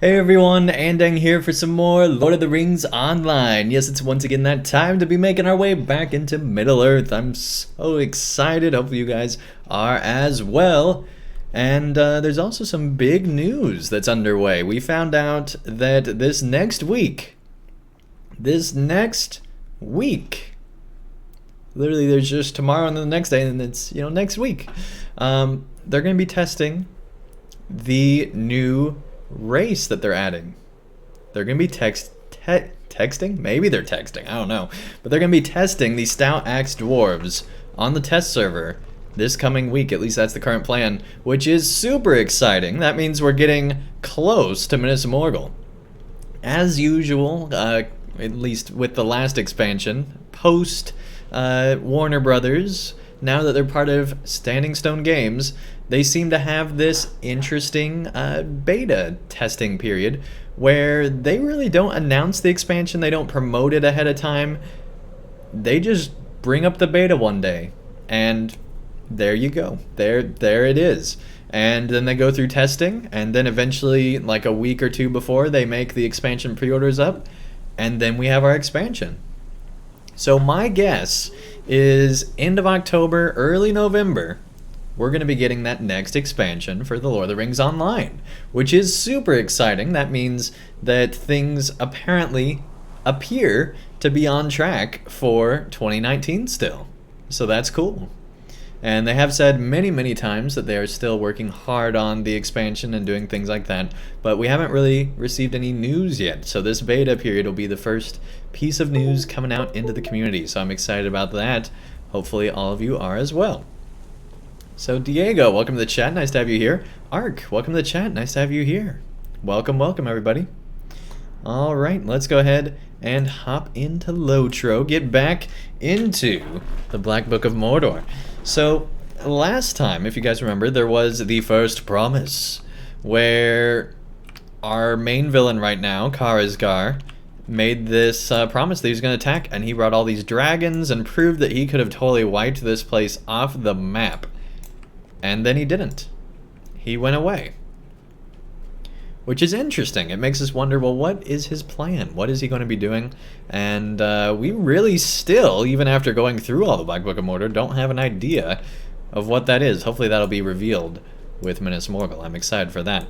Hey everyone, Andang here for some more Lord of the Rings Online. Yes, it's once again that time to be making our way back into Middle-earth. I'm so excited. Hopefully you guys are as well. And there's also some big news that's underway. We found out that this next week, literally there's just tomorrow and then the next day and it's, next week. They're going to be testing the new race that they're adding. They're going to be texting? Maybe they're texting. I don't know. But they're going to be testing the Stout Axe Dwarves on the test server this coming week. At least that's the current plan, which is super exciting. That means we're getting close to Minas Morgul. As usual, at least with the last expansion, post Warner Brothers, now that they're part of Standing Stone Games, they seem to have this interesting beta testing period where they really don't announce the expansion, they don't promote it ahead of time. They just bring up the beta one day, and there you go. There it is. And then they go through testing, and then eventually, like a week or two before, they make the expansion pre-orders up, and then we have our expansion. So my guess is end of October, early November, we're going to be getting that next expansion for the Lord of the Rings Online, which is super exciting. That means that things apparently appear to be on track for 2019 still. So that's cool. And they have said many, many times that they are still working hard on the expansion and doing things like that, but we haven't really received any news yet. So this beta period will be the first piece of news coming out into the community. So I'm excited about that. Hopefully all of you are as well. So Diego, welcome to the chat. Nice to have you here. Ark, welcome to the chat. Nice to have you here. Welcome, welcome everybody. All right, let's go ahead and hop into LOTRO. Get back into the Black Book of Mordor. So last time, if you guys remember, there was the first promise where our main villain right now, Karasgar, made this promise that he was going to attack, and he brought all these dragons and proved that he could have totally wiped this place off the map. And then he didn't. He went away. Which is interesting. It makes us wonder, well, what is his plan? What is he going to be doing? And we really still, even after going through all the Black Book of Mordor, don't have an idea of what that is. Hopefully that'll be revealed with Minas Morgul. I'm excited for that.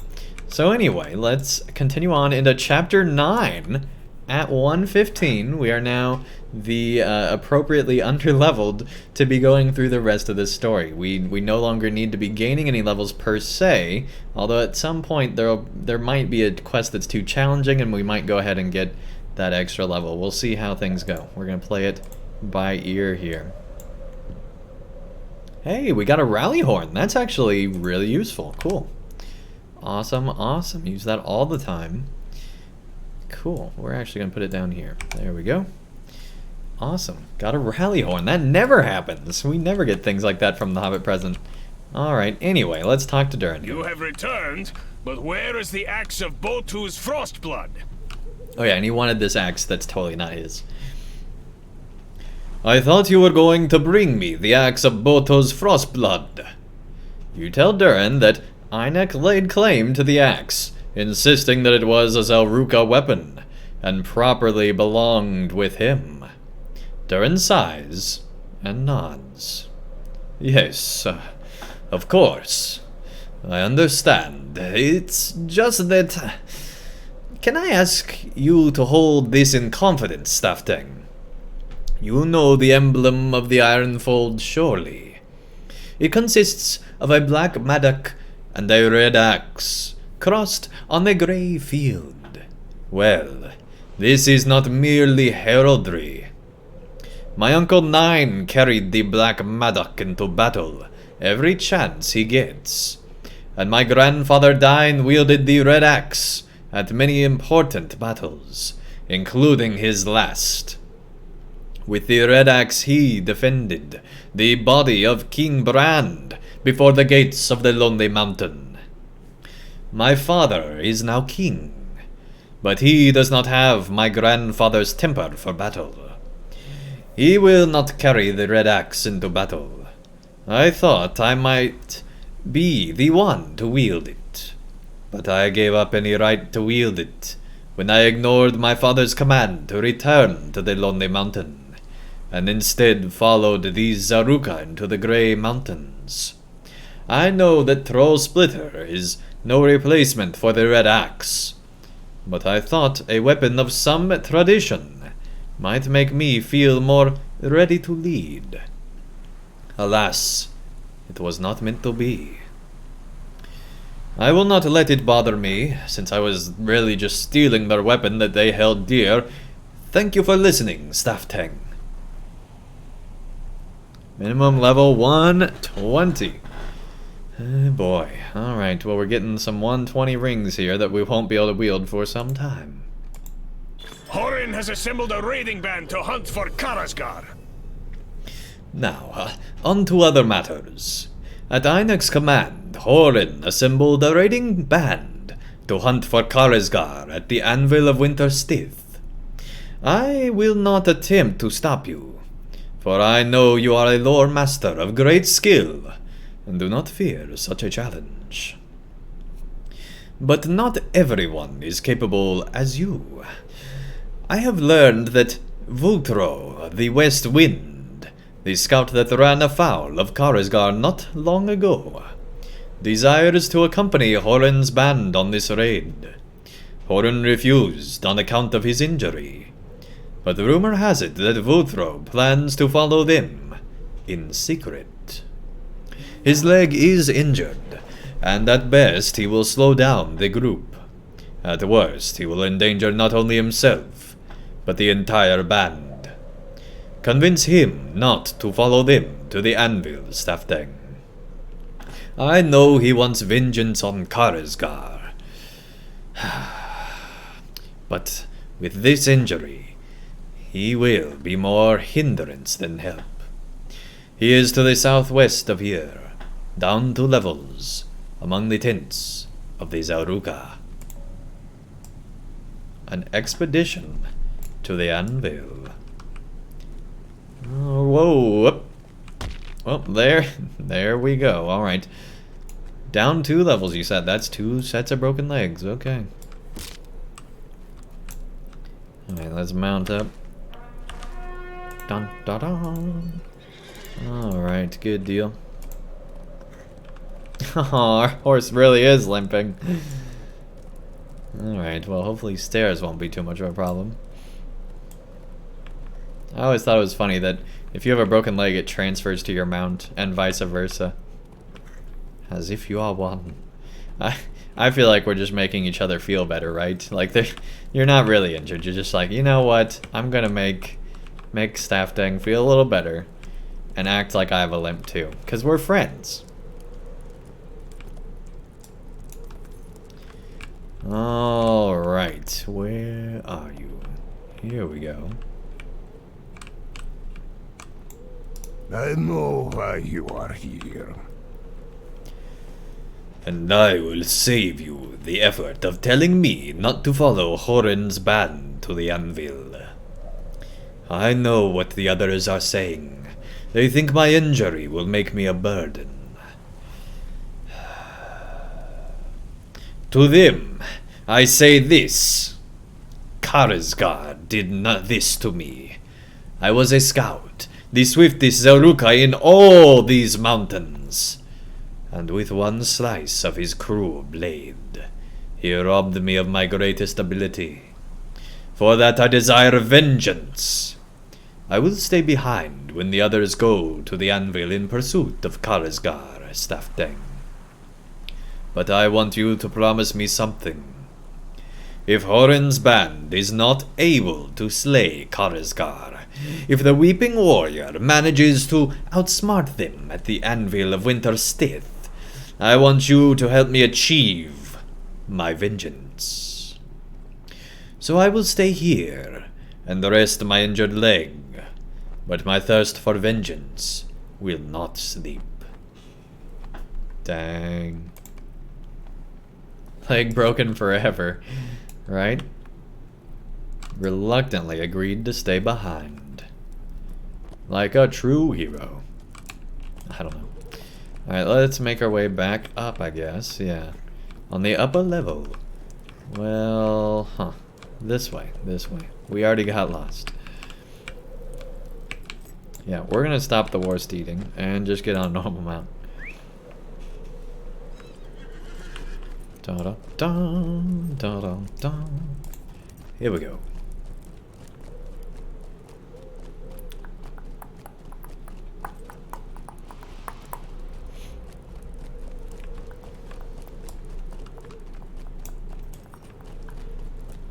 So anyway, let's continue on into Chapter 9 at 1:15. We are now the appropriately underleveled to be going through the rest of this story. We no longer need to be gaining any levels per se, although at some point there might be a quest that's too challenging and we might go ahead and get that extra level. We'll see how things go. We're going to play it by ear here. Hey, we got a rally horn. That's actually really useful. Cool. Awesome, awesome. Use that all the time. Cool. We're actually going to put it down here. There we go. Awesome. Got a rally horn. That never happens. We never get things like that from the Hobbit present. Alright, anyway, let's talk to Durin. You have returned, but where is the axe of Botu's Frostblood? Oh yeah, and he wanted this axe that's totally not his. I thought you were going to bring me the axe of Botu's Frostblood. You tell Durin that Einek laid claim to the axe, insisting that it was a Zelruka weapon, and properly belonged with him. Durin sighs and nods. Yes, of course. I understand. It's just that... Can I ask you to hold this in confidence, Stafting? You know the emblem of the Ironfold, surely. It consists of a black mattock and a red axe, crossed on a grey field. Well, this is not merely heraldry. My Uncle Nine carried the black mattock into battle every chance he gets, and my grandfather Dine wielded the red axe at many important battles, including his last. With the red axe he defended the body of King Brand before the gates of the Lonely Mountain. My father is now king, but he does not have my grandfather's temper for battle. He will not carry the red axe into battle. I thought I might be the one to wield it. but I gave up any right to wield it when I ignored my father's command to return to the Lonely Mountain, and instead followed these Zaruka into the Grey Mountains. I know that Troll Splitter is no replacement for the Red Axe, but I thought a weapon of some tradition might make me feel more ready to lead. Alas, it was not meant to be. I will not let it bother me, since I was really just stealing their weapon that they held dear. Thank you for listening, Staff Tang. Minimum level 120. Oh boy. Alright, well we're getting some 120 rings here that we won't be able to wield for some time. Horin has assembled a raiding band to hunt for Karasgar. Now, on to other matters. At Einek's command, Horin assembled a raiding band to hunt for Karasgar at the Anvil of Winter Stith. I will not attempt to stop you, for I know you are a lore master of great skill, and do not fear such a challenge. But not everyone is capable as you. I have learned that Woodrow, the West Wind, the scout that ran afoul of Karasgar not long ago, desires to accompany Horin's band on this raid. Horin refused on account of his injury, but rumor has it that Woodrow plans to follow them in secret. His leg is injured, and at best he will slow down the group. At worst, he will endanger not only himself, but the entire band. Convince him not to follow them to the Anvil, Staff Tang. I know he wants vengeance on Karasgar. But with this injury, he will be more hindrance than help. He is to the southwest of here, down 2 levels, among the tents of the Zaruka. An expedition to the Anvil. Oh, whoa! Well, there we go. Alright. Down 2 levels, you said. That's 2 sets of broken legs. Okay. Alright, let's mount up. Dun dun dun. Alright, good deal. Our horse really is limping. Alright, well hopefully stairs won't be too much of a problem. I always thought it was funny that if you have a broken leg it transfers to your mount and vice versa. As if you are one. I feel like we're just making each other feel better, right? Like you're not really injured, you're just like, you know what, I'm gonna make Staff Tang feel a little better and act like I have a limp too, because we're friends. Alright, where are you? Here we go. I know why you are here. And I will save you the effort of telling me not to follow Horin's band to the Anvil. I know what the others are saying. They think my injury will make me a burden. To them, I say this. Karasgar did not this to me. I was a scout, the swiftest Zaruka in all these mountains. And with one slice of his cruel blade, he robbed me of my greatest ability. For that I desire vengeance. I will stay behind when the others go to the Anvil in pursuit of Karasgar, Staff Tang. But I want you to promise me something. If Horin's band is not able to slay Karasgar, if the Weeping Warrior manages to outsmart them at the Anvil of Winter Stith, I want you to help me achieve my vengeance. So I will stay here and rest my injured leg, but my thirst for vengeance will not sleep. Dang. Leg broken forever, right? Reluctantly agreed to stay behind. Like a true hero. I don't know. Alright, let's make our way back up, I guess. Yeah. On the upper level. Well, huh. This way, this way. We already got lost. Yeah, we're gonna stop the war steeding and just get on a normal mount. Da-da-dum, da-dum-dum. Here we go.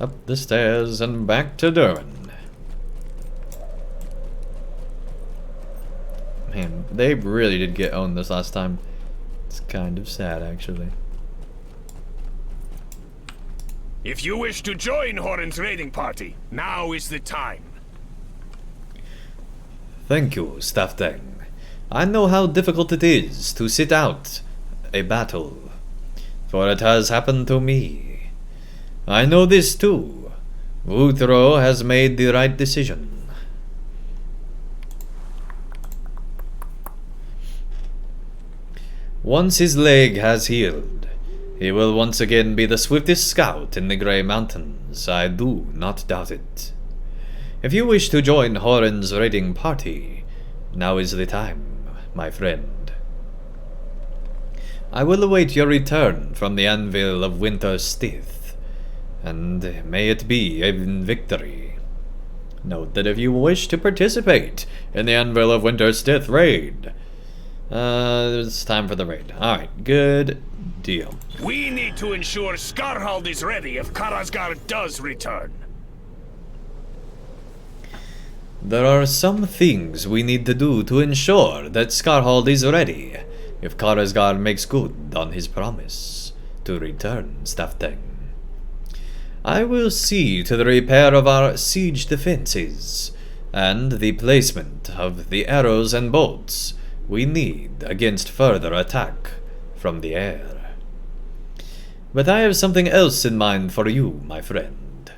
Up the stairs and back to Durin. Man, they really did get owned this last time. It's kind of sad, actually. If you wish to join Horan's raiding party, now is the time. Thank you, Andang. I know how difficult it is to sit out a battle, for it has happened to me. I know this too. Woodrow has made the right decision. Once his leg has healed, he will once again be the swiftest scout in the Grey Mountains. I do not doubt it. If you wish to join Horan's raiding party, now is the time, my friend. I will await your return from the Anvil of Winter Stith, and may it be a victory. Note that if you wish to participate in the Anvil of Winter Stith raid, it's time for the raid. Alright, good deal. We need to ensure Skarhold is ready if Karasgar does return. There are some things we need to do to ensure that Skarhold is ready if Karasgar makes good on his promise to return, Andang. I will see to the repair of our siege defenses and the placement of the arrows and bolts we need against further attack from the air. But I have something else in mind for you, my friend.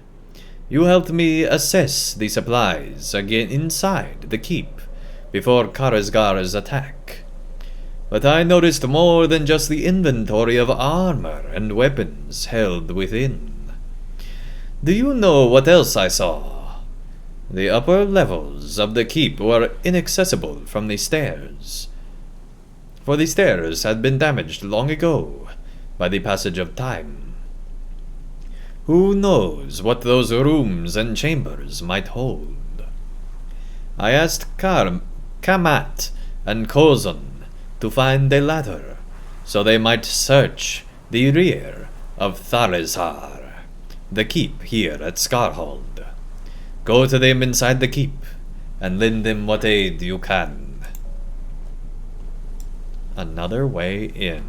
You helped me assess the supplies again inside the keep before Karasgar's attack. But I noticed more than just the inventory of armor and weapons held within. Do you know what else I saw? The upper levels of the keep were inaccessible from the stairs, for the stairs had been damaged long ago by the passage of time. Who knows what those rooms and chambers might hold? I asked Kamat and Kozon to find a ladder, so they might search the rear of Karasgar, the keep here at Skarhold. Go to them inside the keep, and lend them what aid you can. Another way in.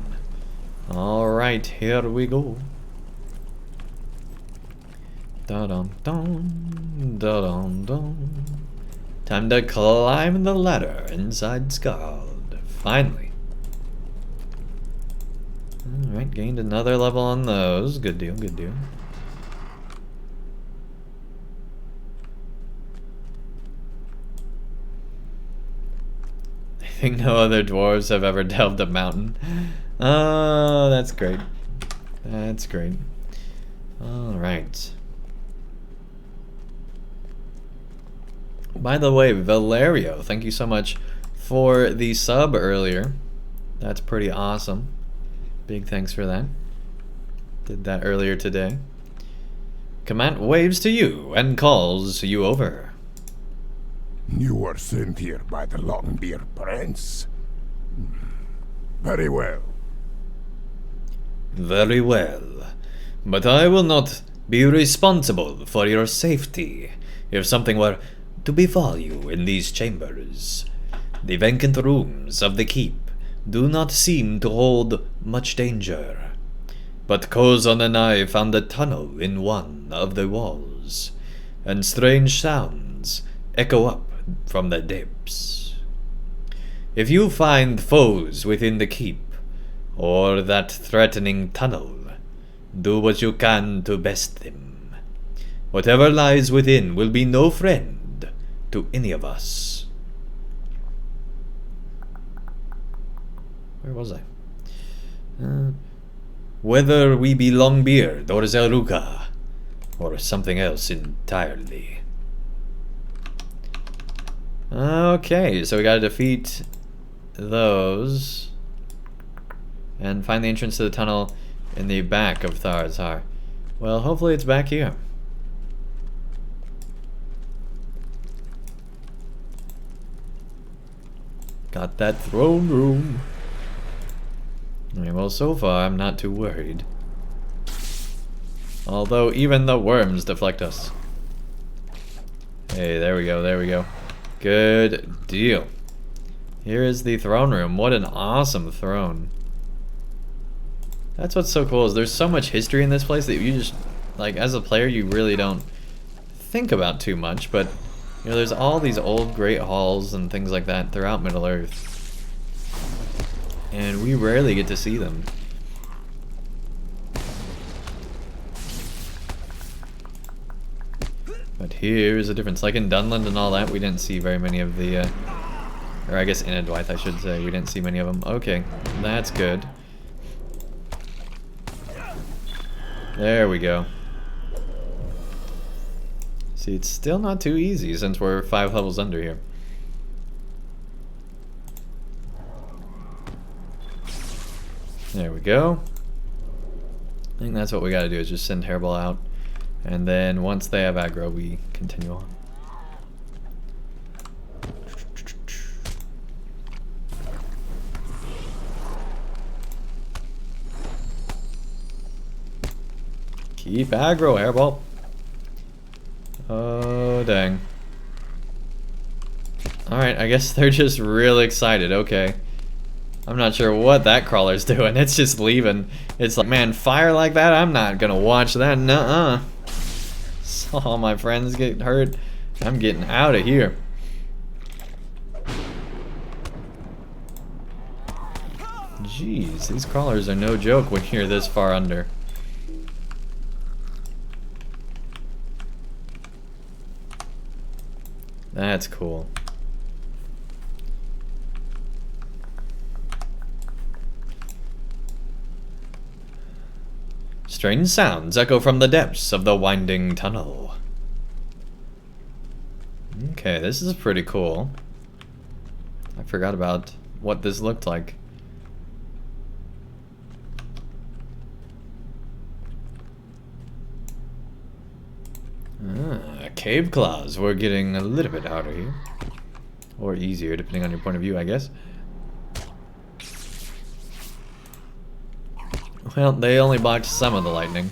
Alright, here we go. Da-dum-dum, da-dum-dum. Time to climb the ladder inside Skarhold. Finally. Alright, gained another level on those. Good deal, good deal. I think no other dwarves have ever delved a mountain. Oh, that's great. That's great. Alright. By the way, Valerio, thank you so much for the sub earlier. That's pretty awesome. Big thanks for that. Did that earlier today. Command waves to you and calls you over. You were sent here by the Longbeard Prince. Very well. Very well. But I will not be responsible for your safety if something were to befall you in these chambers. The vacant rooms of the keep do not seem to hold much danger. But Kozon and I found a tunnel in one of the walls, and strange sounds echo up from the depths. If you find foes within the keep, or that threatening tunnel, do what you can to best them. Whatever lies within will be no friend to any of us. Where was I? Whether we be Longbeard or Zeruka, or something else entirely. Okay, so we gotta defeat those and find the entrance to the tunnel in the back of Tharazar. Well, hopefully it's back here. Got that throne room. Well, so far I'm not too worried. Although even the worms deflect us. Hey, there we go, there we go. Good deal. Here is the throne room. What an awesome throne. That's what's so cool, is there's so much history in this place that you just, like, as a player, you really don't think about too much, but, you know, there's all these old great halls and things like that throughout Middle-earth. And we rarely get to see them. But here's a difference. Like in Dunland and all that, we didn't see very many of the, or I guess in Edwythe, I should say, we didn't see many of them. Okay, that's good. There we go. See, it's still not too easy since we're 5 levels under here. There we go. I think that's what we gotta do, is just send Hairball out. And then once they have aggro, we continue on. Keep aggro, Hairball. Oh, dang. Alright, I guess they're just really excited. Okay. I'm not sure what that crawler's doing. It's just leaving. It's like, man, fire like that? I'm not gonna watch that. Nuh-uh. Saw my friends get hurt. I'm getting out of here. Jeez, these crawlers are no joke when you're this far under. That's cool. Strange sounds echo from the depths of the winding tunnel. Okay, this is pretty cool. I forgot about what this looked like. Cave claws. We're getting a little bit harder here. Or easier, depending on your point of view, I guess. Well, they only blocked some of the lightning.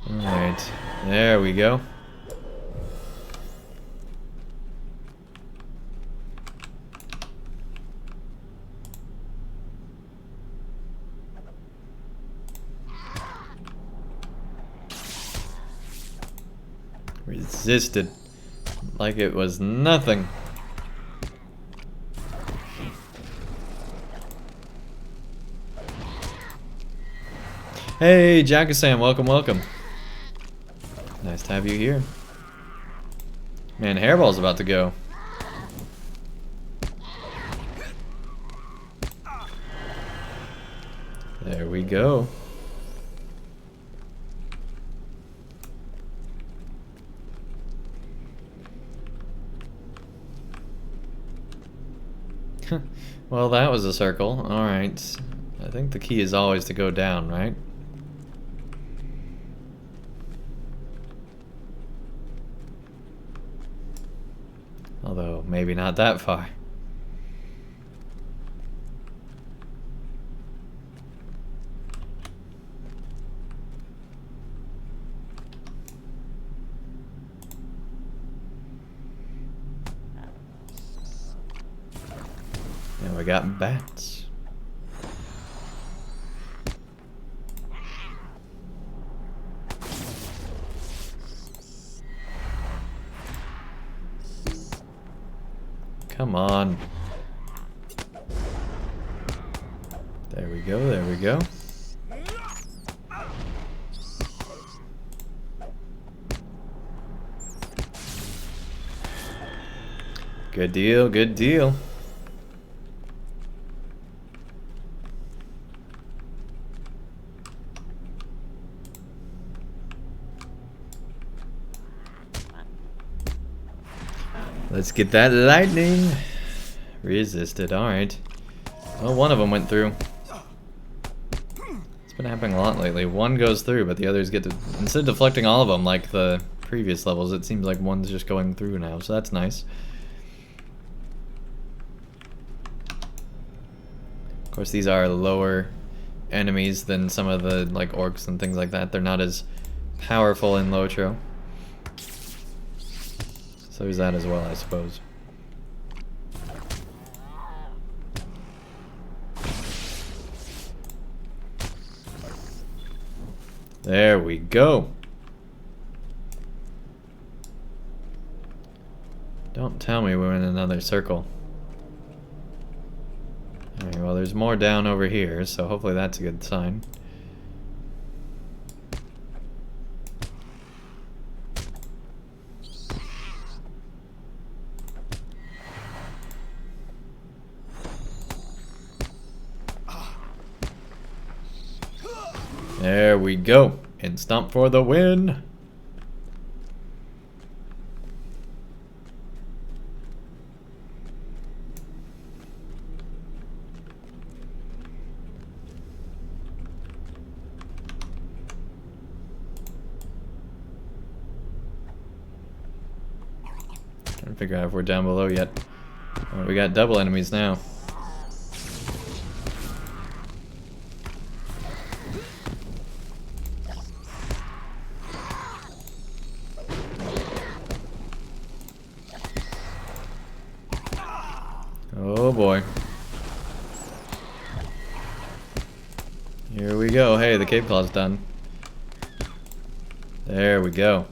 Alright, there we go. Resisted like it was nothing. Hey, Jack-a-Sam, welcome, welcome. Nice to have you here. Man, Hairball's about to go. There we go. Well, that was a circle. Alright. I think the key is always to go down, right? Although, maybe not that far. And we got bats. Come on. There we go, there we go. Good deal, good deal. Let's get that lightning. Resisted, alright. Well, one of them went through. It's been happening a lot lately. One goes through, but the others get to... Instead of deflecting all of them like the previous levels, it seems like one's just going through now, so that's nice. Of course, these are lower enemies than some of the like orcs and things like that. They're not as powerful in LOTRO. So there's that as well, I suppose. There we go. Don't tell me we're in another circle. Alright, well there's more down over here, so hopefully that's a good sign. There we go. And stomp for the win. Trying to figure out if we're down below yet. Oh, we got double enemies now. Oh boy. Here we go. Hey, the cave claw's done. There we go.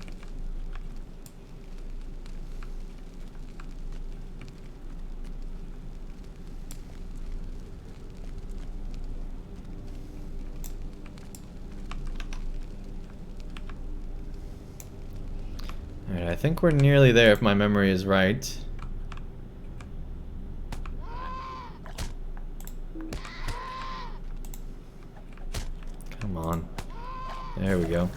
Alright, I think we're nearly there if my memory is right. Come on. There we go.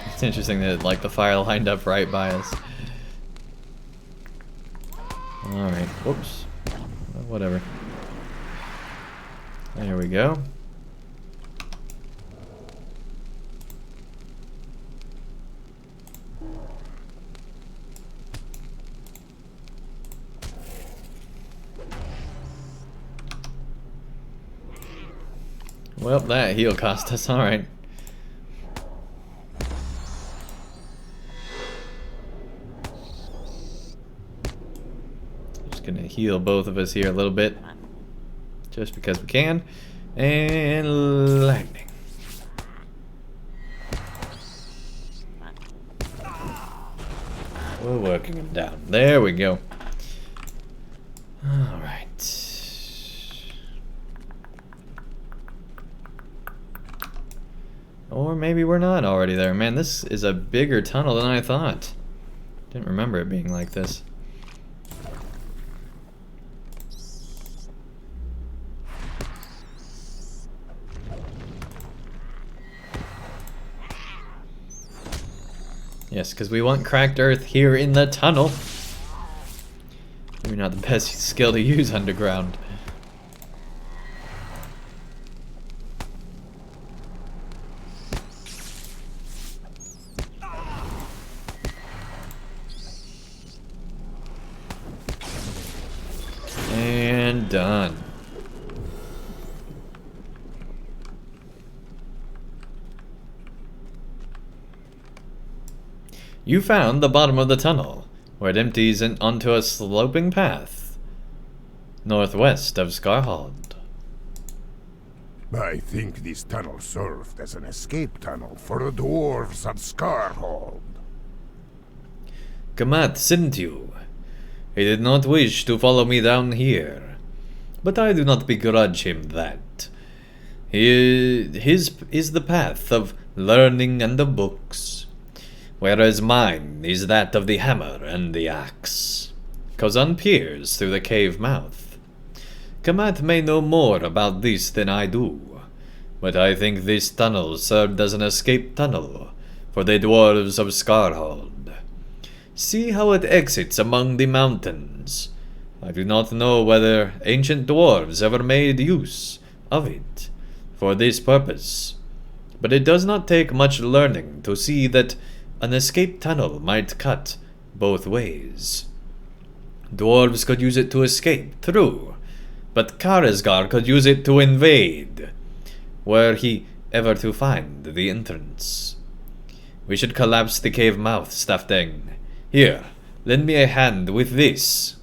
It's interesting that like the fire lined up right by us. Alright, whoops. Well, whatever. There we go. Well, that heal cost us, alright. Just gonna heal both of us here a little bit. Just because we can. And lightning. We're working him down. There we go. Alright. Or maybe we're not already there. Man, this is a bigger tunnel than I thought. Didn't remember it being like this. Yes, because we want cracked earth here in the tunnel. Maybe not the best skill to use underground. And done. You found the bottom of the tunnel, where it empties onto a sloping path, northwest of Skarhold. I think this tunnel served as an escape tunnel for the dwarves of Skarhold. Kamat sent you. He did not wish to follow me down here, but I do not begrudge him that. His is the path of learning and the books, whereas mine is that of the hammer and the axe. Kazan peers through the cave mouth. Kamat may know more about this than I do, but I think this tunnel served as an escape tunnel for the dwarves of Skarhold. See how it exits among the mountains. I do not know whether ancient dwarves ever made use of it for this purpose, but it does not take much learning to see that an escape tunnel might cut both ways. Dwarves could use it to escape through, but Karasgar could use it to invade, were he ever to find the entrance. We should collapse the cave mouth, Staffdang. Here, lend me a hand with this.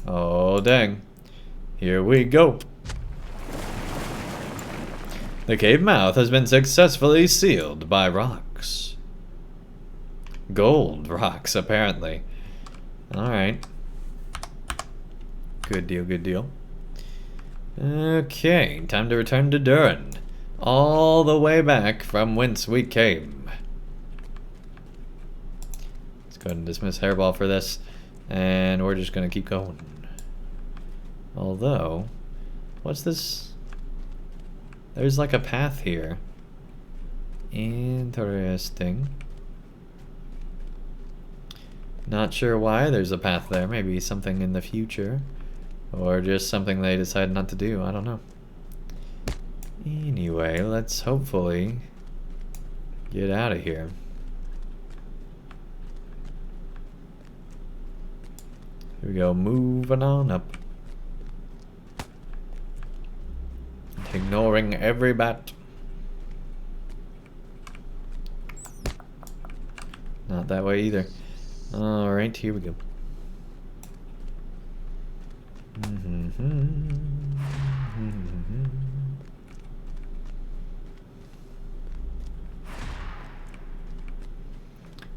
Oh, dang. Here we go. The cave mouth has been successfully sealed by rocks. Gold rocks, apparently. Alright. Good deal, good deal. Okay, time to return to Durin. All the way back from whence we came. Let's go ahead and dismiss Hairball for this. And we're just gonna keep going. Although, what's this? There's like a path here. Interesting. Not sure why there's a path there. Maybe something in the future. Or just something they decided not to do. I don't know. Anyway, let's hopefully get out of here. Here we go. Moving on up. Ignoring every bat. Not that way either. Alright, here we go.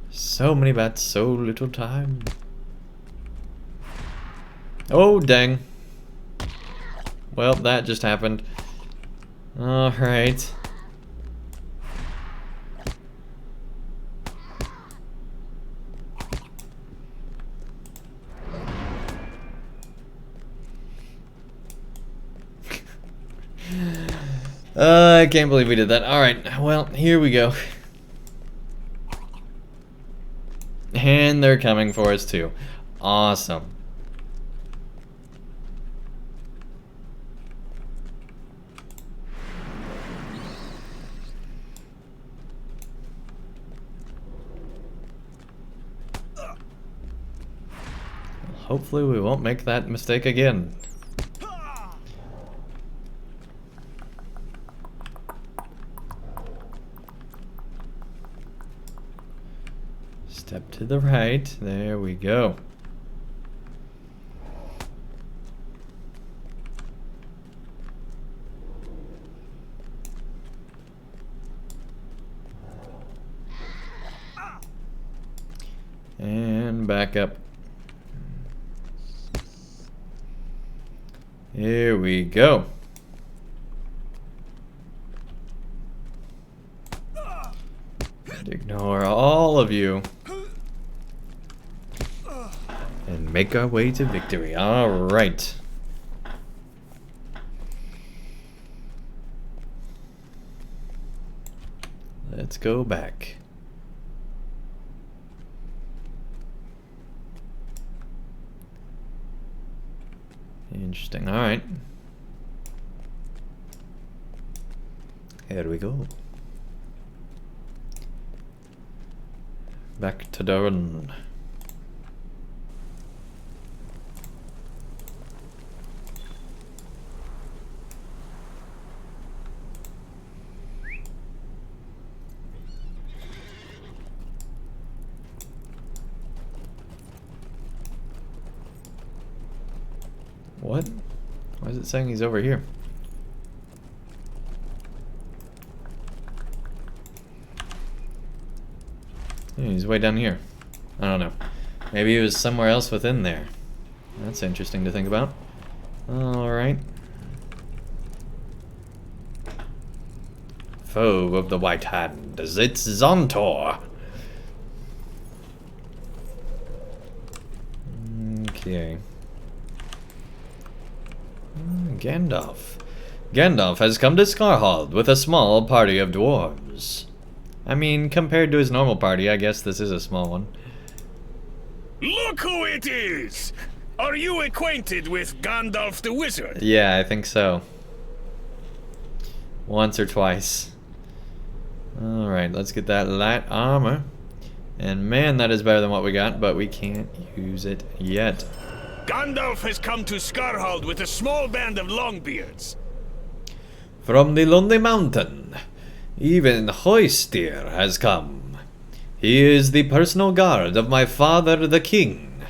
So many bats, so little time. Oh, dang. Well, that just happened. Alright. I can't believe we did that. Alright, well, here we go. And they're coming for us too. Awesome. Hopefully we won't make that mistake again. Step to the right. There we go. And back up. Here we go. Ignore all of you. And make our way to victory. Alright. Let's go back. Interesting. Alright. Here we go. Back to Durin. What? Why is it saying he's over here? Yeah, he's way down here. I don't know. Maybe he was somewhere else within there. That's interesting to think about. Alright. Foe of the White Hand, it's Zontor. Okay. Gandalf. Gandalf has come to Skarhold with a small party of dwarves. I mean, compared to his normal party, I guess this is a small one. Look who it is! Are you acquainted with Gandalf the Wizard? Yeah, I think so. Once or twice. Alright, let's get that light armor. And man, that is better than what we got, but we can't use it yet. Gandalf has come to Skarhold with a small band of Longbeards. From the Lonely Mountain, even Hoistir has come. He is the personal guard of my father the king,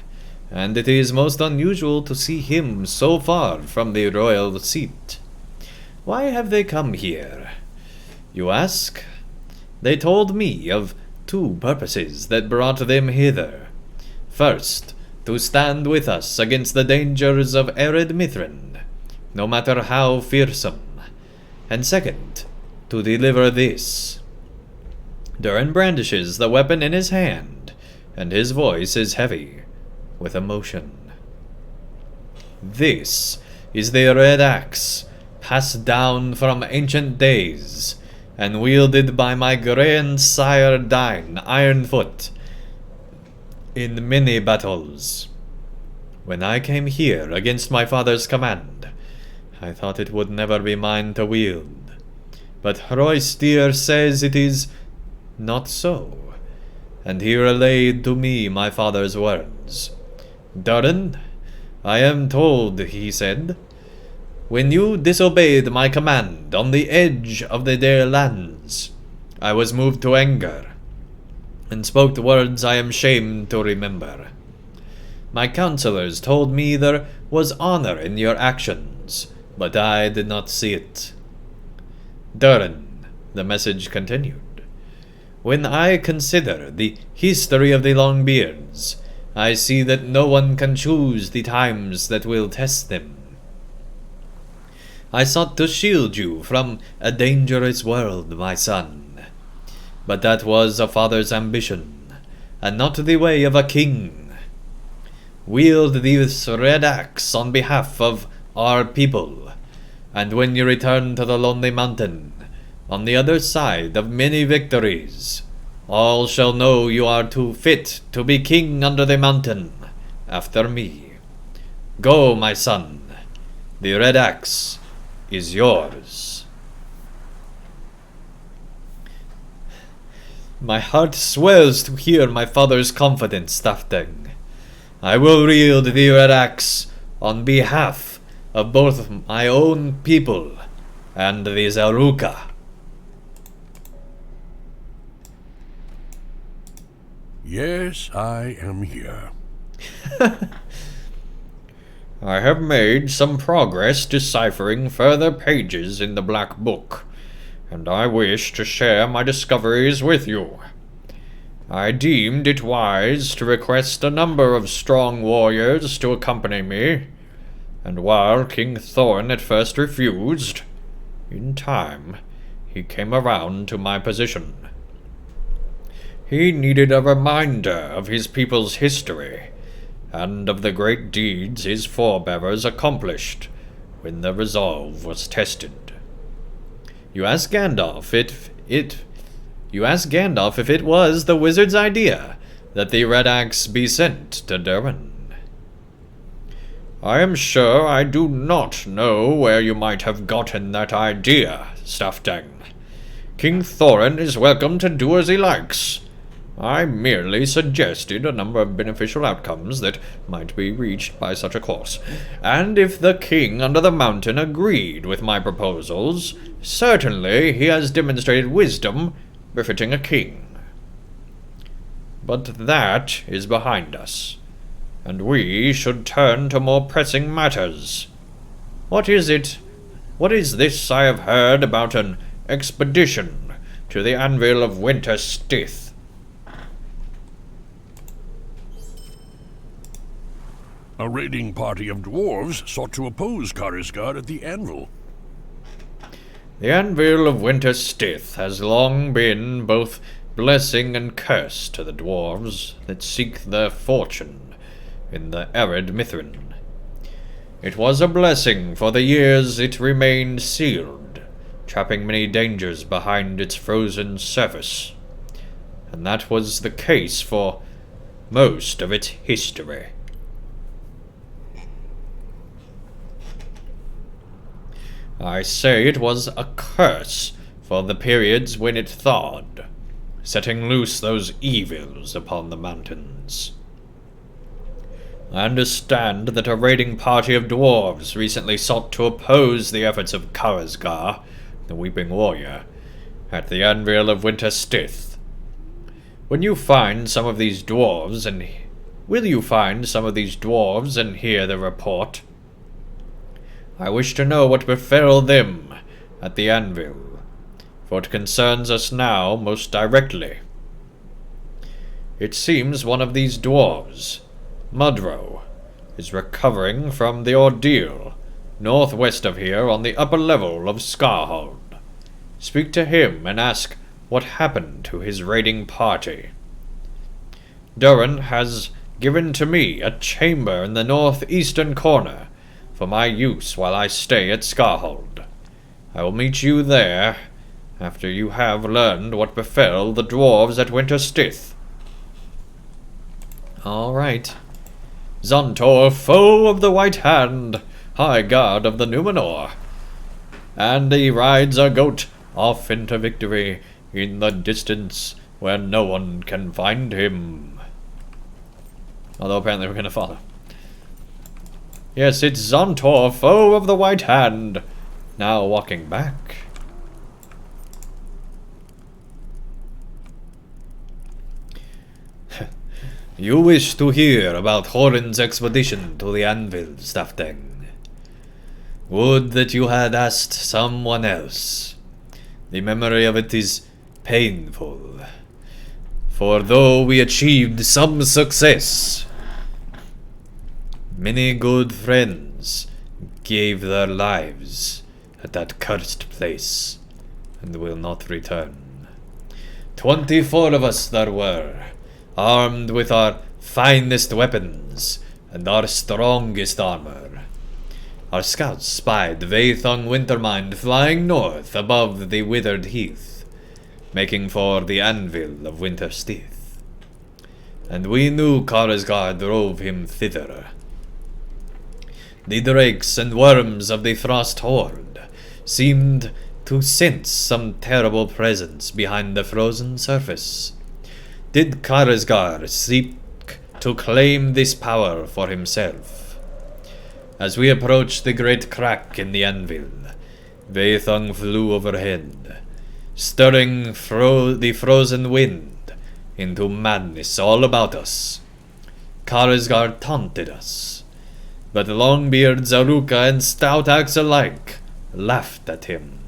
and it is most unusual to see him so far from the royal seat. Why have they come here, you ask? They told me of 2 purposes that brought them hither. First, to stand with us against the dangers of arid Mithrin, no matter how fearsome. And second, to deliver this. Durin brandishes the weapon in his hand, and his voice is heavy with emotion. This is the red axe, passed down from ancient days, and wielded by my grandsire Dain Ironfoot in many battles. When I came here against my father's command, I thought it would never be mine to wield. But Hoistir says it is not so, and he relayed to me my father's words. Durin, I am told, he said, when you disobeyed my command on the edge of the Dare lands, I was moved to anger, and spoke the words I am shamed to remember. My counselors told me there was honor in your actions, but I did not see it. Durin, the message continued, when I consider the history of the Longbeards, I see that no one can choose the times that will test them. I sought to shield you from a dangerous world, my son. But that was a father's ambition, and not the way of a king. Wield this red axe on behalf of our people, and when you return to the Lonely Mountain, on the other side of many victories, all shall know you are too fit to be king under the mountain after me. Go, my son. The red axe is yours. My heart swells to hear my father's confidence, Andang. I will wield the red axe on behalf of both my own people and the Zaruka. Yes, I am here. I have made some progress deciphering further pages in the Black Book, and I wish to share my discoveries with you. I deemed it wise to request a number of strong warriors to accompany me, and while King Thorin at first refused, in time he came around to my position. He needed a reminder of his people's history, and of the great deeds his forebears accomplished when their resolve was tested. You ask Gandalf if it was the wizard's idea that the red axe be sent to Durin. I am sure I do not know where you might have gotten that idea, Andang. King Thorin is welcome to do as he likes. I merely suggested a number of beneficial outcomes that might be reached by such a course, and if the king under the mountain agreed with my proposals, certainly he has demonstrated wisdom befitting a king. But that is behind us, and we should turn to more pressing matters. What is this I have heard about an expedition to the Anvil of Winter Stith? A raiding party of dwarves sought to oppose Karasgar at the Anvil. The Anvil of Winter Stith has long been both blessing and curse to the dwarves that seek their fortune in the arid Mithrin. It was a blessing for the years it remained sealed, trapping many dangers behind its frozen surface. And that was the case for most of its history. I say it was a curse for the periods when it thawed, setting loose those evils upon the mountains. I understand that a raiding party of dwarves recently sought to oppose the efforts of Karasgar, the Weeping Warrior, at the Anvil of Winter Stith. Will you find some of these dwarves and hear the report? I wish to know what befell them at the Anvil, for it concerns us now most directly. It seems one of these dwarves, Woodrow, is recovering from the ordeal northwest of here on the upper level of Skarhold. Speak to him and ask what happened to his raiding party. Durin has given to me a chamber in the northeastern corner for my use while I stay at Skarhold. I will meet you there after you have learned what befell the dwarves at Winter Stith. All right. Zontor, foe of the White Hand, high god of the Numenor. And he rides a goat off into victory in the distance where no one can find him. Although apparently we're going to follow. Yes, it's Zontor, foe of the White Hand, now walking back. You wish to hear about Horin's expedition to the Anvil, Stafteng. Would that you had asked someone else. The memory of it is painful. For though we achieved some success, many good friends gave their lives at that cursed place, and will not return. 24 of us there were, armed with our finest weapons and our strongest armor. Our scouts spied Vaethung Wintermind flying north above the withered heath, making for the Anvil of Winter Stith. And we knew Karasgar drove him thither. The drakes and worms of the Frost Horde seemed to sense some terrible presence behind the frozen surface. Did Karasgar seek to claim this power for himself? As we approached the great crack in the anvil, Vaethung flew overhead, stirring the frozen wind into madness all about us. Karasgar taunted us, but Longbeard, Zaruka, and Stout Axe alike laughed at him.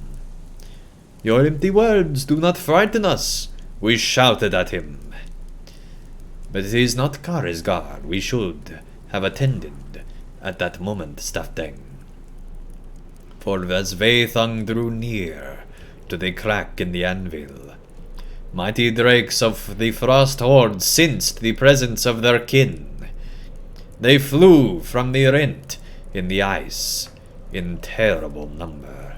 "Your empty words do not frighten us," we shouted at him. But it is not Karasgar we should have attended at that moment, Stafteng. For as Vaethung drew near to the crack in the anvil, mighty drakes of the Frost Horde sensed the presence of their kin. They flew from the rent in the ice in terrible number,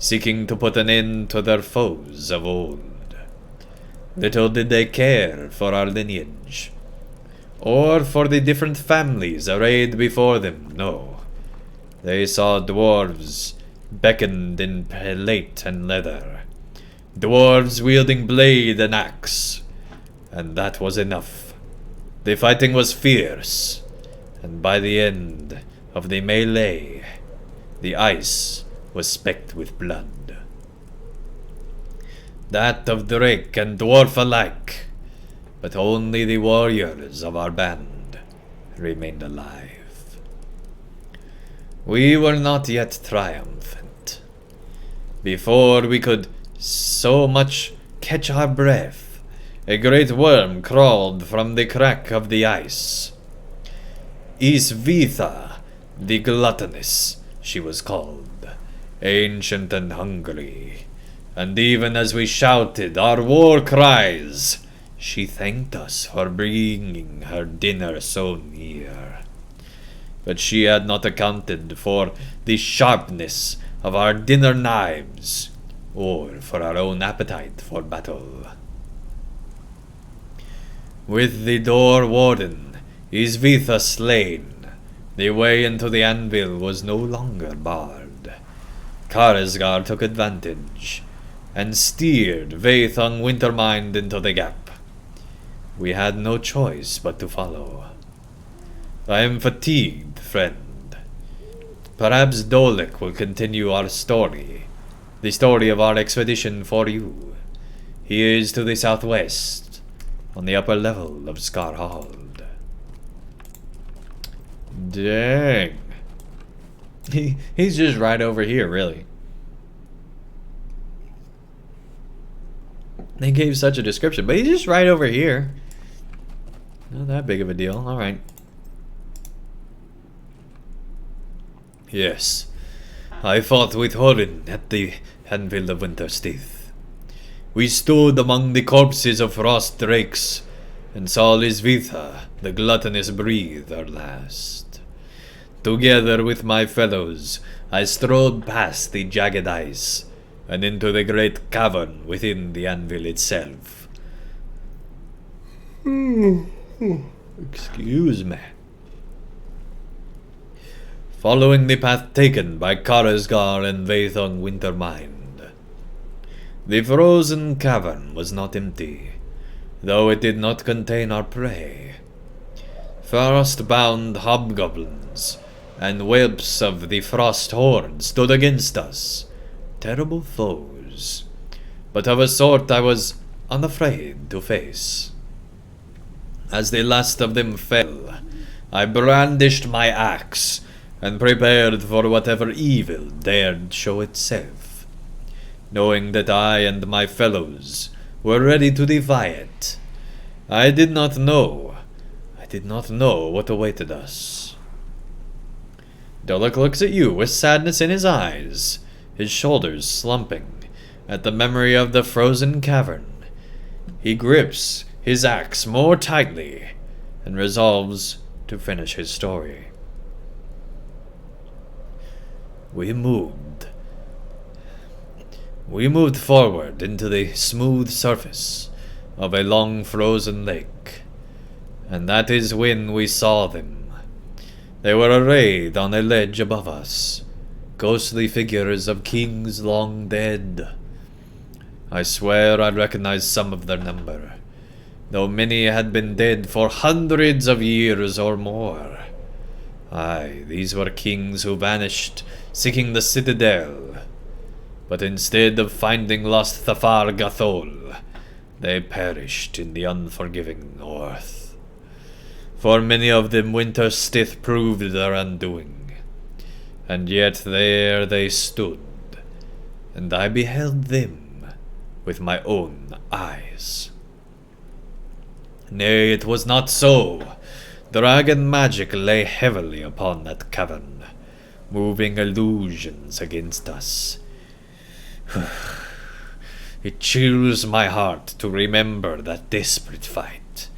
seeking to put an end to their foes of old. Little did they care for our lineage, or for the different families arrayed before them, no. They saw dwarves beckoned in plate and leather, dwarves wielding blade and axe, and that was enough. The fighting was fierce, and by the end of the melee, the ice was specked with blood. That of drake and dwarf alike, but only the warriors of our band remained alive. We were not yet triumphant. Before we could so much catch our breath, a great worm crawled from the crack of the ice. Isvitha, the gluttonous, she was called, ancient and hungry. And even as we shouted our war cries, she thanked us for bringing her dinner so near. but she had not accounted for the sharpness of our dinner knives, or for our own appetite for battle. With the door warden, Isvitha slain, the way into the anvil was no longer barred. Karasgar took advantage, and steered Vaethung Wintermind into the gap. We had no choice but to follow. I am fatigued, friend. Perhaps Dolek will continue our story, the story of our expedition for you. He is to the southwest, on the upper level of Skarhold. Dang. He's just right over here, really. They gave such a description, but he's just right over here. Not that big of a deal. Alright. Yes. I fought with Horin at the Anvil of Winterstith. We stood among the corpses of frost drakes, and saw Lisvitha, the gluttonous, breathe her last. Together with my fellows, I strode past the jagged ice, and into the great cavern within the anvil itself. Excuse me. Following the path taken by Karasgar and Vaethung Wintermind. The frozen cavern was not empty, though it did not contain our prey. Frost-bound hobgoblins and whelps of the frost horde stood against us, terrible foes, but of a sort I was unafraid to face. As the last of them fell, I brandished my axe, and prepared for whatever evil dared show itself, knowing that I and my fellows were ready to defy it. I did not know what awaited us. Dolek looks at you with sadness in his eyes, his shoulders slumping at the memory of the frozen cavern. He grips his axe more tightly and resolves to finish his story. We moved forward into the smooth surface of a long frozen lake, and that is when we saw them. They were arrayed on a ledge above us, ghostly figures of kings long dead. I swear I recognized some of their number, though many had been dead for hundreds of years or more. Aye, these were kings who vanished, seeking the citadel, but instead of finding lost Fargothral, they perished in the unforgiving north. For many of them Winterstith proved their undoing, and yet there they stood, and I beheld them with my own eyes. Nay, it was not so. Dragon magic lay heavily upon that cavern, moving illusions against us. It chills my heart to remember that desperate fight,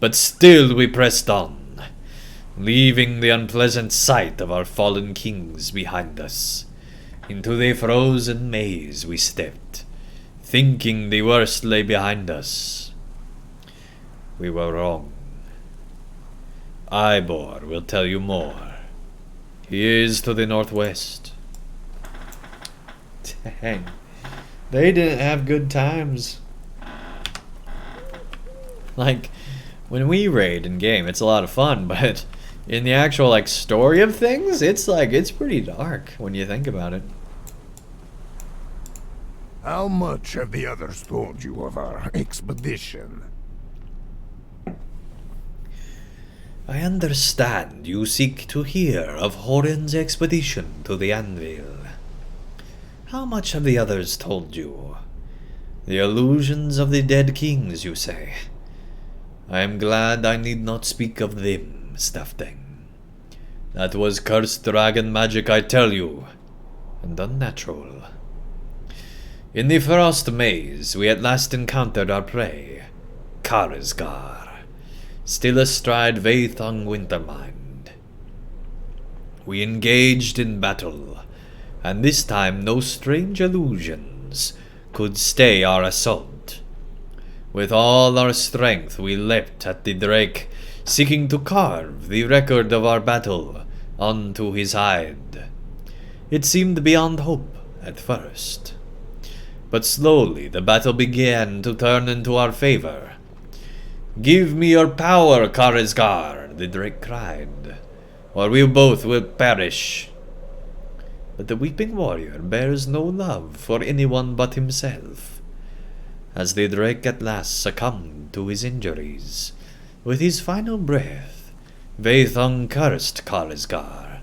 but still we pressed on, leaving the unpleasant sight of our fallen kings behind us. Into the frozen maze we stepped, thinking the worst lay behind us. We were wrong. Ivor will tell you more. He is to the northwest. Dang. They didn't have good times. Like, when we raid in game, it's a lot of fun, but in the actual, like, story of things, it's pretty dark when you think about it. How much have the others told you of our expedition? I understand you seek to hear of Horin's expedition to the Anvil. How much have the others told you? The illusions of the dead kings, you say? I am glad I need not speak of them, Stuffing. That was cursed dragon magic, I tell you, and unnatural. In the frost maze, we at last encountered our prey, Karasgar, still astride Vaethung Wintermind. we engaged in battle, and this time no strange illusions could stay our assault. With all our strength we leapt at the drake, seeking to carve the record of our battle onto his hide. It seemed beyond hope at first, but slowly the battle began to turn into our favor. "Give me your power, Karasgar," the drake cried, "or we both will perish." But the weeping warrior bears no love for anyone but himself. As the drake at last succumbed to his injuries, with his final breath, Vaethung cursed Karasgar.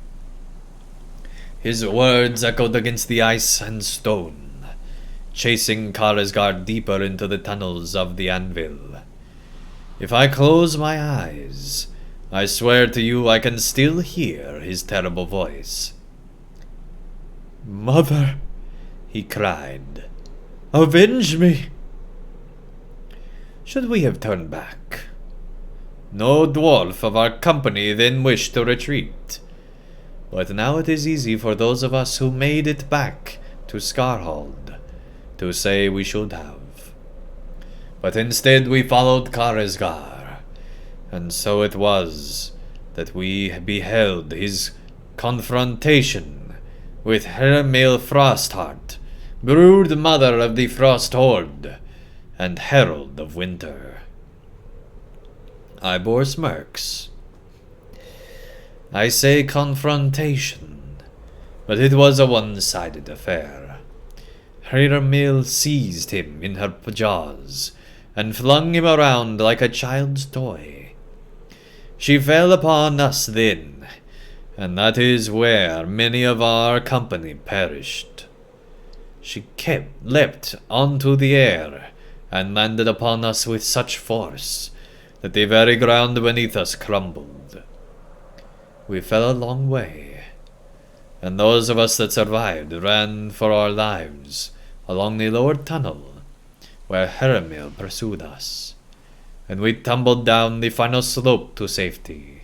His words echoed against the ice and stone, chasing Karasgar deeper into the tunnels of the anvil. If I close my eyes, I swear to you I can still hear his terrible voice. "Mother," he cried, "avenge me!" Should we have turned back? No dwarf of our company then wished to retreat, but now it is easy for those of us who made it back to Skarhold to say we should have. But instead we followed Karasgar, and so it was that we beheld his confrontation with Hermil Frostheart, brood mother of the Frost Horde, and herald of winter. I bore smirks. I say confrontation, but it was a one-sided affair. Hermil seized him in her jaws and flung him around like a child's toy. She fell upon us then, and that is where many of our company perished. She leapt onto the air and landed upon us with such force that the very ground beneath us crumbled. We fell a long way, and those of us that survived ran for our lives along the lower tunnel where Hermil pursued us, and we tumbled down the final slope to safety.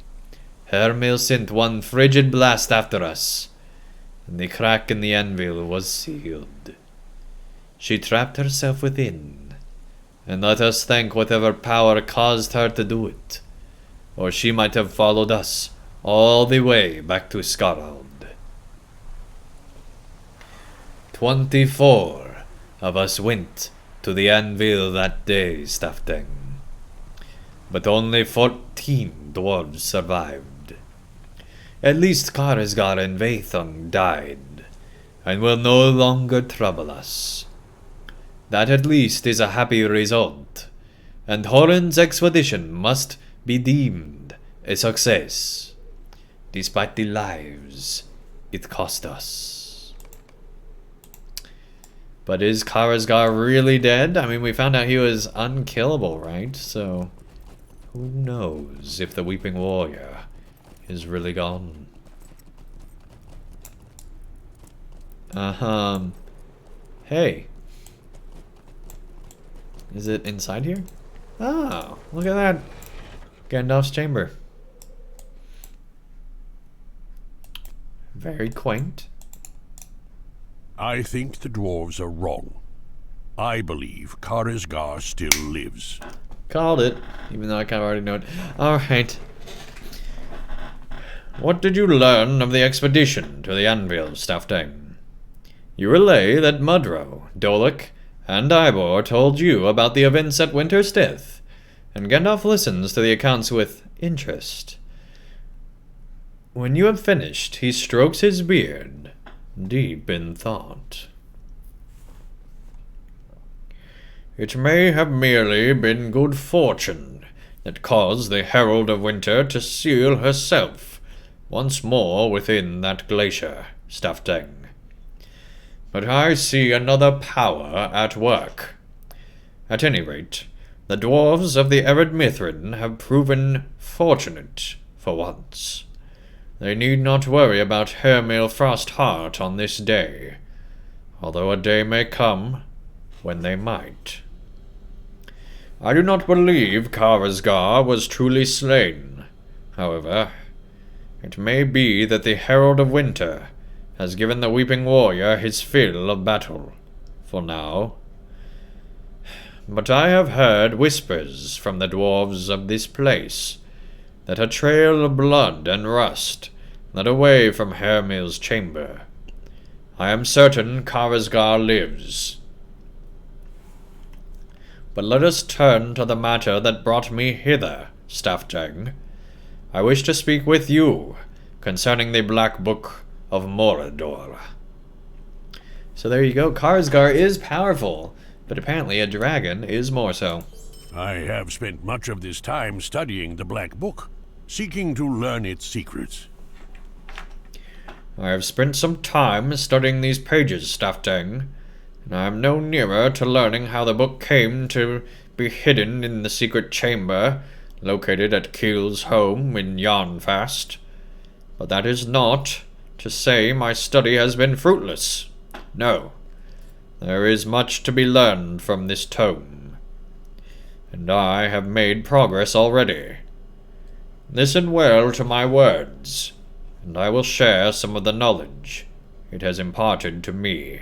Hermil sent one frigid blast after us, and the crack in the anvil was sealed. She trapped herself within, and let us thank whatever power caused her to do it, or she might have followed us all the way back to Skarhold. 24 of us went to the anvil that day, Stafting, but only 14 dwarves survived. At least Karasgar and Vaethung died, and will no longer trouble us. That at least is a happy result, and Horan's expedition must be deemed a success, despite the lives it cost us. But is Karasgar really dead? I mean, we found out he was unkillable, right? So, who knows if the Weeping Warrior is really gone? Hey. Is it inside here? Oh, look at that. Gandalf's chamber. Very quaint. I think the dwarves are wrong. I believe Karasgar still lives. Called it, even though I kind of already know it. Alright. What did you learn of the expedition to the anvil, Stafting? You relay that Mordor, Dolek, and Ivor told you about the events at Winter's Death, and Gandalf listens to the accounts with interest. When you have finished, he strokes his beard, deep in thought. It may have merely been good fortune that caused the Herald of Winter to seal herself once more within that glacier, Stafting. But I see another power at work. At any rate, the dwarves of the Ered Mithrin have proven fortunate for once. They need not worry about Hermil Frostheart on this day, although a day may come when they might. I do not believe Karasgar was truly slain. However, It may be that the Herald of Winter has given the Weeping Warrior his fill of battle, for now. But I have heard whispers from the dwarves of this place that a trail of blood and rust led away from Hermil's chamber. I am certain Karasgar lives. But let us turn to the matter that brought me hither, Staffdang. I wish to speak with you concerning the Black Book of Mordor. So there you go. Karasgar is powerful, but apparently a dragon is more so. I have spent much of this time studying the Black Book, seeking to learn its secrets. I have spent some time studying these pages, Staffdang, and I am no nearer to learning how the book came to be hidden in the secret chamber located at Keel's home in Yarnfast. But that is not to say my study has been fruitless. No, there is much to be learned from this tome, and I have made progress already. Listen well to my words, and I will share some of the knowledge it has imparted to me.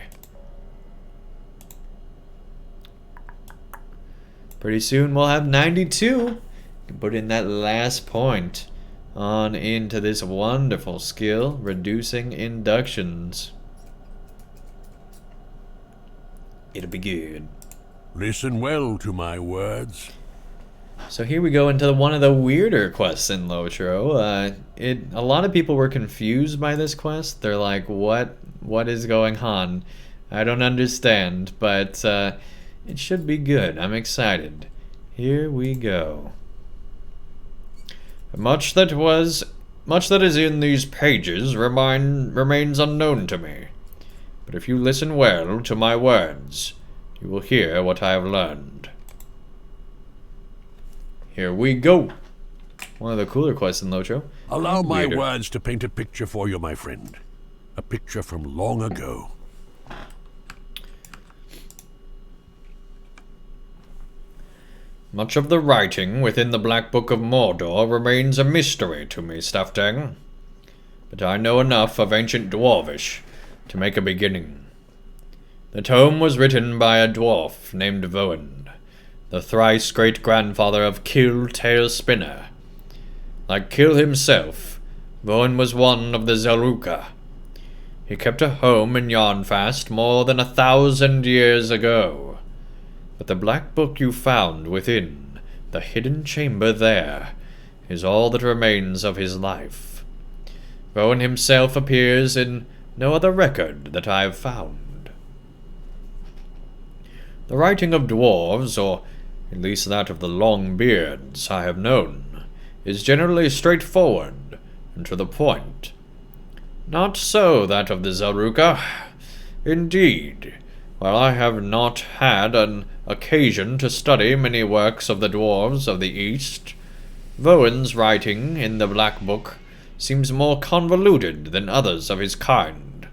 Pretty soon we'll have 92. Put in that last point on into this wonderful skill, reducing inductions. It'll be good. Listen well to my words. So here we go into one of the weirder quests in LOTRO. A lot of people were confused by this quest. They're like, what is going on? I don't understand, but it should be good. I'm excited. Here we go. Much that is in these pages remains unknown to me. But if you listen well to my words, you will hear what I have learned. Here we go. One of the cooler quests in LOTRO. Allow my Weirder. words to paint a picture for you, my friend. A picture from long ago. Much of the writing within the Black Book of Mordor remains a mystery to me, Staffdang. But I know enough of ancient Dwarvish to make a beginning. The tome was written by a dwarf named Voen, the thrice great-grandfather of Kill Tail Spinner. Like Kill himself, Voen was one of the Zaruka. He kept a home in Yarnfast more than 1,000 years ago. But the black book you found within the hidden chamber there is all that remains of his life. Voen himself appears in no other record that I have found. The writing of dwarves, or at least that of the Longbeards I have known, is generally straightforward and to the point. Not so that of the Zaruka. Indeed, while I have not had an occasion to study many works of the dwarves of the East, Voen's writing in the Black Book seems more convoluted than others of his kind.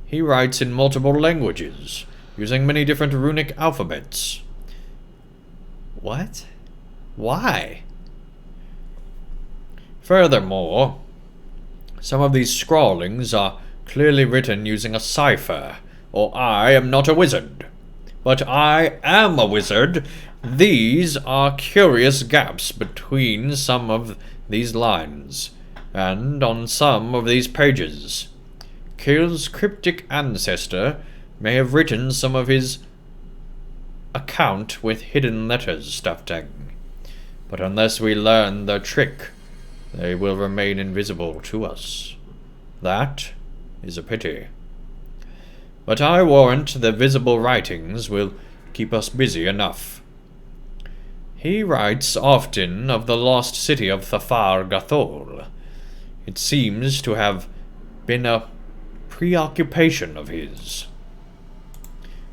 He writes in multiple languages, using many different runic alphabets. What? Why? Furthermore, some of these scrawlings are clearly written using a cipher, or I am not a wizard. But I am a wizard. These are curious gaps between some of these lines, and on some of these pages. Kill's cryptic ancestor may have written some of his account with hidden letters, Staffdang. But unless we learn their trick, they will remain invisible to us. That is a pity. But I warrant the visible writings will keep us busy enough. He writes often of the lost city of Fargothral. It seems to have been a preoccupation of his.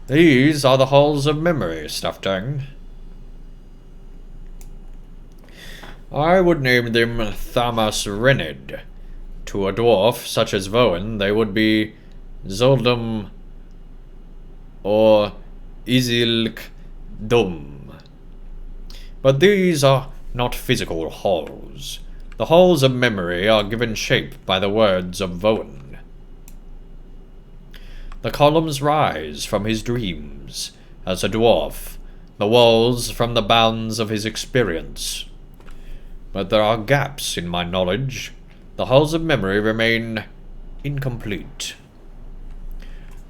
These are the halls of memory, Staffdang. I would name them Thamas Rened. To a dwarf such as Voen, they would be Zoldum or Izilk Dum. But these are not physical halls. The halls of memory are given shape by the words of Voen. The columns rise from his dreams as a dwarf, the walls from the bounds of his experience. But there are gaps in my knowledge. The halls of memory remain incomplete.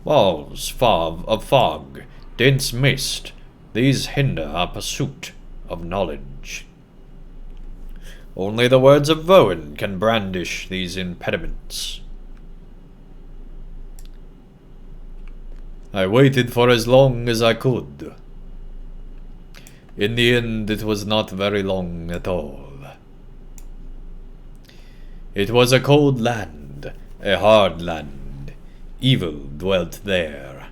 Walls of fog, dense mist, these hinder our pursuit of knowledge. Only the words of Voen can brandish these impediments. I waited for as long as I could. In the end, it was not very long at all. It was a cold land, a hard land. Evil dwelt there.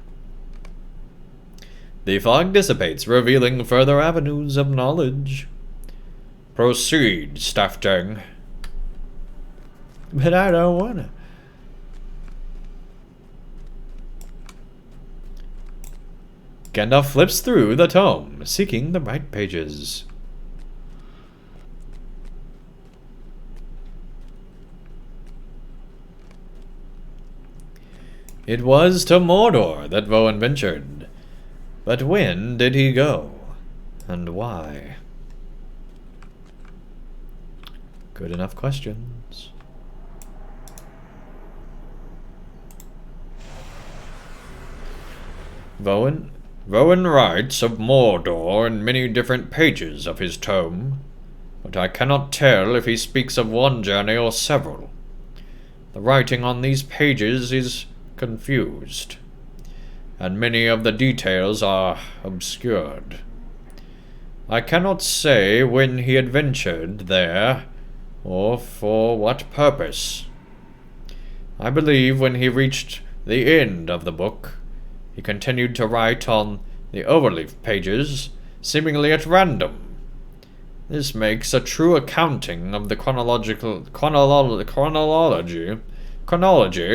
The fog dissipates, revealing further avenues of knowledge. Proceed, Staftang. But I don't wanna. Gandalf flips through the tome, seeking the right pages. It was to Mordor that Voen ventured. But when did he go? And why? Good enough questions. Voen writes of Mordor in many different pages of his tome, but I cannot tell if he speaks of one journey or several. The writing on these pages is confused, and many of the details are obscured. I cannot say when he adventured there, or for what purpose. I believe when he reached the end of the book, he continued to write on the overleaf pages, seemingly at random. This makes a true accounting of the chronology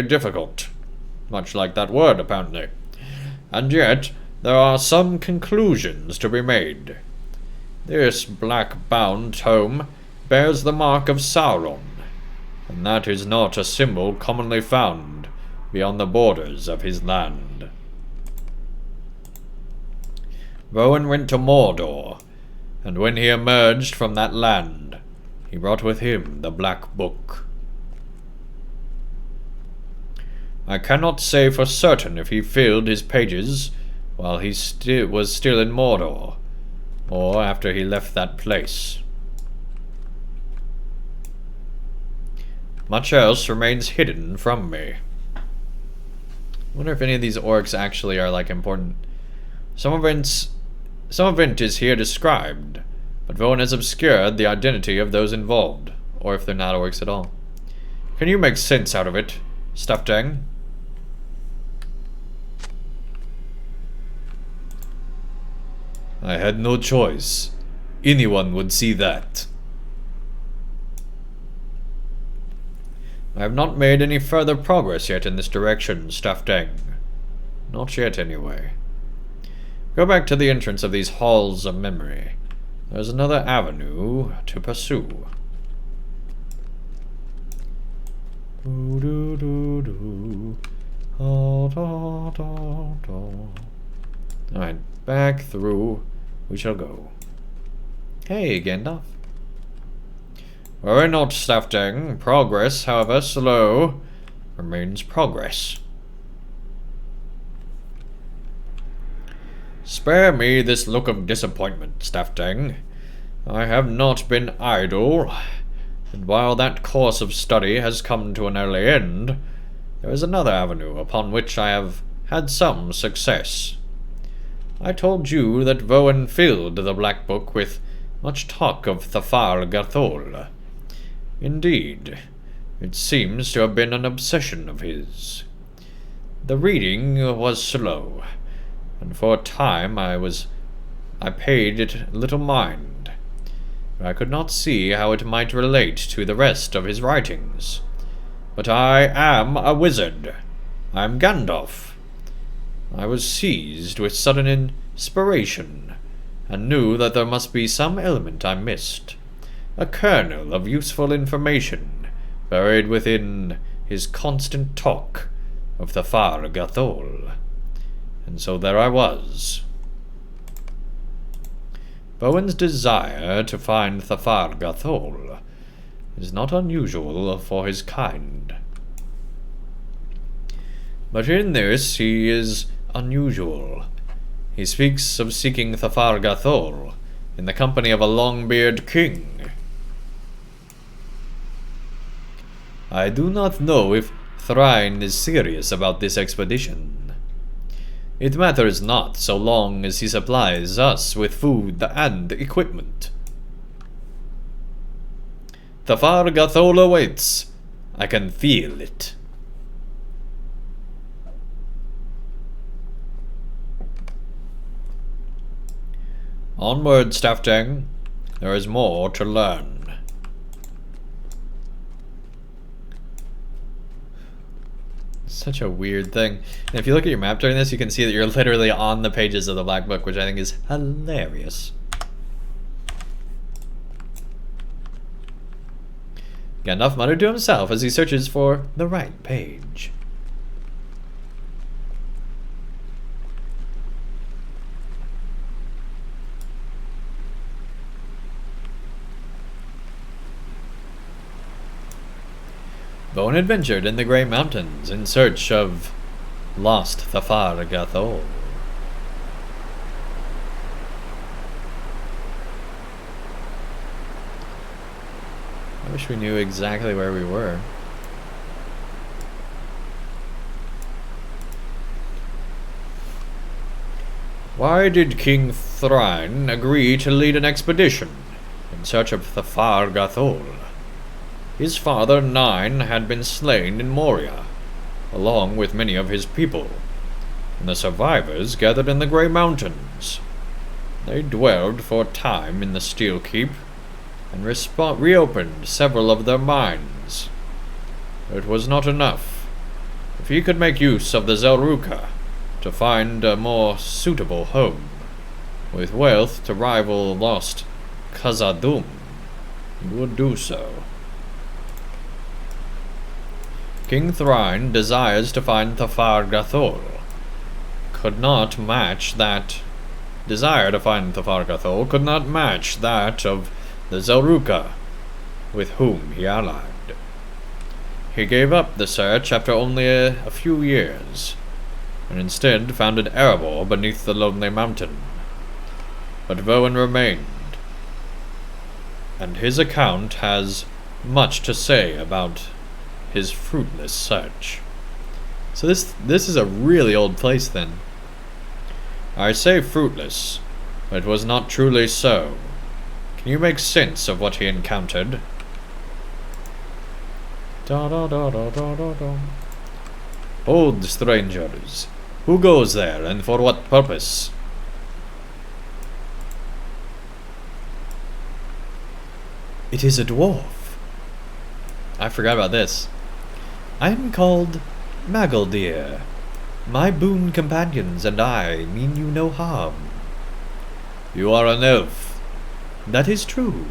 difficult. Much like that word, apparently. And yet, there are some conclusions to be made. This black-bound tome bears the mark of Sauron, and that is not a symbol commonly found beyond the borders of his land. Voen went to Mordor, and when he emerged from that land, he brought with him the Black Book. I cannot say for certain if he filled his pages while he was still in Mordor, or after he left that place. Much else remains hidden from me. I wonder if any of these orcs actually are, like, important. Some event is here described, but Voen has obscured the identity of those involved, or if they're not orcs at all. Can you make sense out of it, Staftang? I had no choice. Anyone would see that. I have not made any further progress yet in this direction, Staftang. Not yet, anyway. Go back to the entrance of these halls of memory. There's another avenue to pursue. Alright, back through we shall go. Hey, Gandalf. Worry not, Staftang. Progress, however slow, remains progress. Spare me this look of disappointment, Staftang. I have not been idle, and while that course of study has come to an early end, there is another avenue upon which I have had some success. I told you that Voen filled the Black Book with much talk of the Fargothral. Indeed, it seems to have been an obsession of his. The reading was slow, and for a time I paid it little mind. I could not see how it might relate to the rest of his writings. But I am a wizard. I am Gandalf. I was seized with sudden inspiration, and knew that there must be some element I missed. a kernel of useful information buried within his constant talk of the Fargothral. And so there I was. Bowen's desire to find the Fargothral is not unusual for his kind. But in this he is unusual. He speaks of seeking the Fargothral in the company of a long-bearded king. I do not know if Thrain is serious about this expedition. It matters not so long as he supplies us with food and equipment. The Fargothral awaits. I can feel it. Onward, Andang. There is more to learn. Such a weird thing. And if you look at your map during this, you can see that you're literally on the pages of the Black Book, which I think is hilarious. Gandalf muttered to himself as he searches for the right page. Bowen adventured in the Grey Mountains in search of lost the Fargothral. I wish we knew exactly where we were. Why did King Thrain agree to lead an expedition in search of the Fargothral? His father, Nine, had been slain in Moria, along with many of his people, and the survivors gathered in the Grey Mountains. They dwelled for a time in the Steel Keep, and reopened several of their mines. It was not enough. If he could make use of the Zelruka to find a more suitable home, with wealth to rival lost Khazad-dûm, he would do so. King Thrain desires to find the Fargothral. Could not match that desire to find the Fargothral could not match that of the Zelruka, with whom he allied. He gave up the search after only a few years, and instead founded Erebor beneath the Lonely Mountain. But Bowen remained, and his account has much to say about his fruitless search. So this is a really old place then. I say fruitless, but it was not truly so. Can you make sense of what he encountered? Hold, strangers. Who goes there, and for what purpose? It is a dwarf. I forgot about this. I am called Magaldir. My boon companions and I mean you no harm. You are an elf. That is true.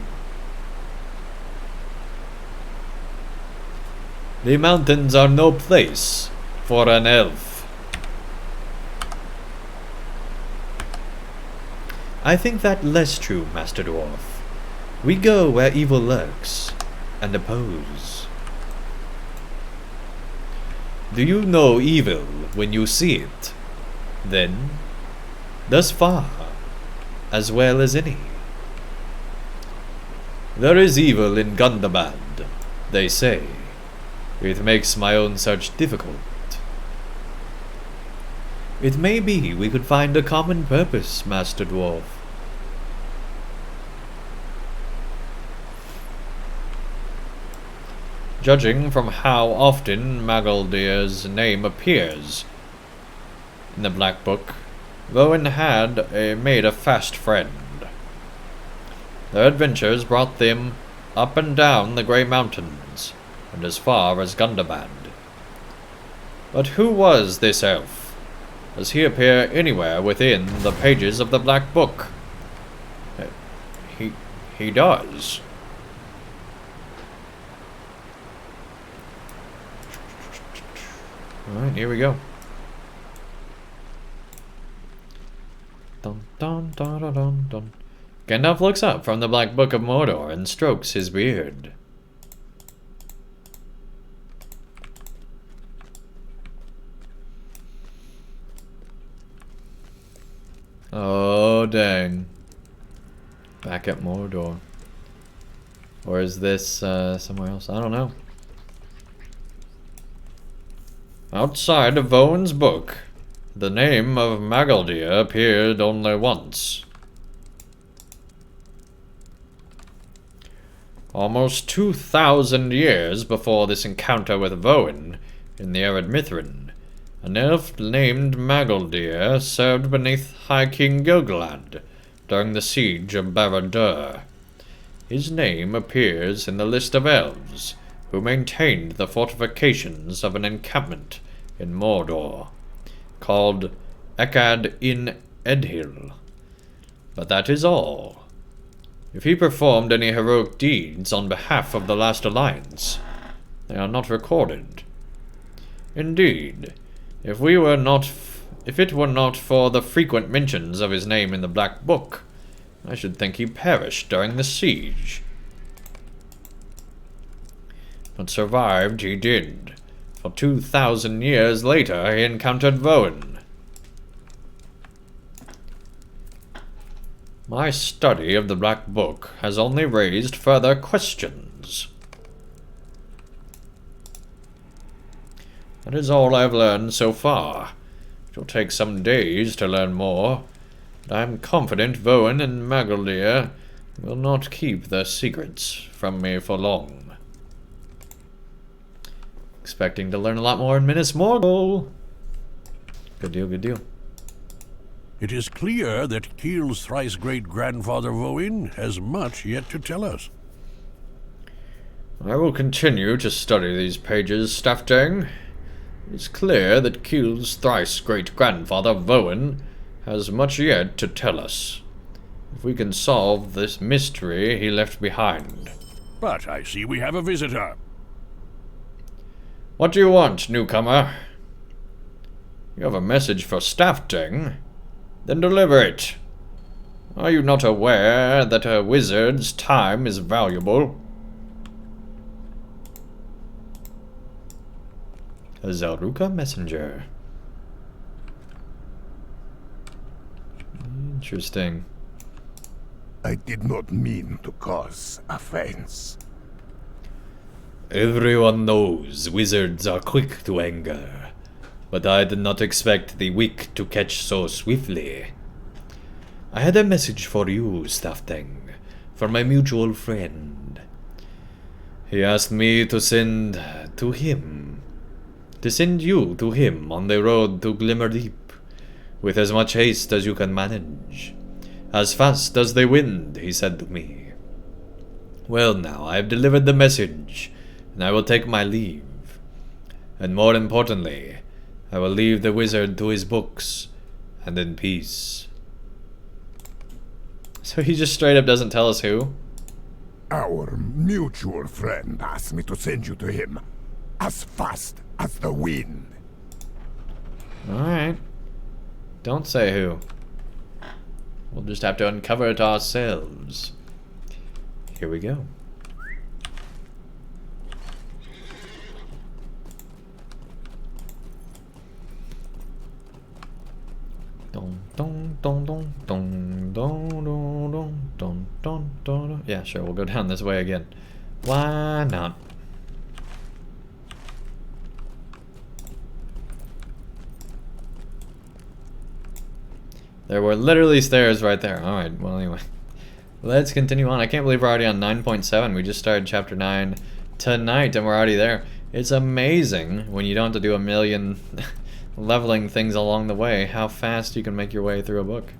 The mountains are no place for an elf. I think that less true, Master Dwarf. We go where evil lurks, and oppose. Do you know evil when you see it? Then, thus far, as well as any. There is evil in Gundabad, they say. It makes my own search difficult. It may be we could find a common purpose, Master Dwarf. Judging from how often Magaldir's name appears in the Black Book, Bowen had made a fast friend. Their adventures brought them up and down the Grey Mountains, and as far as Gundabad. But who was this elf? Does he appear anywhere within the pages of the Black Book? He does. Alright, here we go. Dun, dun, dun, dun, dun, dun. Gandalf looks up from the Black Book of Mordor and strokes his beard. Oh, dang. Back at Mordor. Or is this somewhere else? I don't know. Outside of Vowen's book, the name of Magaldir appeared only once. Almost 2,000 years before this encounter with Vowen in the arid Mithrin, an elf named Magaldir served beneath High King Gilgalad during the siege of Barad-dûr. His name appears in the list of elves who maintained the fortifications of an encampment in Mordor, called Ekad in Edhil. But that is all. If he performed any heroic deeds on behalf of the Last Alliance, they are not recorded. Indeed, if it were not for the frequent mentions of his name in the Black Book, I should think he perished during the siege. But survived he did, for 2,000 years later he encountered Vowen. My study of the Black Book has only raised further questions. That is all I've learned so far. It will take some days to learn more, but I am confident Vowen and Magaldir will not keep their secrets from me for long. Expecting to learn a lot more in Minas Morgul. Good deal, good deal. It is clear that Kiel's thrice-great-grandfather Vowen has much yet to tell us. I will continue to study these pages, Staffdang. It's clear that Kiel's thrice-great-grandfather Vowen has much yet to tell us. If we can solve this mystery he left behind. But I see we have a visitor. What do you want, newcomer? You have a message for Staffdang? Then deliver it. Are you not aware that a wizard's time is valuable? A Zelruka messenger. Interesting. I did not mean to cause offense. Everyone knows wizards are quick to anger, but I did not expect the weak to catch so swiftly. I had a message for you, Staffdang, from my mutual friend. He asked me to send you to him on the road to Glimmerdeep, with as much haste as you can manage. As fast as the wind, he said to me. Well now, I have delivered the message, and I will take my leave. And more importantly, I will leave the wizard to his books, and in peace. So he just straight up doesn't tell us who? Our mutual friend asked me to send you to him, as fast as the wind. Alright. Don't say who. We'll just have to uncover it ourselves. Here we go. Yeah, sure, we'll go down this way again. Why not? There were literally stairs right there. Alright, well anyway. Let's continue on. I can't believe we're already on 9.7. We just started chapter 9 tonight and we're already there. It's amazing when you don't have to do a million leveling things along the way, how fast you can make your way through a book.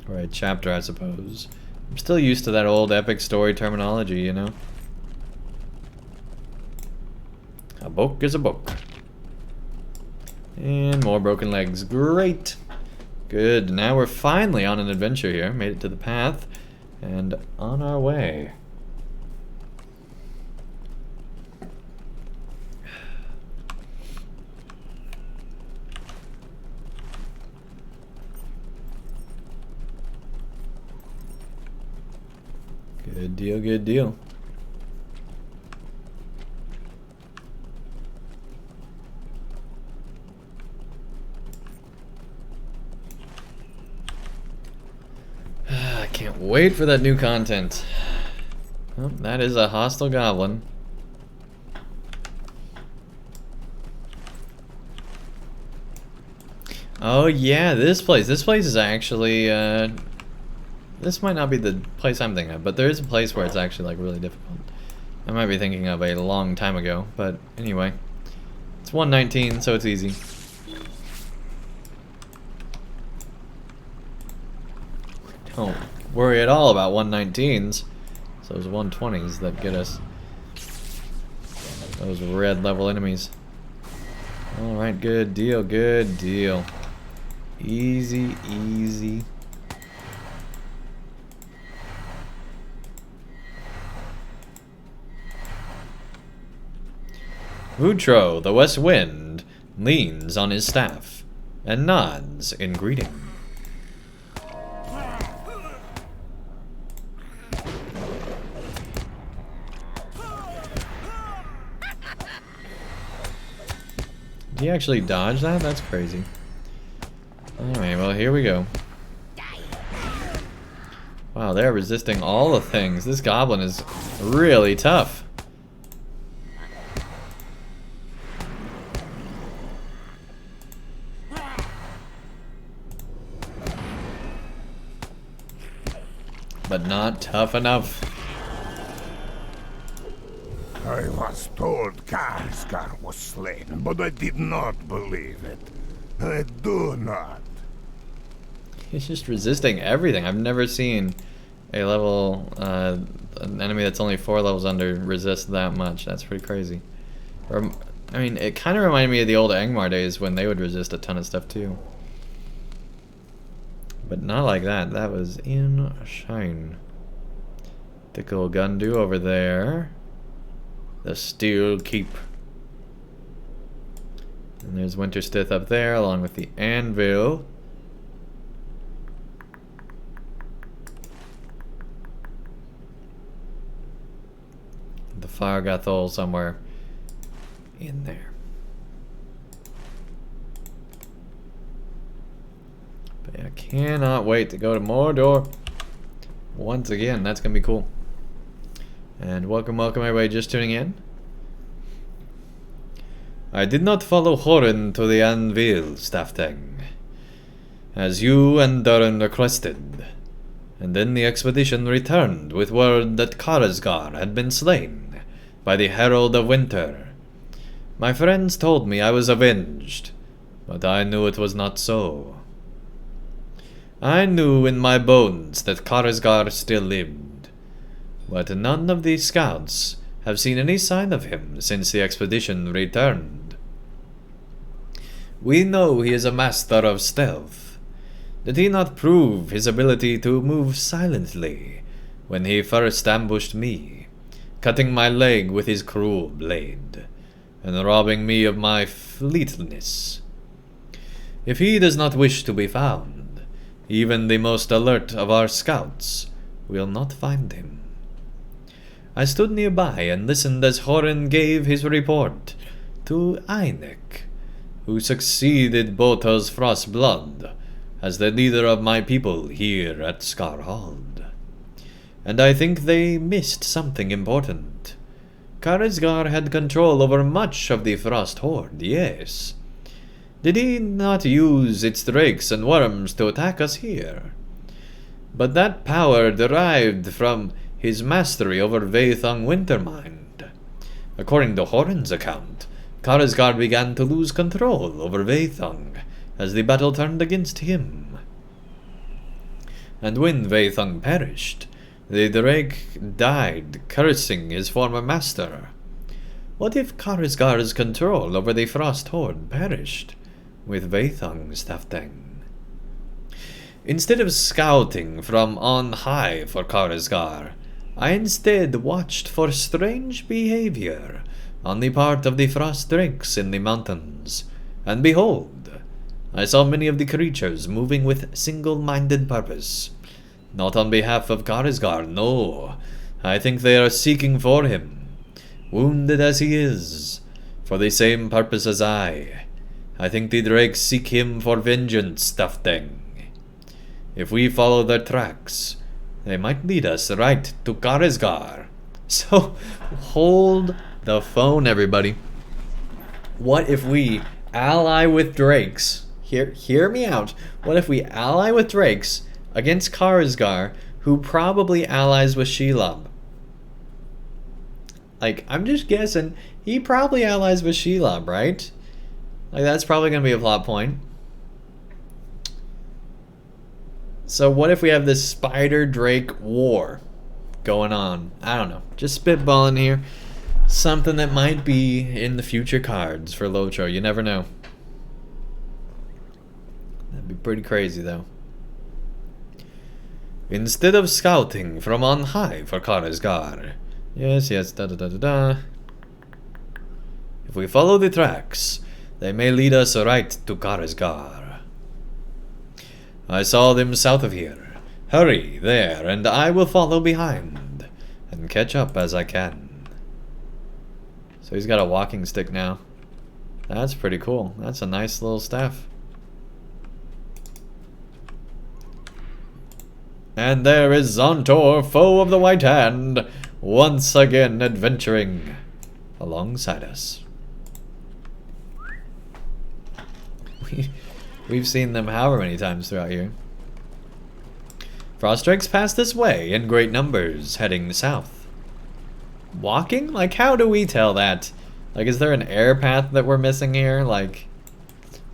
Or a chapter, I suppose. I'm still used to that old epic story terminology, you know? A book is a book. And more broken legs. Great! Good. Now we're finally on an adventure here. Made it to the path. And on our way. Good deal, good deal. I can't wait for that new content. Oh, that is a hostile goblin. Oh yeah, this place. This place is actually, this might not be the place I'm thinking of, but there is a place where it's actually like really difficult. I might be thinking of a long time ago, but anyway. It's 119, so it's easy. Don't worry at all about 119s. It's those 120s that get us those red level enemies. Alright, good deal, good deal. Easy, easy. Woodrow, the west wind, leans on his staff and nods in greeting. Did he actually dodge that? That's crazy. Alright, well, here we go. Wow, they're resisting all the things. This goblin is really tough. But not tough enough. I was told Karasgar was slain, but I did not believe it. I do not. He's just resisting everything. I've never seen a level, an enemy that's only 4 levels under resist that much. That's pretty crazy. Or, I mean, it kind of reminded me of the old Angmar days when they would resist a ton of stuff too. But not like that. That was insane. Thick old Gundu over there. The Steel Keep. And there's Winterstith up there along with the Anvil. The Fargothral somewhere in there. But I cannot wait to go to Mordor once again. That's gonna be cool. And welcome everybody just tuning in. I did not follow Horin to the ANVIL, Staftang, as you and Durin requested, and then the expedition returned with word that Karasgar had been slain by the Herald of Winter. My friends told me I was avenged, but I knew it was not so. I knew in my bones that Karasgar still lived, but none of the scouts have seen any sign of him since the expedition returned. We know he is a master of stealth. Did he not prove his ability to move silently when he first ambushed me, cutting my leg with his cruel blade, and robbing me of my fleetness? If he does not wish to be found, even the most alert of our scouts will not find him. I stood nearby and listened as Horin gave his report to Einek, who succeeded Bota's frost blood as the leader of my people here at Skarhold. And I think they missed something important. Karasgar had control over much of the Frost Horde, yes. Did he not use its drakes and worms to attack us here? But that power derived from his mastery over Vaethung Wintermind. According to Horin's account, Karasgar began to lose control over Vaethung as the battle turned against him. And when Vaethung perished, the drake died, cursing his former master. What if Karasgar's control over the Frost Horde perished with Vaethung's Staftang? Instead of scouting from on high for Karasgar, I instead watched for strange behavior on the part of the frost drakes in the mountains, and behold, I saw many of the creatures moving with single-minded purpose. Not on behalf of Karasgar, no, I think they are seeking for him, wounded as he is, for the same purpose as I. I think the drakes seek him for vengeance, Andang. If we follow their tracks, they might lead us right to Karasgar. So, hold the phone, everybody. What if we ally with drakes? Hear me out. What if we ally with drakes against Karasgar, who probably allies with Shelob? Like, I'm just guessing, he probably allies with Shelob, right? Like, that's probably going to be a plot point. So what if we have this Spider-Drake war going on? I don't know. Just spitballing here. Something that might be in the future cards for LOTRO. You never know. That'd be pretty crazy, though. Instead of scouting from on high for Karasgar. Yes, da-da-da-da-da. If we follow the tracks, they may lead us right to Karasgar. I saw them south of here. Hurry there, and I will follow behind and catch up as I can. So he's got a walking stick now. That's pretty cool. That's a nice little staff. And there is Zontor, foe of the White Hand, once again adventuring alongside us. We've seen them however many times throughout here. Frost drakes pass this way in great numbers, heading south. Walking? Like, how do we tell that? Like, is there an air path that we're missing here? Like,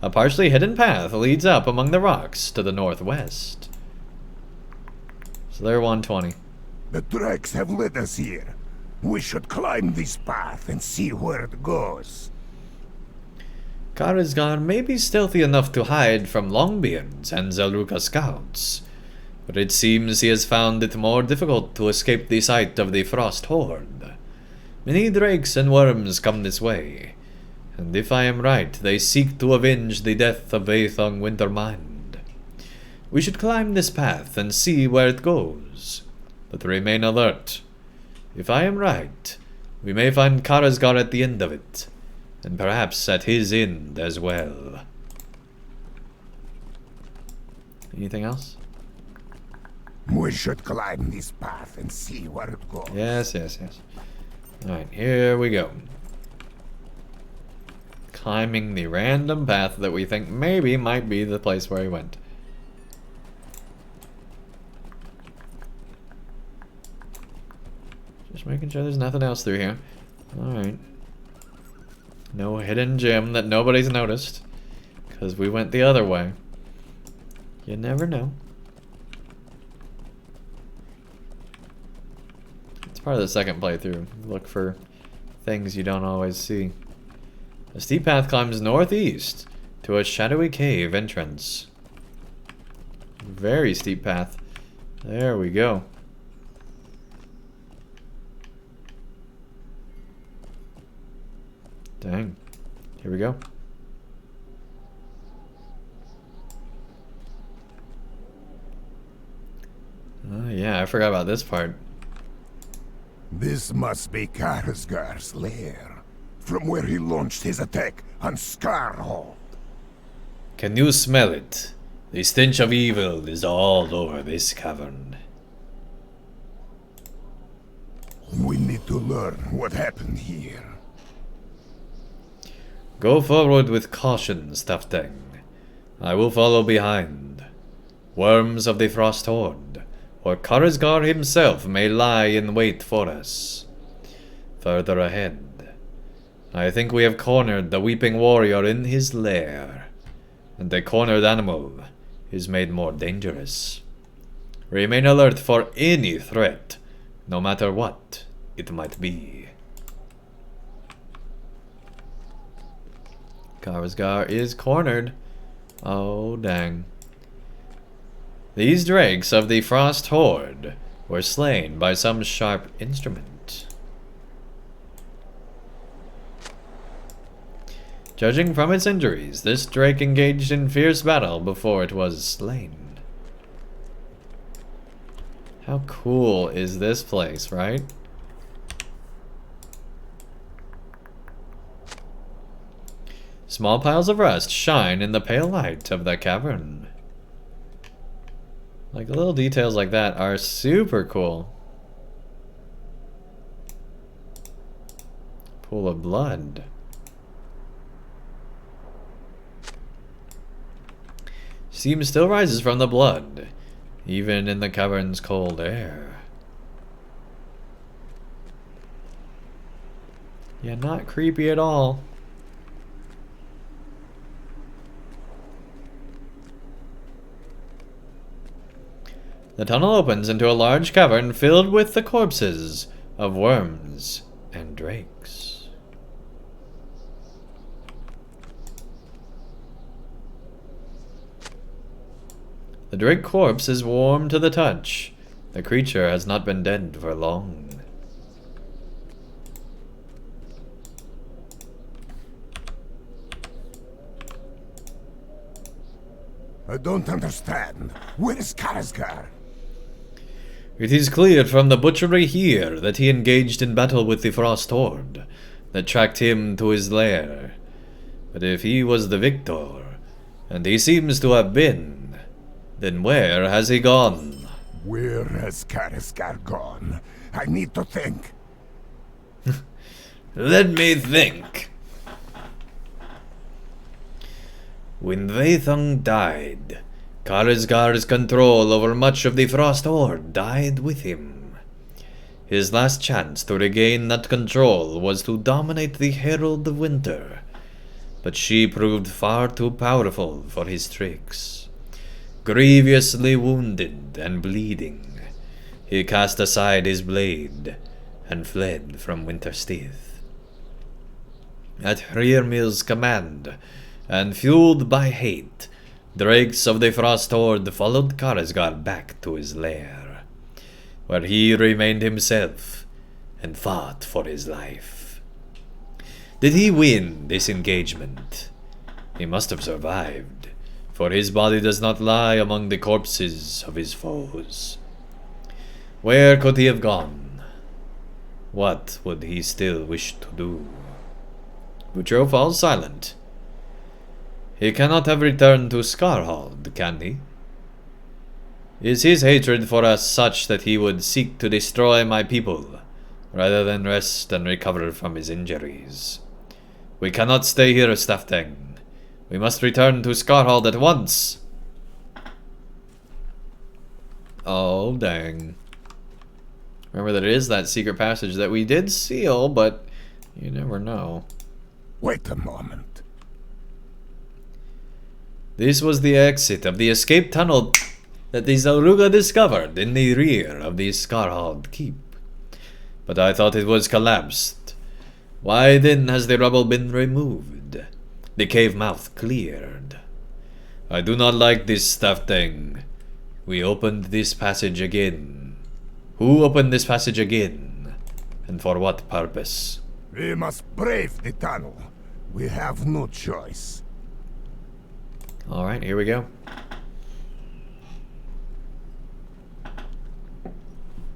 a partially hidden path leads up among the rocks to the northwest. So they're 120. The tracks have led us here. We should climb this path and see where it goes. Karasgar may be stealthy enough to hide from Longbeards and Zelruka scouts, but it seems he has found it more difficult to escape the sight of the Frost Horde. Many drakes and worms come this way, and if I am right, they seek to avenge the death of Aethong Wintermind. We should climb this path and see where it goes, but remain alert. If I am right, we may find Karasgar at the end of it, and perhaps at his end as well. Anything else? We should climb this path and see where it goes. Yes. Alright, here we go. Climbing the random path that we think maybe might be the place where he went. Just making sure there's nothing else through here. Alright. No hidden gem that nobody's noticed, because we went the other way. You never know. It's part of the second playthrough. Look for things you don't always see. A steep path climbs northeast to a shadowy cave entrance. Very steep path. There we go. Dang. Here we go. Oh yeah, I forgot about this part. This must be Karasgar's lair, from where he launched his attack on Skarhold. Can you smell it? The stench of evil is all over this cavern. We need to learn what happened here. Go forward with caution, Andang. I will follow behind. Worms of the Frost Horde, or Karasgar himself may lie in wait for us. Further ahead, I think we have cornered the Weeping Warrior in his lair, and the cornered animal is made more dangerous. Remain alert for any threat, no matter what it might be. Karasgar is cornered. Oh, dang. These drakes of the Frost Horde were slain by some sharp instrument. Judging from its injuries, this drake engaged in fierce battle before it was slain. How cool is this place, right? Small piles of rust shine in the pale light of the cavern. Like, little details like that are super cool. Pool of blood. Steam still rises from the blood, even in the cavern's cold air. Yeah, not creepy at all. The tunnel opens into a large cavern filled with the corpses of worms and drakes. The drake corpse is warm to the touch. The creature has not been dead for long. I don't understand. Where is Karasgar? It is clear from the butchery here that he engaged in battle with the Frost Horde that tracked him to his lair. But if he was the victor, and he seems to have been, then where has he gone? Where has Karasgar gone? I need to think. Let me think. When Vaethung died, Karasgar's control over much of the Frost Horde died with him. His last chance to regain that control was to dominate the Herald of Winter, but she proved far too powerful for his tricks. Grievously wounded and bleeding, he cast aside his blade and fled from Winterstith. At Hreirmil's command, and fueled by hate, drakes of the Frost Horde followed Karasgar back to his lair, where he remained himself and fought for his life. Did he win this engagement? He must have survived, for his body does not lie among the corpses of his foes. Where could he have gone? What would he still wish to do? Woodrow falls silent. He cannot have returned to Skarhold, can he? Is his hatred for us such that he would seek to destroy my people, rather than rest and recover from his injuries? We cannot stay here, Staftang. We must return to Skarhold at once. Oh, dang. Remember, there is that secret passage that we did seal, but you never know. Wait a moment. This was the exit of the escape tunnel that the Zelruga discovered in the rear of the Skarhold keep. But I thought it was collapsed. Why then has the rubble been removed? The cave mouth cleared. I do not like this stuff thing. We opened this passage again. Who opened this passage again? And for what purpose? We must brave the tunnel. We have no choice. Alright, here we go.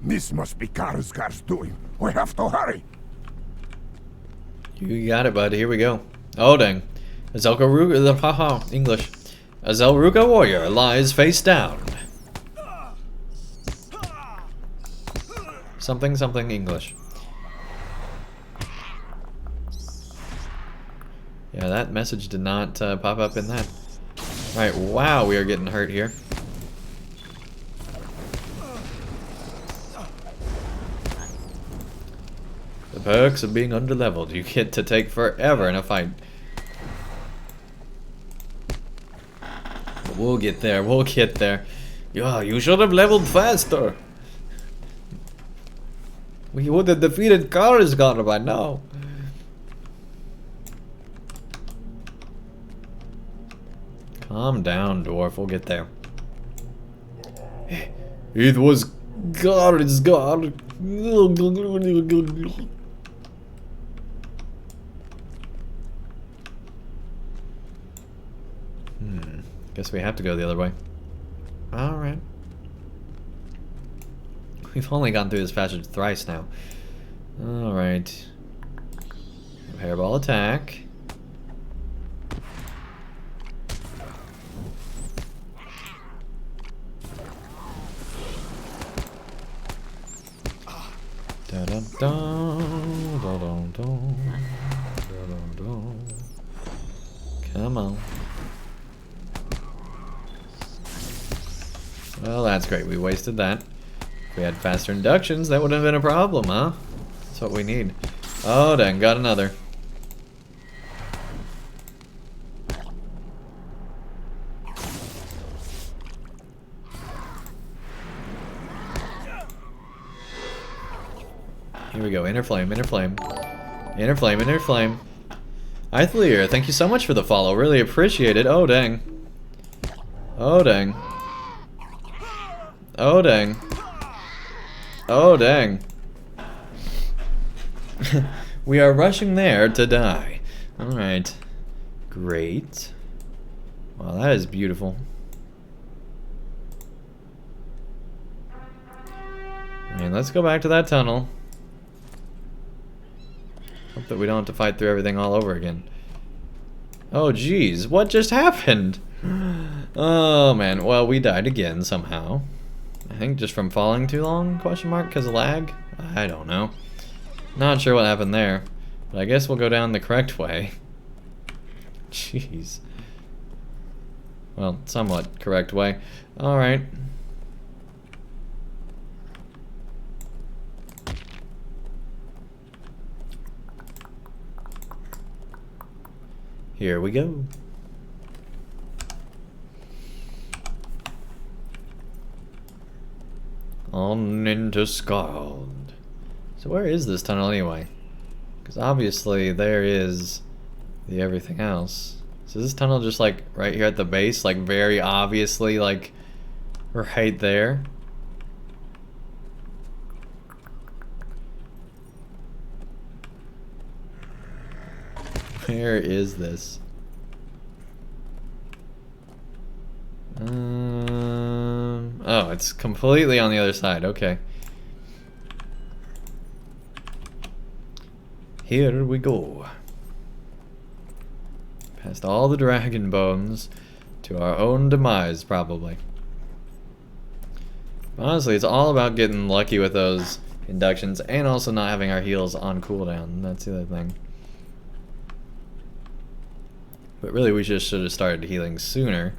This must be Karasgar's doing. We have to hurry. You got it, bud. Here we go. Oh, dang. A Zelruga, English. A Zelruga warrior lies face down. Something, something English. Yeah, that message did not pop up in that. Alright, wow, we are getting hurt here. The perks of being underleveled. You get to take forever in a fight. But we'll get there, we'll get there. Yeah, you should have leveled faster. We would have defeated Karasgar by now. Calm down, dwarf. We'll get there. It was Karasgar. Guess we have to go the other way. Alright. We've only gone through this passage thrice now. Alright. Hairball attack. Da da da da da da. Come on. Well, that's great. We wasted that. If we had faster inductions, that wouldn't have been a problem, huh? That's what we need. Oh, dang. Got another. Here we go. Inner flame, inner flame. Inner flame, inner flame. Ithlear, thank you so much for the follow. Really appreciate it. Oh, dang. Oh, dang. Oh, dang. Oh, dang. We are rushing there to die. Alright. Great. Wow, that is beautiful. And let's go back to that tunnel. Hope that we don't have to fight through everything all over again. Oh, geez. What just happened? Oh, man. Well, we died again somehow. I think just from falling too long, question mark, because of lag? I don't know. Not sure what happened there. But I guess we'll go down the correct way. Jeez. Well, somewhat correct way. Alright. Here we go. On into Skarhold. So where is this tunnel anyway? Because obviously there is the everything else. So is this tunnel just like right here at the base, like very obviously like right there? Where is this? Oh, it's completely on the other side. Okay. Here we go. Past all the dragon bones to our own demise, probably. Honestly, it's all about getting lucky with those inductions and also not having our heals on cooldown. That's the other thing. But really, we just should have started healing sooner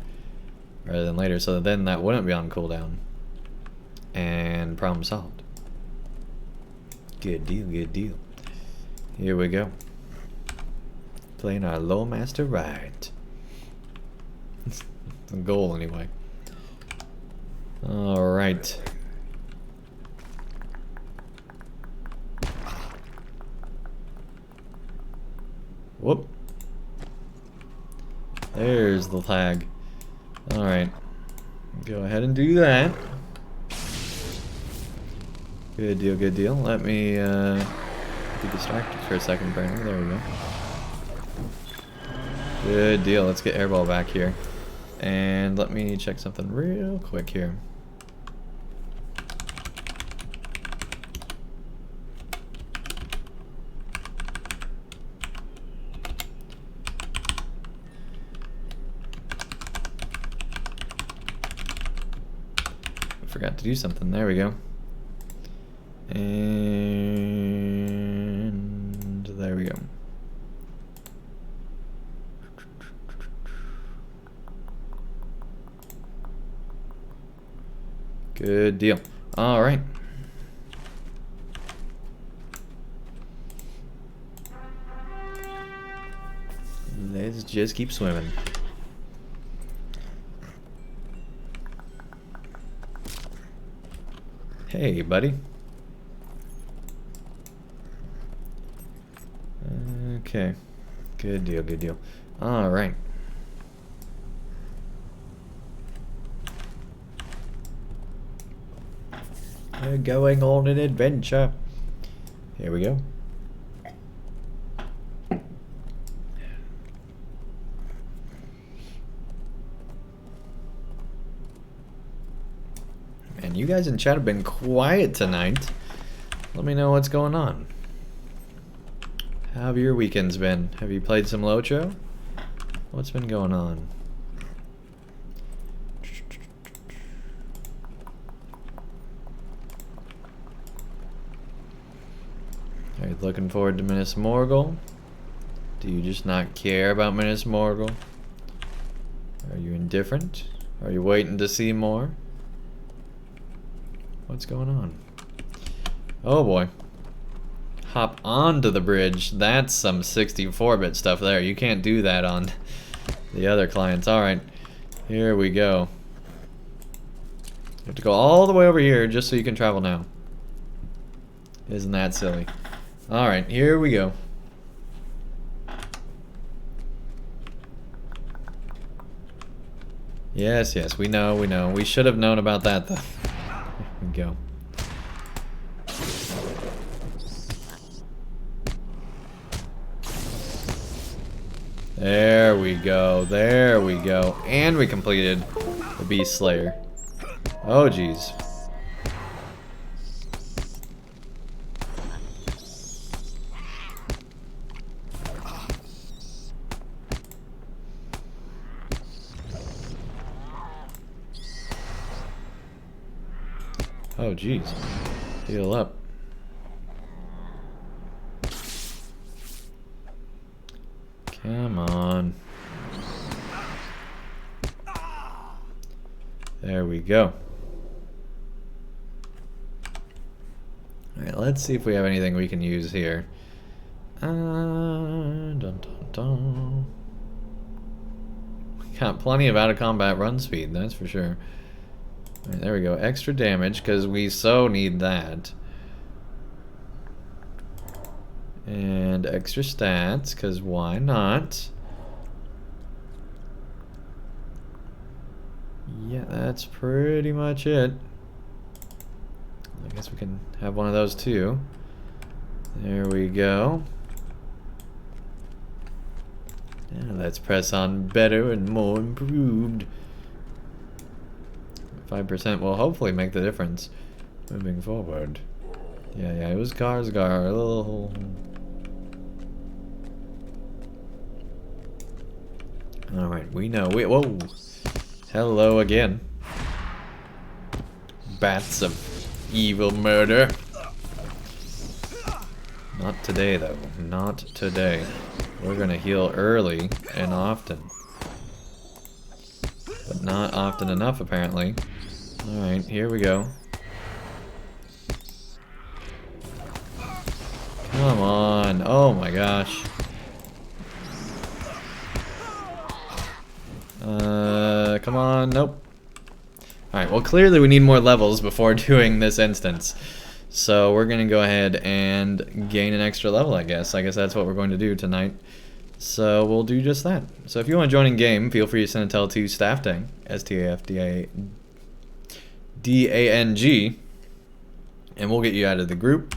rather than later, so that then that wouldn't be on cooldown. And problem solved. Good deal, good deal. Here we go. Playing our low master right. It's the goal anyway. Alright. Whoop. There's the lag. Alright. Go ahead and do that. Good deal, good deal. Let me be distracted for a second, apparently. There we go. Good deal. Let's get airball back here. And let me check something real quick here. Forgot to do something. There we go. And there we go. Good deal. All right. Let's just keep swimming. Hey, buddy. Okay. Good deal, good deal. All right. We're going on an adventure. Here we go. And You guys in chat have been quiet tonight. Let me know what's going on. How have your weekends been? Have you played some LOTRO? What's been going on? Are you looking forward to Minas Morgul? Do you just not care about Minas Morgul? Are you indifferent? Are you waiting to see more? What's going on? Oh boy. Hop onto the bridge. That's some 64-bit stuff there. You can't do that on the other clients. Alright, here we go. You have to go all the way over here just so you can travel now. Isn't that silly? Alright, here we go. Yes, yes, we know, we know. We should have known about that, though. Here we go. There we go, there we go. And we completed the Beast Slayer. Oh, jeez. Oh, jeez. Heal up. Come on. There we go. Alright, let's see if we have anything we can use here. Dun, dun, dun. We got plenty of out-of-combat run speed, that's for sure. Alright, there we go. Extra damage, because we so need that. And extra stats, because why not? Yeah, that's pretty much it. I guess we can have one of those too. There we go. And let's press on better and more improved. 5% will hopefully make the difference moving forward. Yeah, it was Karasgar. Alright, we know. Whoa! Hello again. Bats of evil murder. Not today, though. Not today. We're gonna heal early and often. But not often enough, apparently. Alright, here we go. Come on. Oh my gosh. Come on. Nope. Alright, well clearly we need more levels before doing this instance. So we're going to go ahead and gain an extra level, I guess. I guess that's what we're going to do tonight. So we'll do just that. So if you want to join in game, feel free to send a tell to Staffdang, STAFDANG, and we'll get you out of the group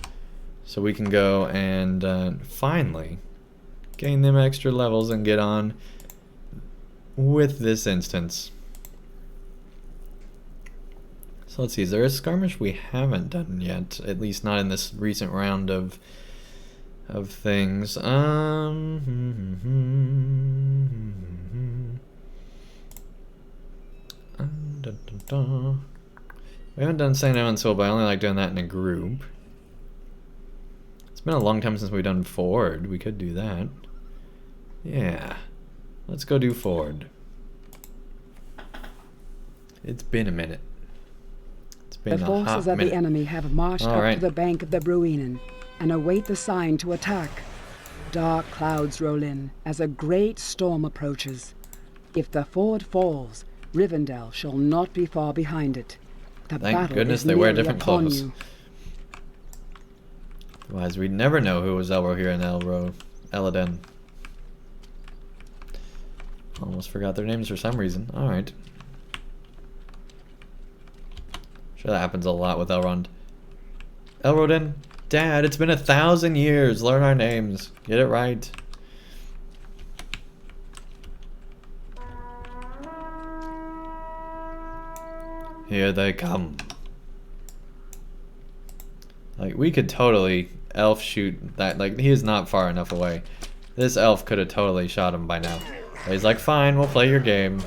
so we can go and finally gain them extra levels and get on with this instance. So let's see, is there a skirmish we haven't done yet? At least not in this recent round of things. We haven't done St. Evan's Soul, but I only like doing that in a group. It's been a long time since we've done Ford. We could do that. Yeah. Let's go do Ford. It's been a minute. The forces of the enemy have marched up to the bank of the Bruinen and await the sign to attack. Dark clouds roll in as a great storm approaches. If the ford falls, Rivendell shall not be far behind it. The Thank goodness they wear different clothes. Otherwise, we'd never know who was Elro here in Elladen. Almost forgot their names for some reason. Alright. Sure, that happens a lot with Elrond. Elrodin, Dad, it's been 1,000 years. Learn our names. Get it right. Here they come. Like, we could totally elf shoot that. Like, he is not far enough away. This elf could have totally shot him by now. But he's like, fine, we'll play your game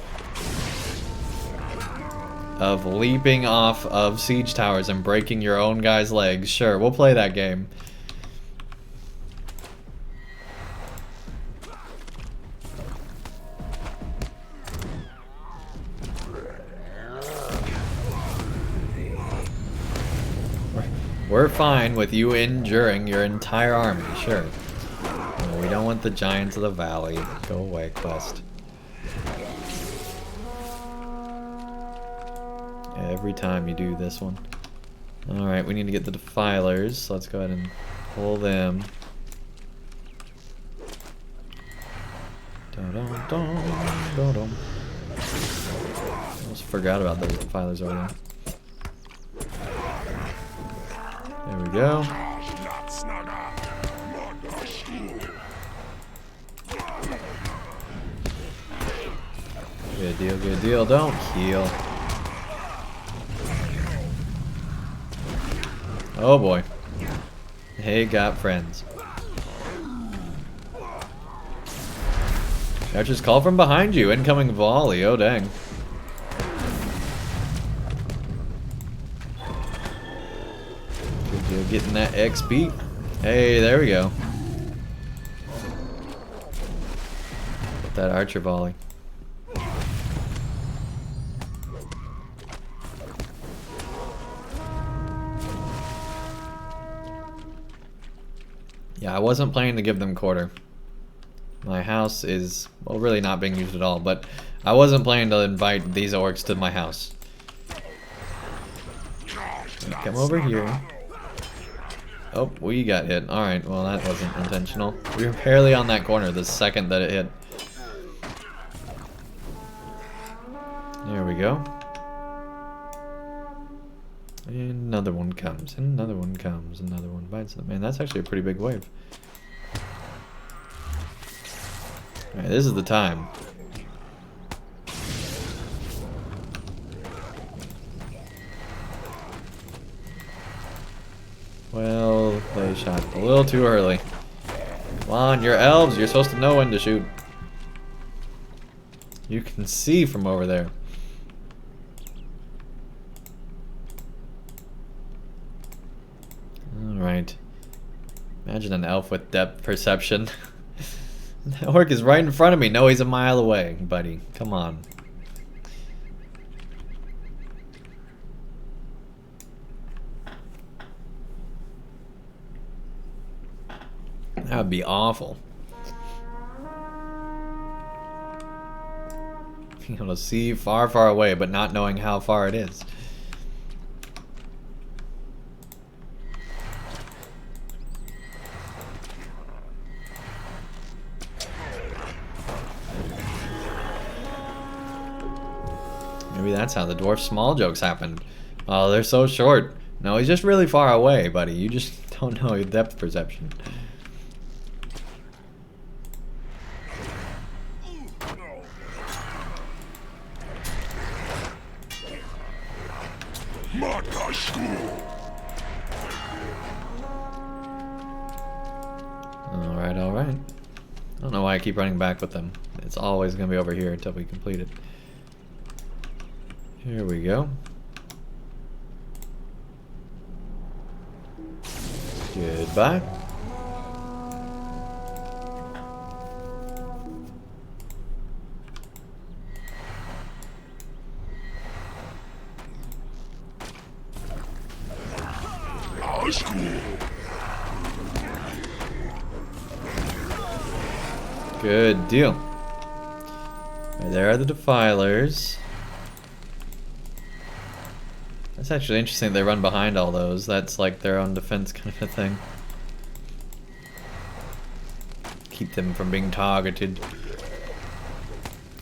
of leaping off of siege towers and breaking your own guy's legs. Sure, we'll play that game. We're fine with you injuring your entire army, sure. No, we don't want the Giants of the Valley. Go away, quest. Every time you do this one. Alright, we need to get the Defilers. Let's go ahead and pull them. Almost forgot about those Defilers over there. There we go. Good deal, good deal. Don't heal. Oh boy. Hey, got friends. Archers call from behind you. Incoming volley. Oh dang. Good deal getting that XP. Hey, there we go. Get that archer volley. Yeah, I wasn't planning to give them quarter. My house is, well, really not being used at all, but I wasn't planning to invite these orcs to my house. Come over here. Oh, we got hit. Alright, well that wasn't intentional. We were barely on that corner the second that it hit. There we go. And another one comes, and another one comes, another one bites them. Man, that's actually a pretty big wave. Alright, this is the time. Well, they shot a little too early. Come on, you're elves. You're supposed to know when to shoot. You can see from over there. Alright. Imagine an elf with depth perception. That orc is right in front of me. No, he's a mile away, buddy. Come on. That would be awful. Being able to see far, far away, but not knowing how far it is. Maybe that's how the dwarf small jokes happened. Oh, they're so short. No, he's just really far away, buddy. You just don't know your depth perception. Alright, alright. I don't know why I keep running back with them. It's always going to be over here until we complete it. Here we go. Goodbye. Good deal. Right, there are the Defilers. That's actually interesting they run behind all those. That's like their own defense kind of a thing. Keep them from being targeted.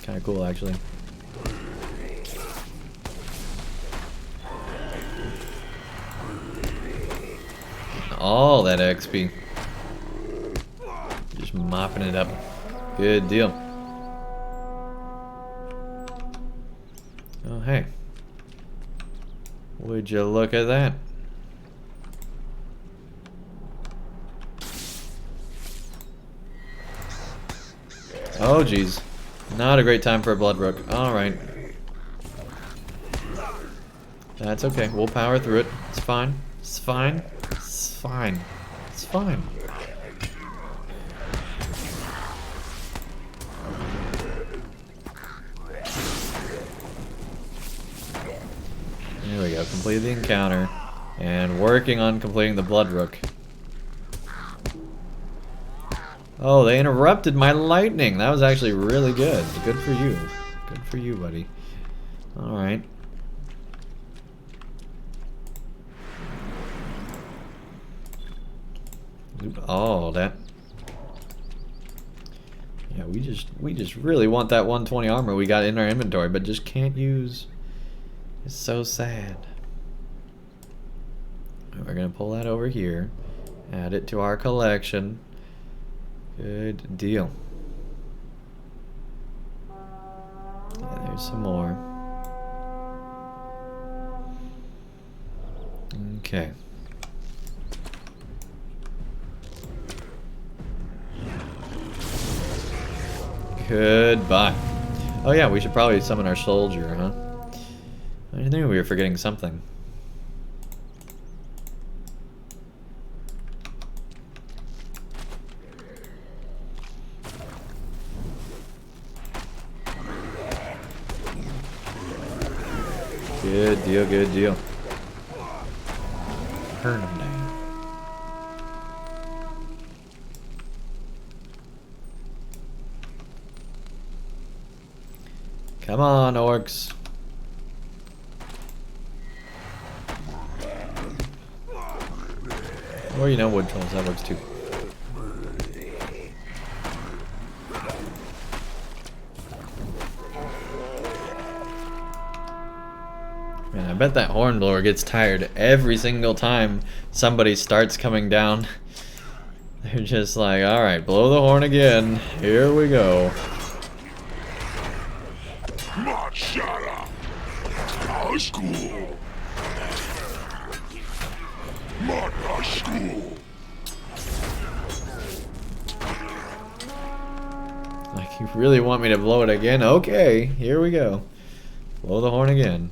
Kind of cool, actually. All that XP. Just mopping it up. Good deal. Oh, hey. Would you look at that? Oh, jeez. Not a great time for a blood rook. Alright. That's okay. We'll power through it. It's fine. It's fine. It's fine. It's fine. There we go. Complete the encounter. And working on completing the blood rook. Oh, they interrupted my lightning. That was actually really good. Good for you. Good for you, buddy. Alright. Oh, that... Yeah, we just really want that 120 armor we got in our inventory, but just can't use. It's so sad. We're gonna pull that over here. Add it to our collection. Good deal. Yeah, there's some more. Okay. Goodbye. Oh yeah, we should probably summon our soldier, huh? I knew we were forgetting something. Good deal, good deal. Turn them down. Come on, orcs. Or, you know, wood trolls, that works too. Man, I bet that hornblower gets tired every single time somebody starts coming down. They're just like, alright, blow the horn again. Here we go. Like, you really want me to blow it again? Okay, here we go. Blow the horn again.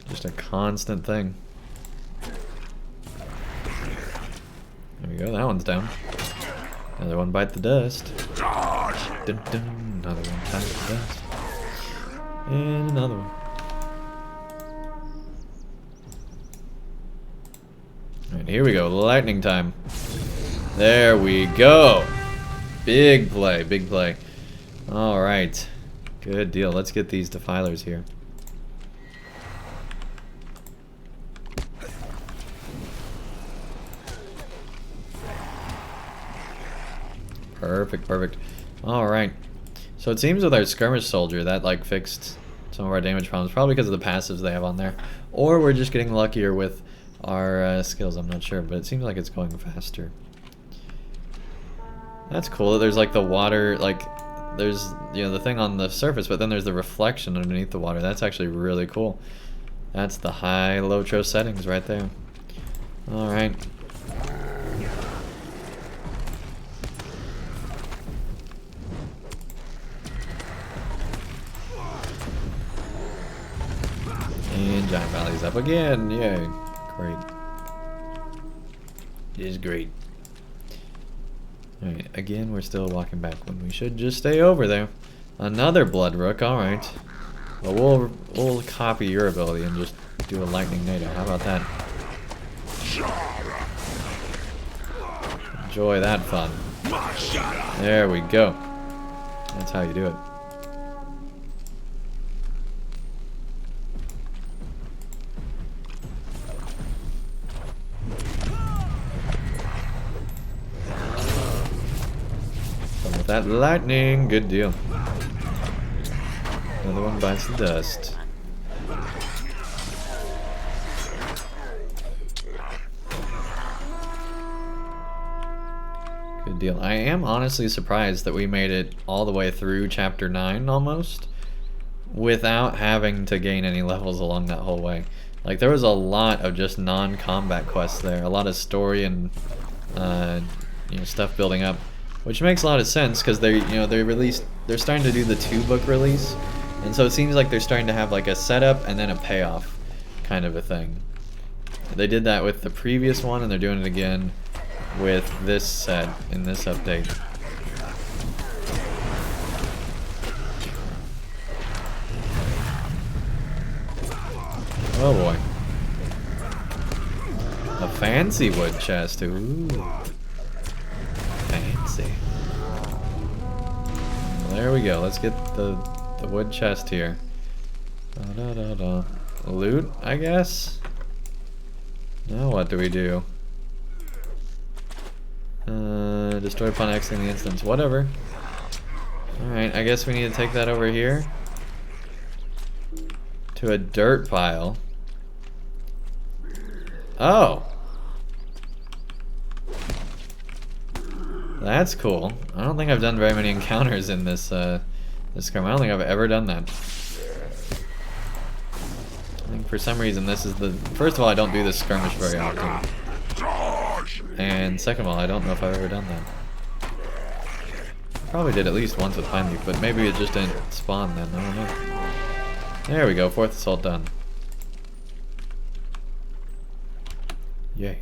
Just a constant thing. There we go, that one's down. Another one bite the dust. Dun, dun, another one bite the dust. And another one. Alright, here we go, lightning time. There we go. Big play, big play. Alright. Good deal. Let's get these defilers here. Perfect, perfect. Alright. So it seems with our skirmish soldier that like fixed some of our damage problems, probably because of the passives they have on there. Or we're just getting luckier with our skills, I'm not sure, but it seems like it's going faster. That's cool that there's like the water, like there's, you know, the thing on the surface, but then there's the reflection underneath the water. That's actually really cool. That's the high LOTRO settings right there. Alright. And Giant Valley's up again, yay. Great. It is great. Alright, again, we're still walking back when we should just stay over there. Another Blood Rook, alright. Well, we'll copy your ability and just do a Lightning Nado. How about that? Enjoy that fun. There we go. That's how you do it. That lightning, good deal. Another one bites the dust. Good deal. I am honestly surprised that we made it all the way through chapter 9 almost without having to gain any levels along that whole way. Like, there was a lot of just non-combat quests there, a lot of story and you know, stuff building up. which makes a lot of sense because they're they're starting to do the 2-book release, and so it seems like they're starting to have like a setup and then a payoff kind of a thing. They did that with the previous one, and they're doing it again with this set in this update. Oh boy. A fancy wood chest. Ooh. Fancy. Well, there we go. Let's get the wood chest here. Da, da, da, da. Loot, I guess? Now what do we do? Destroy upon exiting the instance. Whatever. Alright, I guess we need to take that over here. To a dirt pile. Oh! That's cool. I don't think I've done very many encounters in this skirmish. I don't think I've ever done that. I think for some reason this is the... First of all, I don't do this skirmish very often. And second of all, I don't know if I've ever done that. I probably did at least once with Pine Leaf, but maybe it just didn't spawn then. I don't know. There we go. 4th assault done. Yay.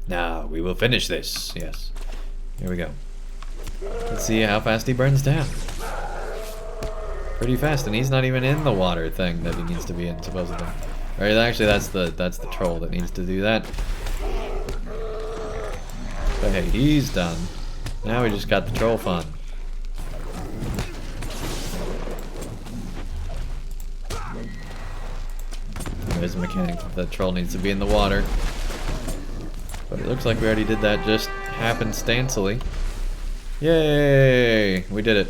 Now we will finish this. Yes. Here we go. Let's see how fast he burns down. Pretty fast, and he's not even in the water thing that he needs to be in, supposedly. Or actually, that's the troll that needs to do that. But hey, he's done. Now we just got the troll fun. There's a mechanic. The troll needs to be in the water. But it looks like we already did that just happenstancely. Yay! We did it.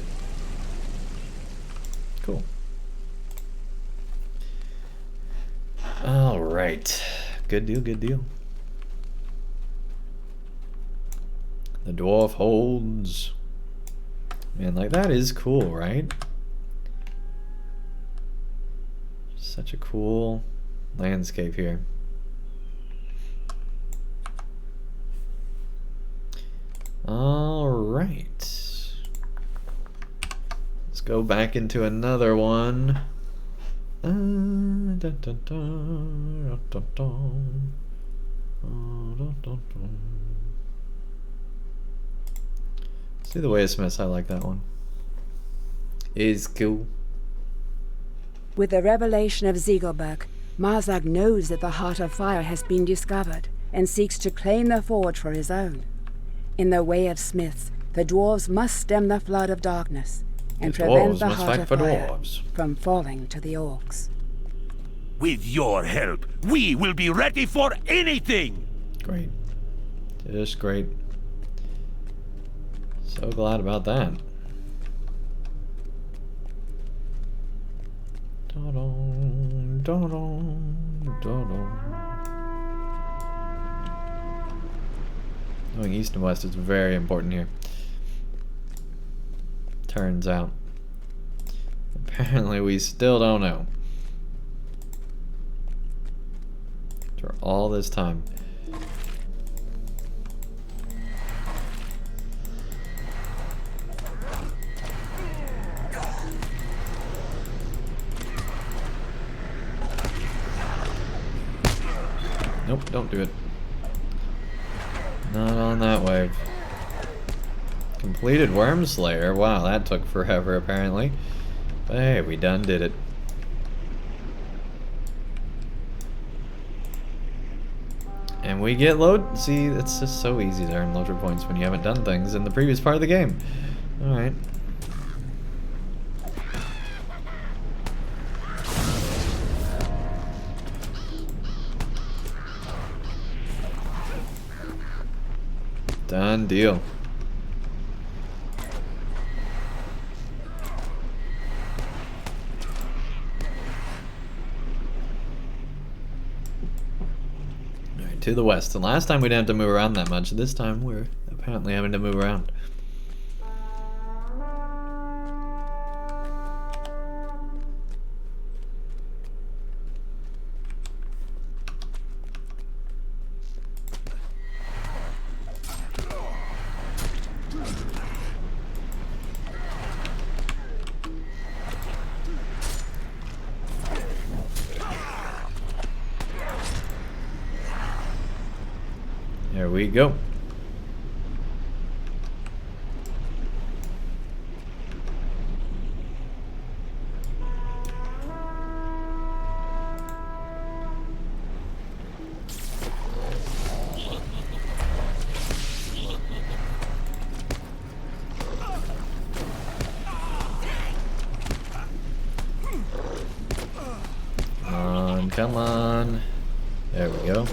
Cool. Alright. Good deal, good deal. The dwarf holds. Man, like that is cool, right? Such a cool landscape here. Alright. Let's go back into another one. See the way it smells, I like that one. Is cool. With the revelation of Ziegelberg, Marzag knows that the Heart of Fire has been discovered and seeks to claim the forge for his own. In the way of smiths, the dwarves must stem the flood of darkness and prevent the Heart of Fire from falling to the orcs. With your help, we will be ready for anything! Great. Just great. So glad about that. Knowing east and west is very important here. Turns out. Apparently we still don't know. For all this time. Nope, don't do it. Not on that wave. Completed Wormslayer. Wow, that took forever apparently. But hey, we done did it. And we get load. See, it's just so easy to earn LOTRO points when you haven't done things in the previous part of the game. Alright. Done deal. Alright, to the west. And last time we didn't have to move around that much. This time we're apparently having to move around. There we go. Come on. There we go.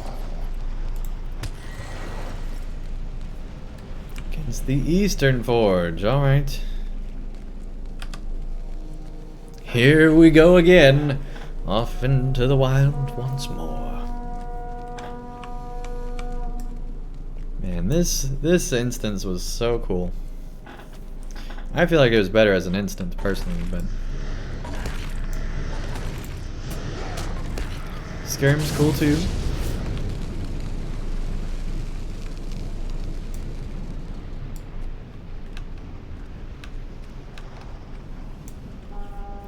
Against the Eastern Forge. Alright. Here we go again. Off into the wild once more. Man, this instance was so cool. I feel like it was better as an instance personally, but Skirm's cool too.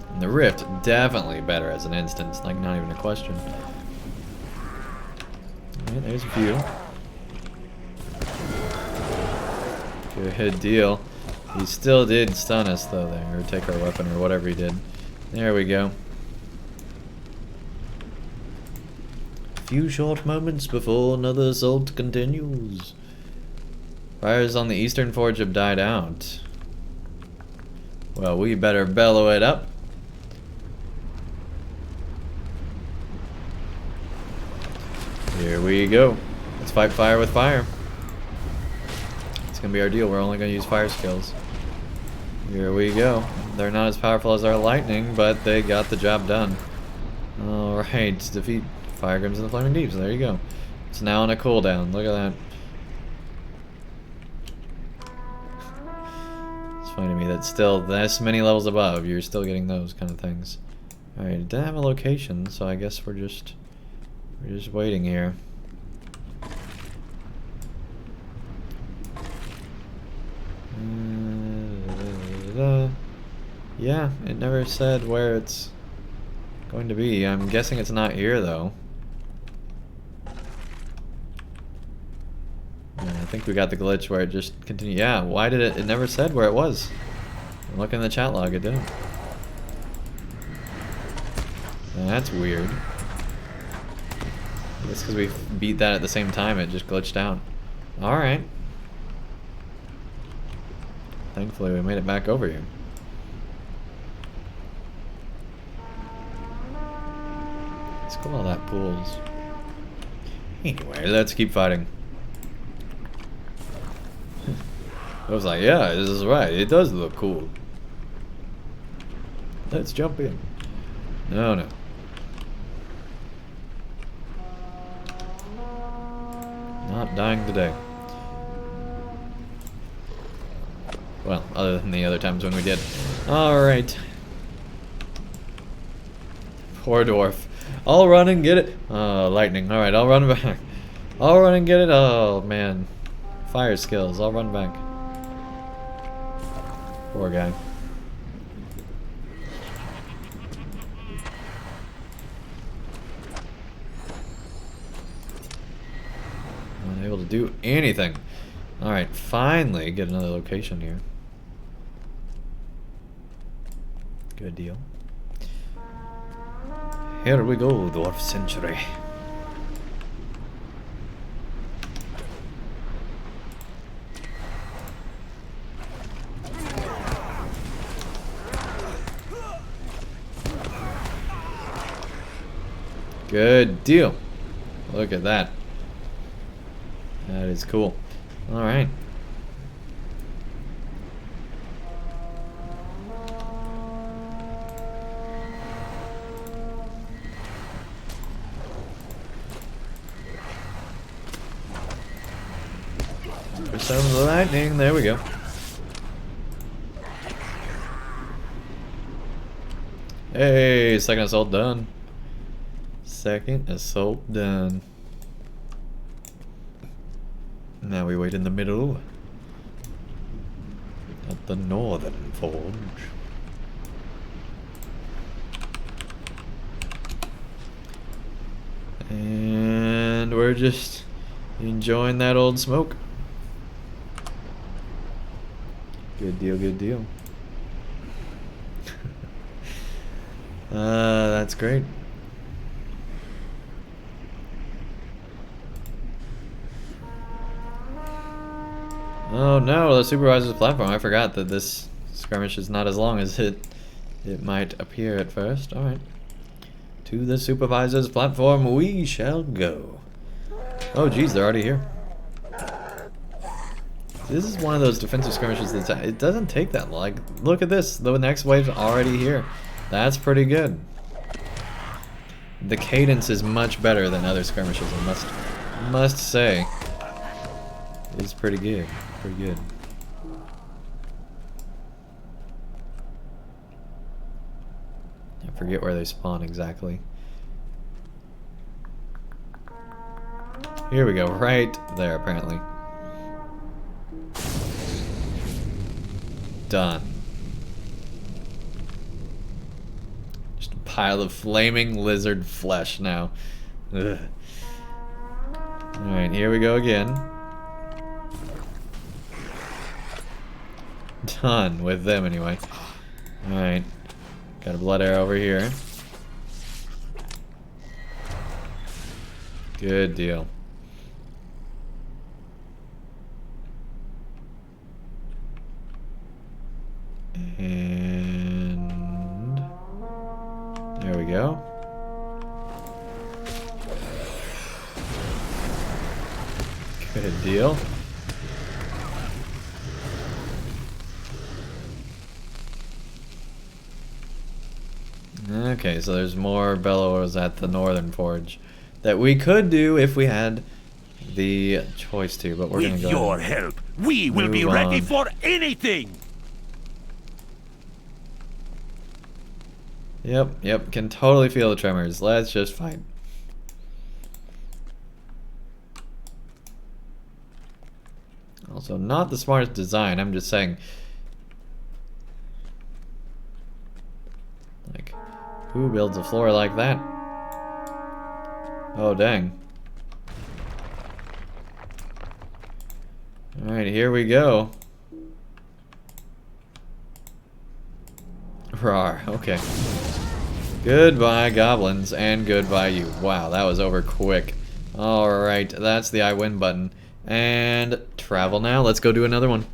And the Rift, definitely better as an instance, like not even a question. Alright, there's a few. Good deal. He still did stun us though there, or take our weapon or whatever he did. There we go. Few short moments before another assault continues. Fires on the Eastern Forge have died out. Well, we better bellow it up. Here we go. Let's fight fire with fire. It's gonna be our deal. We're only gonna use fire skills. Here we go. They're not as powerful as our lightning, but they got the job done. Alright, defeat Fire Grims and the Flaming Deeps. There you go. It's now on a cooldown. Look at that. It's funny to me that still this many levels above, you're still getting those kind of things. Alright, it didn't have a location, so I guess we're just waiting here. Yeah, it never said where it's going to be. I'm guessing it's not here though. Yeah, I think we got the glitch where it just continued. Yeah, why did it never said where it was. Look in the chat log, it didn't. That's weird. I guess because we beat that at the same time, it just glitched out. Alright. Thankfully we made it back over here. Let's go all that pools. Anyway, let's keep fighting. I was like, yeah, this is right. It does look cool. Let's jump in. No, no. Not dying today. Well, other than the other times when we did. Alright. Poor dwarf. I'll run and get it. Oh, lightning. Alright, I'll run back. I'll run and get it. Oh, man. Fire skills. I'll run back. Poor guy. Unable to do anything. Alright, finally get another location here. Good deal. Here we go, Dwarf Century. Good deal. Look at that. That is cool. Alright. For some of the lightning, there we go. Hey, second assault done. Second assault done. Now we wait in the middle at the northern forge. And we're just Enjoying that old smoke. Good deal, good deal. That's great. Oh no, the supervisor's platform. I forgot that this skirmish is not as long as it might appear at first. Alright. To the supervisor's platform we shall go. Oh geez, they're already here. This is one of those defensive skirmishes that it doesn't take that long. Like, look at this. The next wave's already here. That's pretty good. The cadence is much better than other skirmishes, I must say. It's pretty good. Pretty good. I forget where they spawn exactly. Here we go, right there apparently. Done. Just a pile of flaming lizard flesh now. Ugh. Alright, here we go again. Done with them anyway. Alright. Got a blood arrow over here. Good deal. And there we go. Good deal. Okay, so there's more bellows at the northern forge that we could do if we had the choice to, but we're gonna go. With your help, we will be ready for anything. Yep, can totally feel the tremors. Let's just fight. Also, not the smartest design, I'm just saying. Like, who builds a floor like that? Oh, dang. Alright, here we go. Rawr, okay. Goodbye, goblins, and goodbye you. Wow, that was over quick. Alright, that's the I win button. And travel now. Let's go do another one.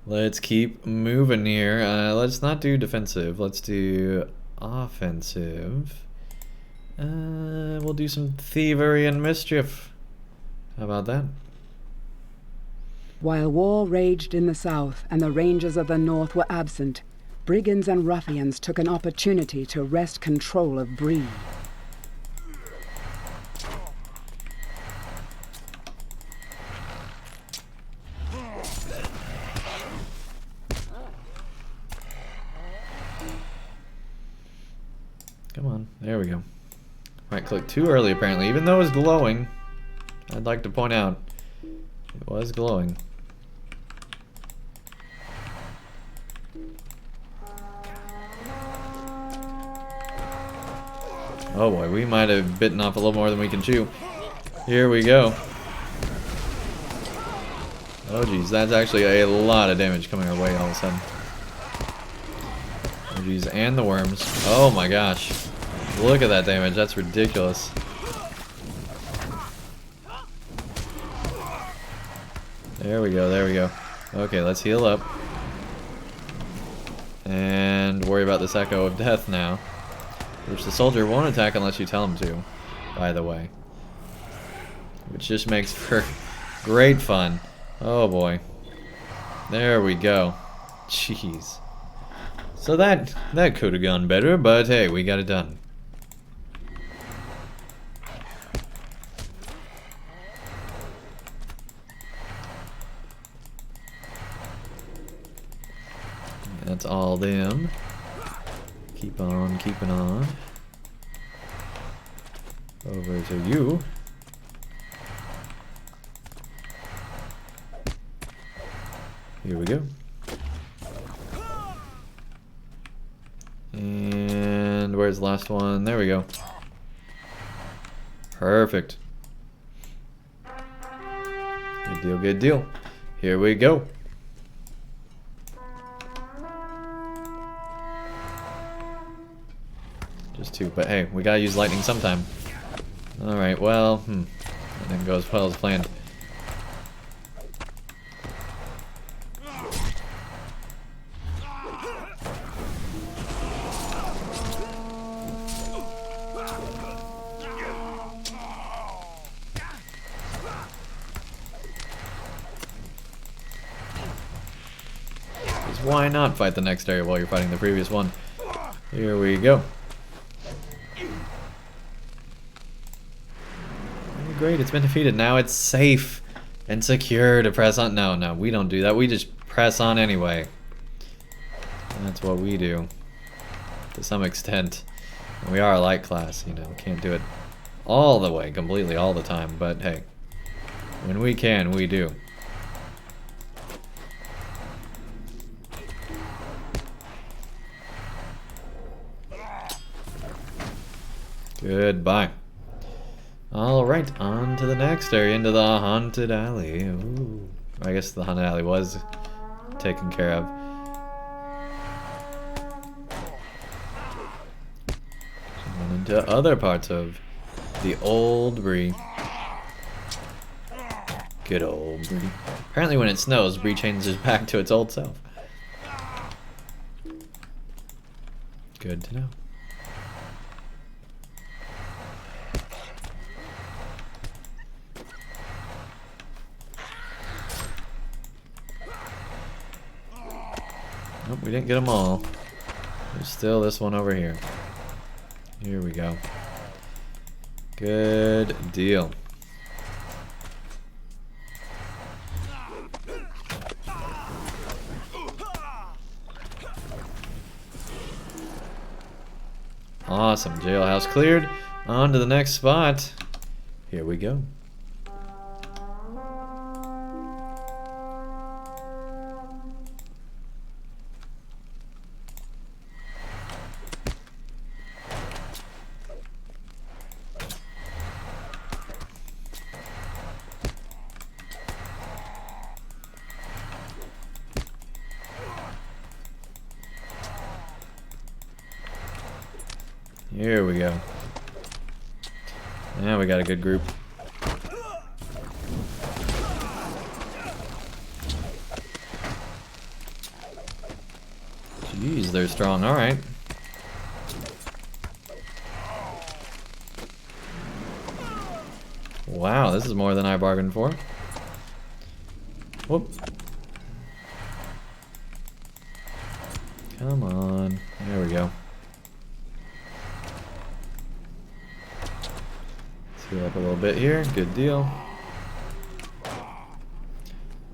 Let's keep moving here. Let's not do defensive. Let's do offensive. We'll do some thievery and mischief. How about that? While war raged in the south and the rangers of the north were absent, brigands and ruffians took an opportunity to wrest control of Bree. Come on, there we go. Right click too early apparently, even though it was glowing. I'd like to point out, it was glowing. Oh boy, we might have bitten off a little more than we can chew. Here we go. Oh geez, that's actually a lot of damage coming our way all of a sudden. Oh geez, and the worms. Oh my gosh. Look at that damage, that's ridiculous. There we go, there we go. Okay, let's heal up. And worry about this echo of death now. Which the soldier won't attack unless you tell him to, by the way. Which just makes for great fun. Oh boy. There we go. Jeez. So that could have gone better, but hey, we got it done. That's all them. Keep on keeping on. Over to you. Here we go. And where's the last one? There we go. Perfect. Good deal, good deal. Here we go. Just 2, but hey, we gotta use lightning sometime. Alright, well, that didn't go as well as planned. Why not fight the next area while you're fighting the previous one? Here we go. Oh, great, it's been defeated. Now it's safe and secure to press on. No, we don't do that. We just press on anyway. That's what we do. To some extent. And we are a light class, you know. Can't do it all the way, completely, all the time. But hey, when we can, we do. Goodbye. Alright, on to the next area, into the haunted alley. Ooh. I guess the haunted alley was taken care of. Going into other parts of the old Bree. Good old Bree. Apparently when it snows, Bree changes back to its old self. Good to know. Nope, we didn't get them all. There's still this one over here. Here we go. Good deal. Awesome, jailhouse cleared. On to the next spot. Here we go. Here we go. Now we got a good group. Jeez, they're strong. Alright. Wow, this is more than I bargained for. Whoop. Come on. There we go. Heal up a little bit here. Good deal.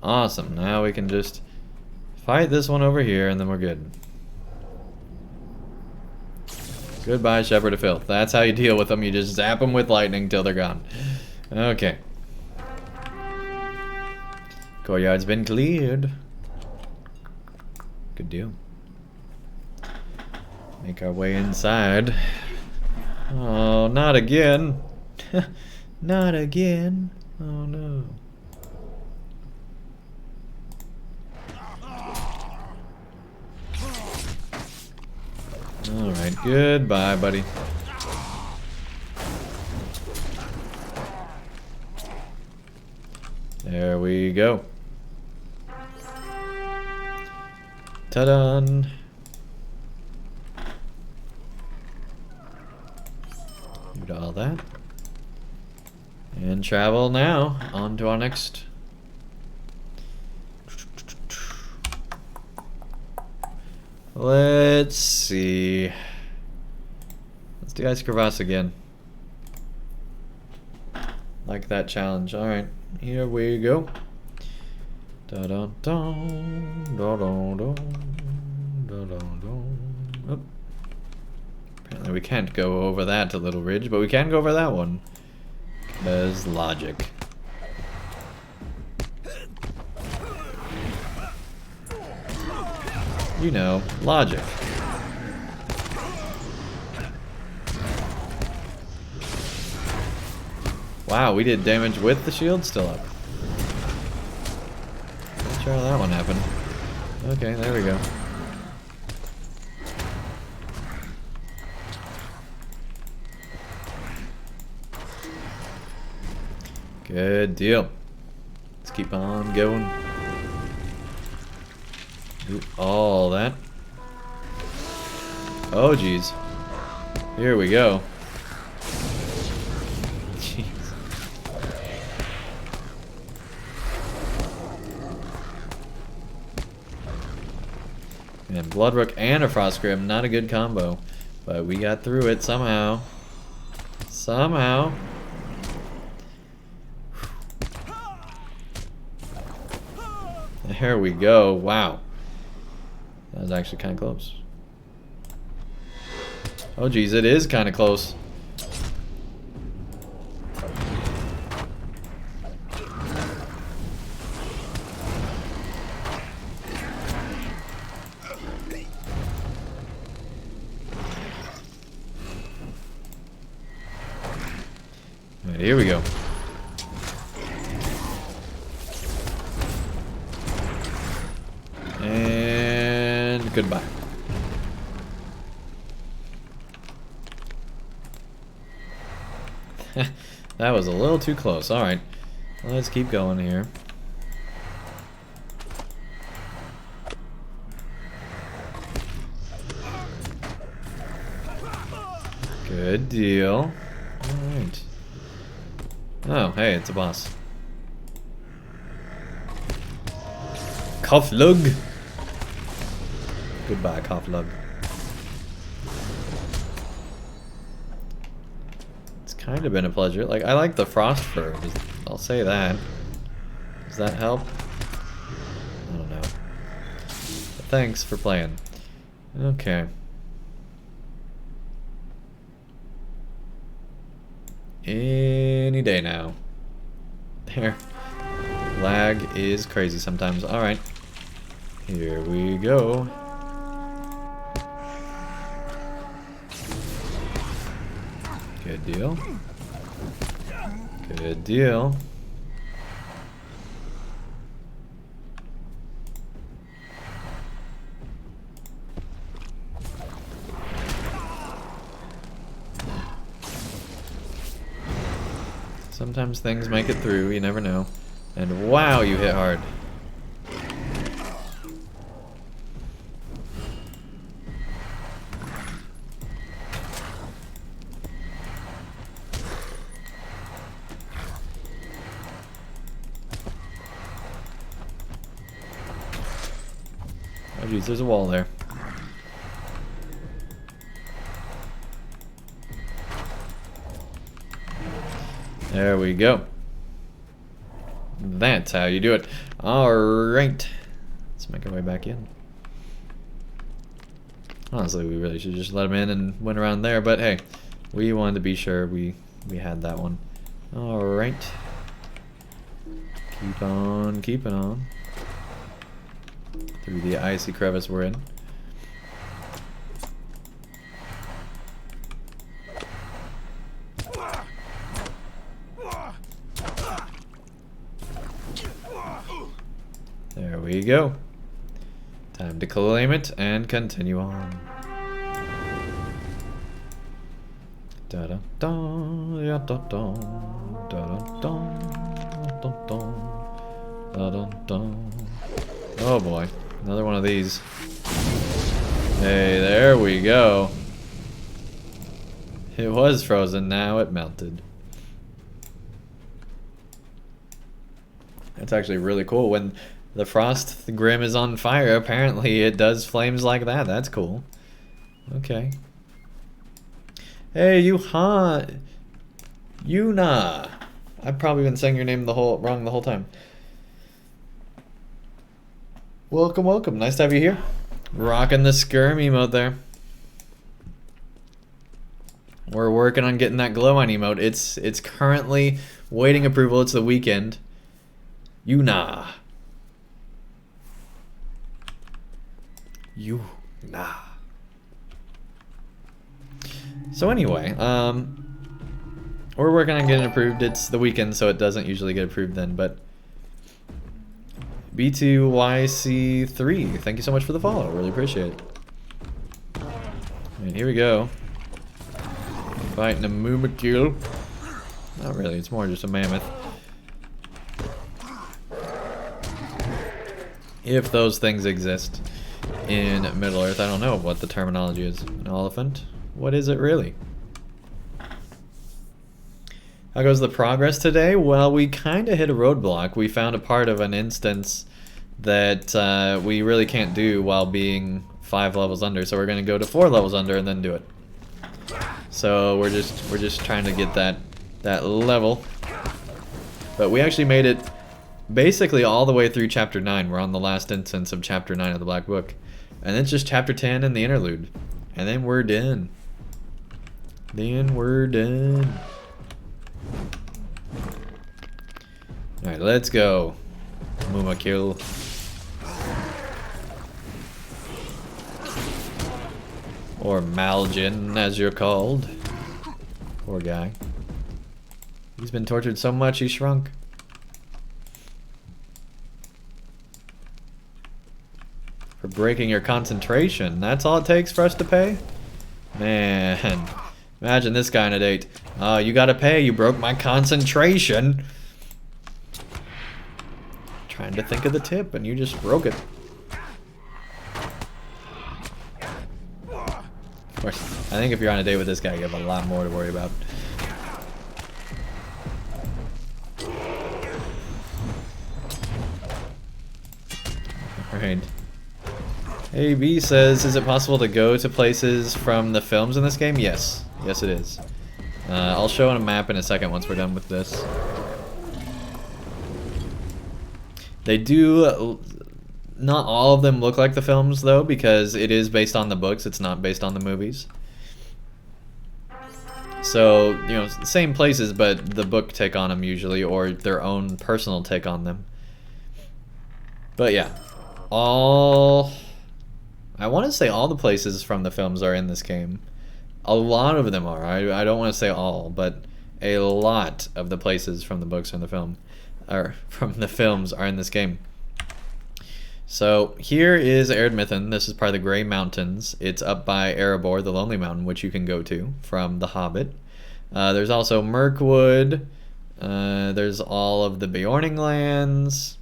Awesome. Now we can just fight this one over here and then we're good. Goodbye, Shepherd of Filth. That's how you deal with them. You just zap them with lightning till they're gone. Okay. Courtyard's been cleared. Good deal. Make our way inside. Oh, not again. Not again. Oh no. Alright, goodbye, buddy. There we go. Ta-da! Do all that. And travel now on to our next. Let's see. Let's do Ice Crevasse again. Like that challenge. Alright, here we go. Da da da da da da da da da. Oh. Apparently we can't go over that little ridge, but we can go over that one. Because logic. You know, logic. Wow, we did damage with the shield still up. Not sure how that one happened. Okay, there we go. Good deal. Let's keep on going. Do all that. Oh, geez. Here we go. Jeez. Man, Bloodrook and a Frostgrim, not a good combo. But we got through it somehow. Somehow. There we go. Wow. That was actually kind of close. Oh geez, it is kind of close. Alright, here we go. And goodbye. That was a little too close. Alright. Let's keep going here. Good deal. Alright. Oh, hey, it's a boss. Koflug. Goodbye, Koflug. It's kind of been a pleasure. Like, I like the frost fur. I'll say that. Does that help? I don't know. But thanks for playing. Okay. Any day now. There. Lag is crazy sometimes. Alright. Here we go. Good deal. Good deal. Sometimes things make it through, you never know. And wow, you hit hard. Oh geez, there's a wall there. There we go. That's how you do it. Alright. Let's make our way back in. Honestly, we really should just let him in and went around there, but hey, we wanted to be sure we had that one. Alright. Keep on keeping on. Through the icy crevice we're in. There we go. Time to claim it and continue on. Da da da ya da da da da da da da da. Oh boy, another one of these. Hey, there we go. It was frozen, now it melted. That's actually really cool. When the frost grim is on fire, apparently it does flames like that. That's cool. Okay. Hey, Yuna. I've probably been saying your name wrong the whole time. Welcome, welcome. Nice to have you here. Rocking the skirmy emote there. We're working on getting that glow on emote. It's currently waiting approval. It's the weekend. Yuna. So anyway, We're working on getting approved. It's the weekend, so it doesn't usually get approved then, but B2YC3, thank you so much for the follow. Really appreciate it. And here we go. Fighting a Mumakil. Not really, it's more just a mammoth. If those things exist in Middle-earth, I don't know what the terminology is. An elephant? What is it really? How goes the progress today? Well, we kind of hit a roadblock. We found a part of an instance that we really can't do while being 5 levels under. So we're going to go to 4 levels under and then do it. So we're just trying to get that level. But we actually made it basically all the way through chapter 9. We're on the last instance of chapter 9 of the Black Book. And it's just chapter 10 and the interlude. And then we're done. Alright, let's go. Mumakil. Or Malgin, as you're called. Poor guy. He's been tortured so much he shrunk. For breaking your concentration. That's all it takes for us to pay? Man. Imagine this guy in a date. Oh, you gotta pay. You broke my concentration. Trying to think of the tip and you just broke it. Of course, I think if you're on a date with this guy, you have a lot more to worry about. Alright. AB says, is it possible to go to places from the films in this game? Yes. Yes, it is. I'll show on a map in a second once we're done with this. They do... Not all of them look like the films, though, because it is based on the books. It's not based on the movies. So, you know, same places, but the book take on them usually, or their own personal take on them. But yeah, I want to say all the places from the films are in this game. A lot of them are. I don't want to say all, but a lot of the places from the books and the film, or from the films, are in this game. So here is Erdmithon. This is part of the Grey Mountains. It's up by Erebor, the Lonely Mountain, which you can go to from The Hobbit. There's also Mirkwood. There's all of the Beorning lands.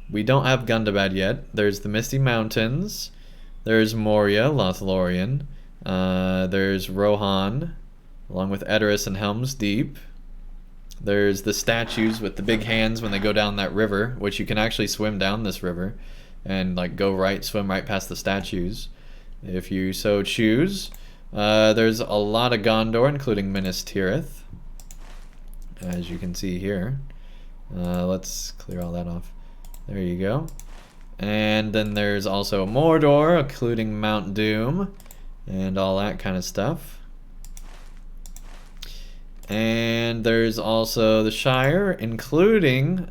We don't have Gundabad yet. There's the Misty Mountains. There's Moria, Lothlorien. There's Rohan, along with Edoras and Helm's Deep. There's the statues with the big hands when they go down that river, which you can actually swim down this river and like go right, swim right past the statues if you so choose. There's a lot of Gondor, including Minas Tirith, as you can see here. Let's clear all that off. There you go. And then there's also Mordor, including Mount Doom and all that kind of stuff. And there's also the Shire, including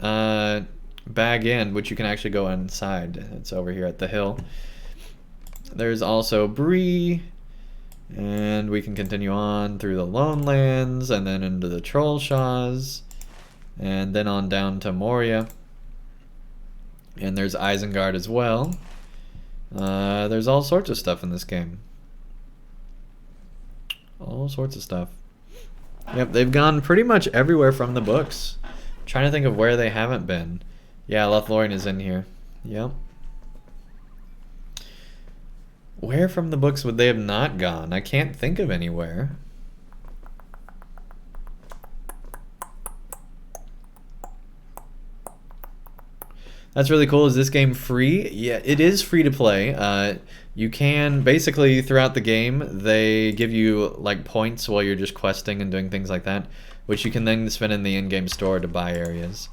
Bag End, which you can actually go inside. It's over here at the hill. There's also Bree, and we can continue on through the Lone Lands, and then into the Trollshaws, and then on down to Moria. And there's Isengard as well. There's all sorts of stuff in this game. All sorts of stuff. Yep, they've gone pretty much everywhere from the books. I'm trying to think of where they haven't been. Yeah, Lothlorien is in here. Yep. Where from the books would they have not gone? I can't think of anywhere. That's really cool. Is this game free? Yeah, it is free to play. You can basically throughout the game they give you like points while you're just questing and doing things like that, which you can then spend in the in-game store to buy areas.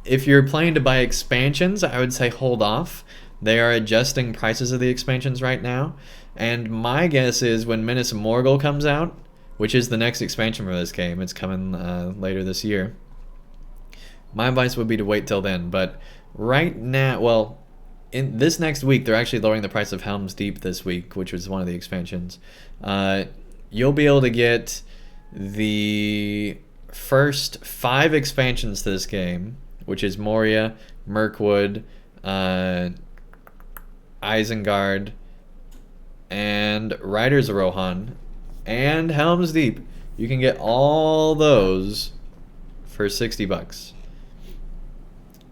If you're planning to buy expansions, I would say hold off. They are adjusting prices of the expansions right now, and my guess is when Minas Morgul comes out, which is the next expansion for this game, it's coming later this year. My advice would be to wait till then, but right now, well, in this next week, they're actually lowering the price of Helm's Deep this week, which was one of the expansions. You'll be able to get the first 5 expansions to this game, which is Moria, Mirkwood, Isengard, and Riders of Rohan, and Helm's Deep. You can get all those for $60.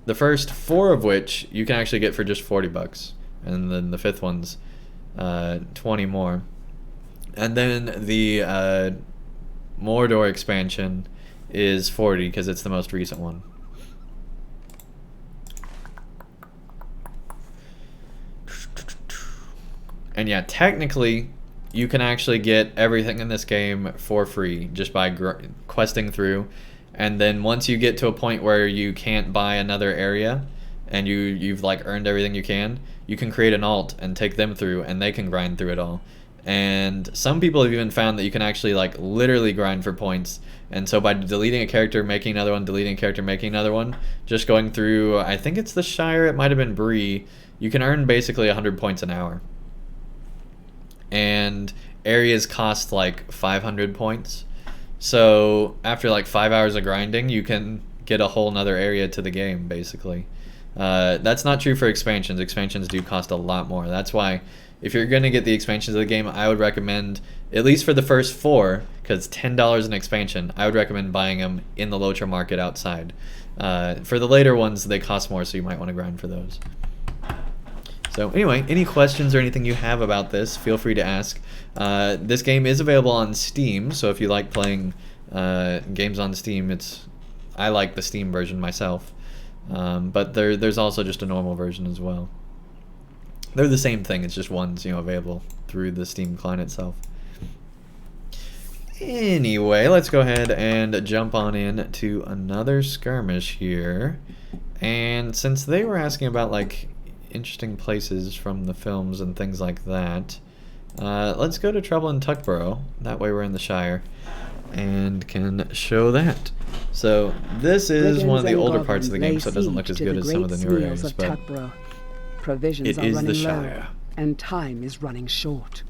The first 4 of which you can actually get for just $40, and then the 5th one's 20 more. And then the Mordor expansion is 40 because it's the most recent one. And yeah, technically, you can actually get everything in this game for free just by questing through. And then once you get to a point where you can't buy another area and you've like earned everything you can create an alt and take them through, and they can grind through it all. And some people have even found that you can actually like literally grind for points. And so by deleting a character, making another one, deleting a character, making another one, just going through, I think it's the Shire, it might have been Bree, you can earn basically 100 points an hour. And areas cost like 500 points. So after like 5 hours of grinding, you can get a whole nother area to the game, basically. That's not true for expansions. Expansions do cost a lot more. That's why if you're going to get the expansions of the game, I would recommend, at least for the first 4, because $10 an expansion, I would recommend buying them in the LOTRO market outside. For the later ones, they cost more, so you might want to grind for those. So anyway, any questions or anything you have about this, feel free to ask. This game is available on Steam, so if you like playing games on Steam, I like the Steam version myself. But there's also just a normal version as well. They're the same thing, it's just one's available through the Steam client itself. Anyway, let's go ahead and jump on in to another skirmish here. And since they were asking about like interesting places from the films and things like that, let's go to Trouble in Tuckborough. That way we're in the Shire and can show that. So this is one of the older parts of the game, so it doesn't look as good as some of the newer areas, but provisions it is the Shire. Low, and time is running short.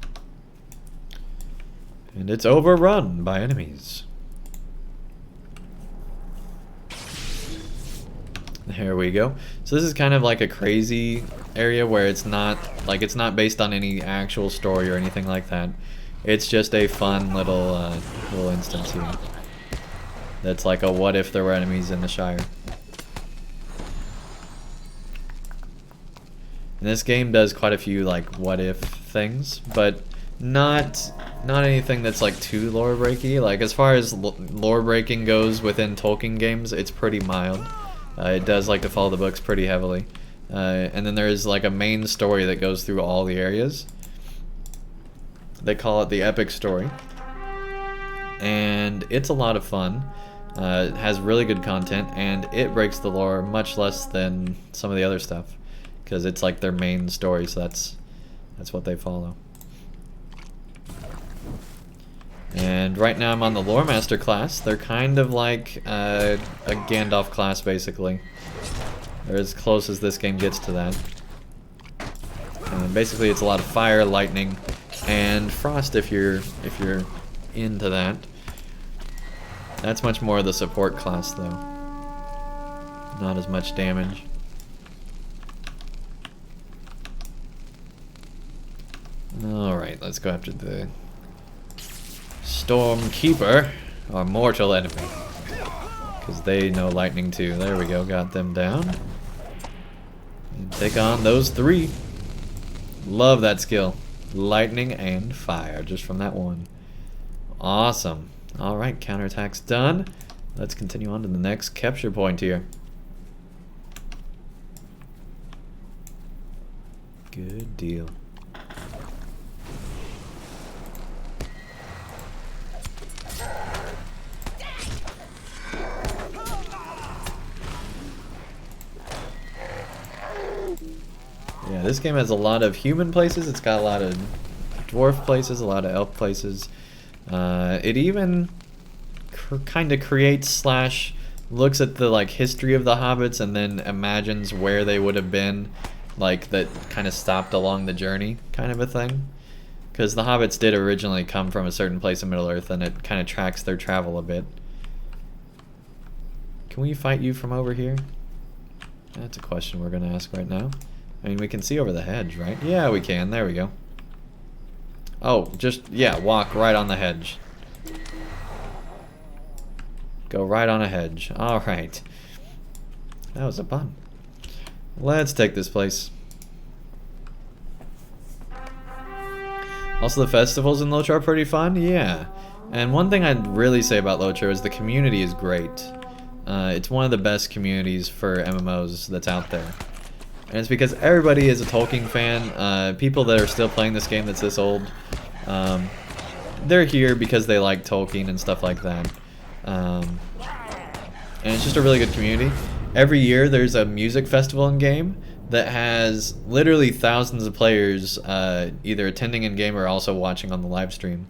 And it's overrun by enemies. There we go. So this is kind of like a crazy area where it's not based on any actual story or anything like that. It's just a fun little instance here. That's like a what if there were enemies in the Shire. And this game does quite a few like what if things, but not anything that's like too lore breaky. Like as far as lore breaking goes within Tolkien games, it's pretty mild. It does like to follow the books pretty heavily. And then there is like a main story that goes through all the areas. They call it the epic story. And it's a lot of fun. It has really good content, and it breaks the lore much less than some of the other stuff. Because it's like their main story, so that's what they follow. And right now I'm on the Lore Master class. They're kind of like a Gandalf class, basically. They're as close as this game gets to that. And basically it's a lot of fire, lightning, and frost if you're into that. That's much more of the support class, though. Not as much damage. Alright, let's go after the Stormkeeper, our mortal enemy. Because they know lightning too. There we go, got them down. And take on those 3. Love that skill. Lightning and fire, just from that one. Awesome. Alright, counterattack's done. Let's continue on to the next capture point here. Good deal. Yeah, this game has a lot of human places. It's got a lot of dwarf places, a lot of elf places. It even kind of creates / looks at the like history of the hobbits and then imagines where they would have been, like that kind of stopped along the journey, kind of a thing. Because the hobbits did originally come from a certain place in Middle-earth, and it kind of tracks their travel a bit. Can we fight you from over here? That's a question we're going to ask right now. I mean, we can see over the hedge, right? Yeah, we can. There we go. Oh, just, yeah, walk right on the hedge. Go right on a hedge. Alright. That was a pun. Let's take this place. Also, the festivals in LOTRO are pretty fun. Yeah. And one thing I'd really say about LOTRO is the community is great. It's one of the best communities for MMOs that's out there. And it's because everybody is a Tolkien fan. People that are still playing this game that's this old, they're here because they like Tolkien and stuff like that. And it's just a really good community. Every year there's a music festival in game that has literally thousands of players either attending in game or also watching on the live stream.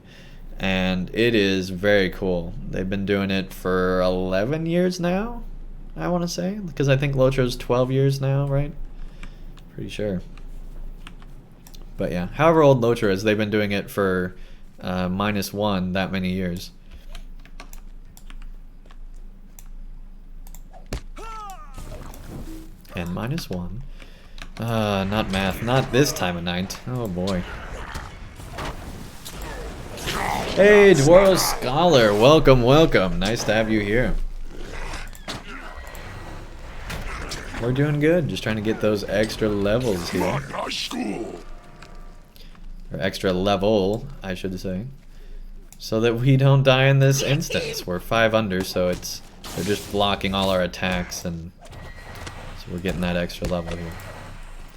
And it is very cool. They've been doing it for 11 years now, I want to say. Because I think LOTRO's 12 years now, right? Pretty sure. But yeah, however old LOTRO is, they've been doing it for -1 that many years. And -1. Not math. Not this time of night. Oh boy. Hey, Dwarf Scholar. Welcome, welcome. Nice to have you here. We're doing good. Just trying to get those extra levels here. Or extra level, I should say. So that we don't die in this instance. We're 5 under, so it's they're just blocking all our attacks, and so we're getting that extra level here.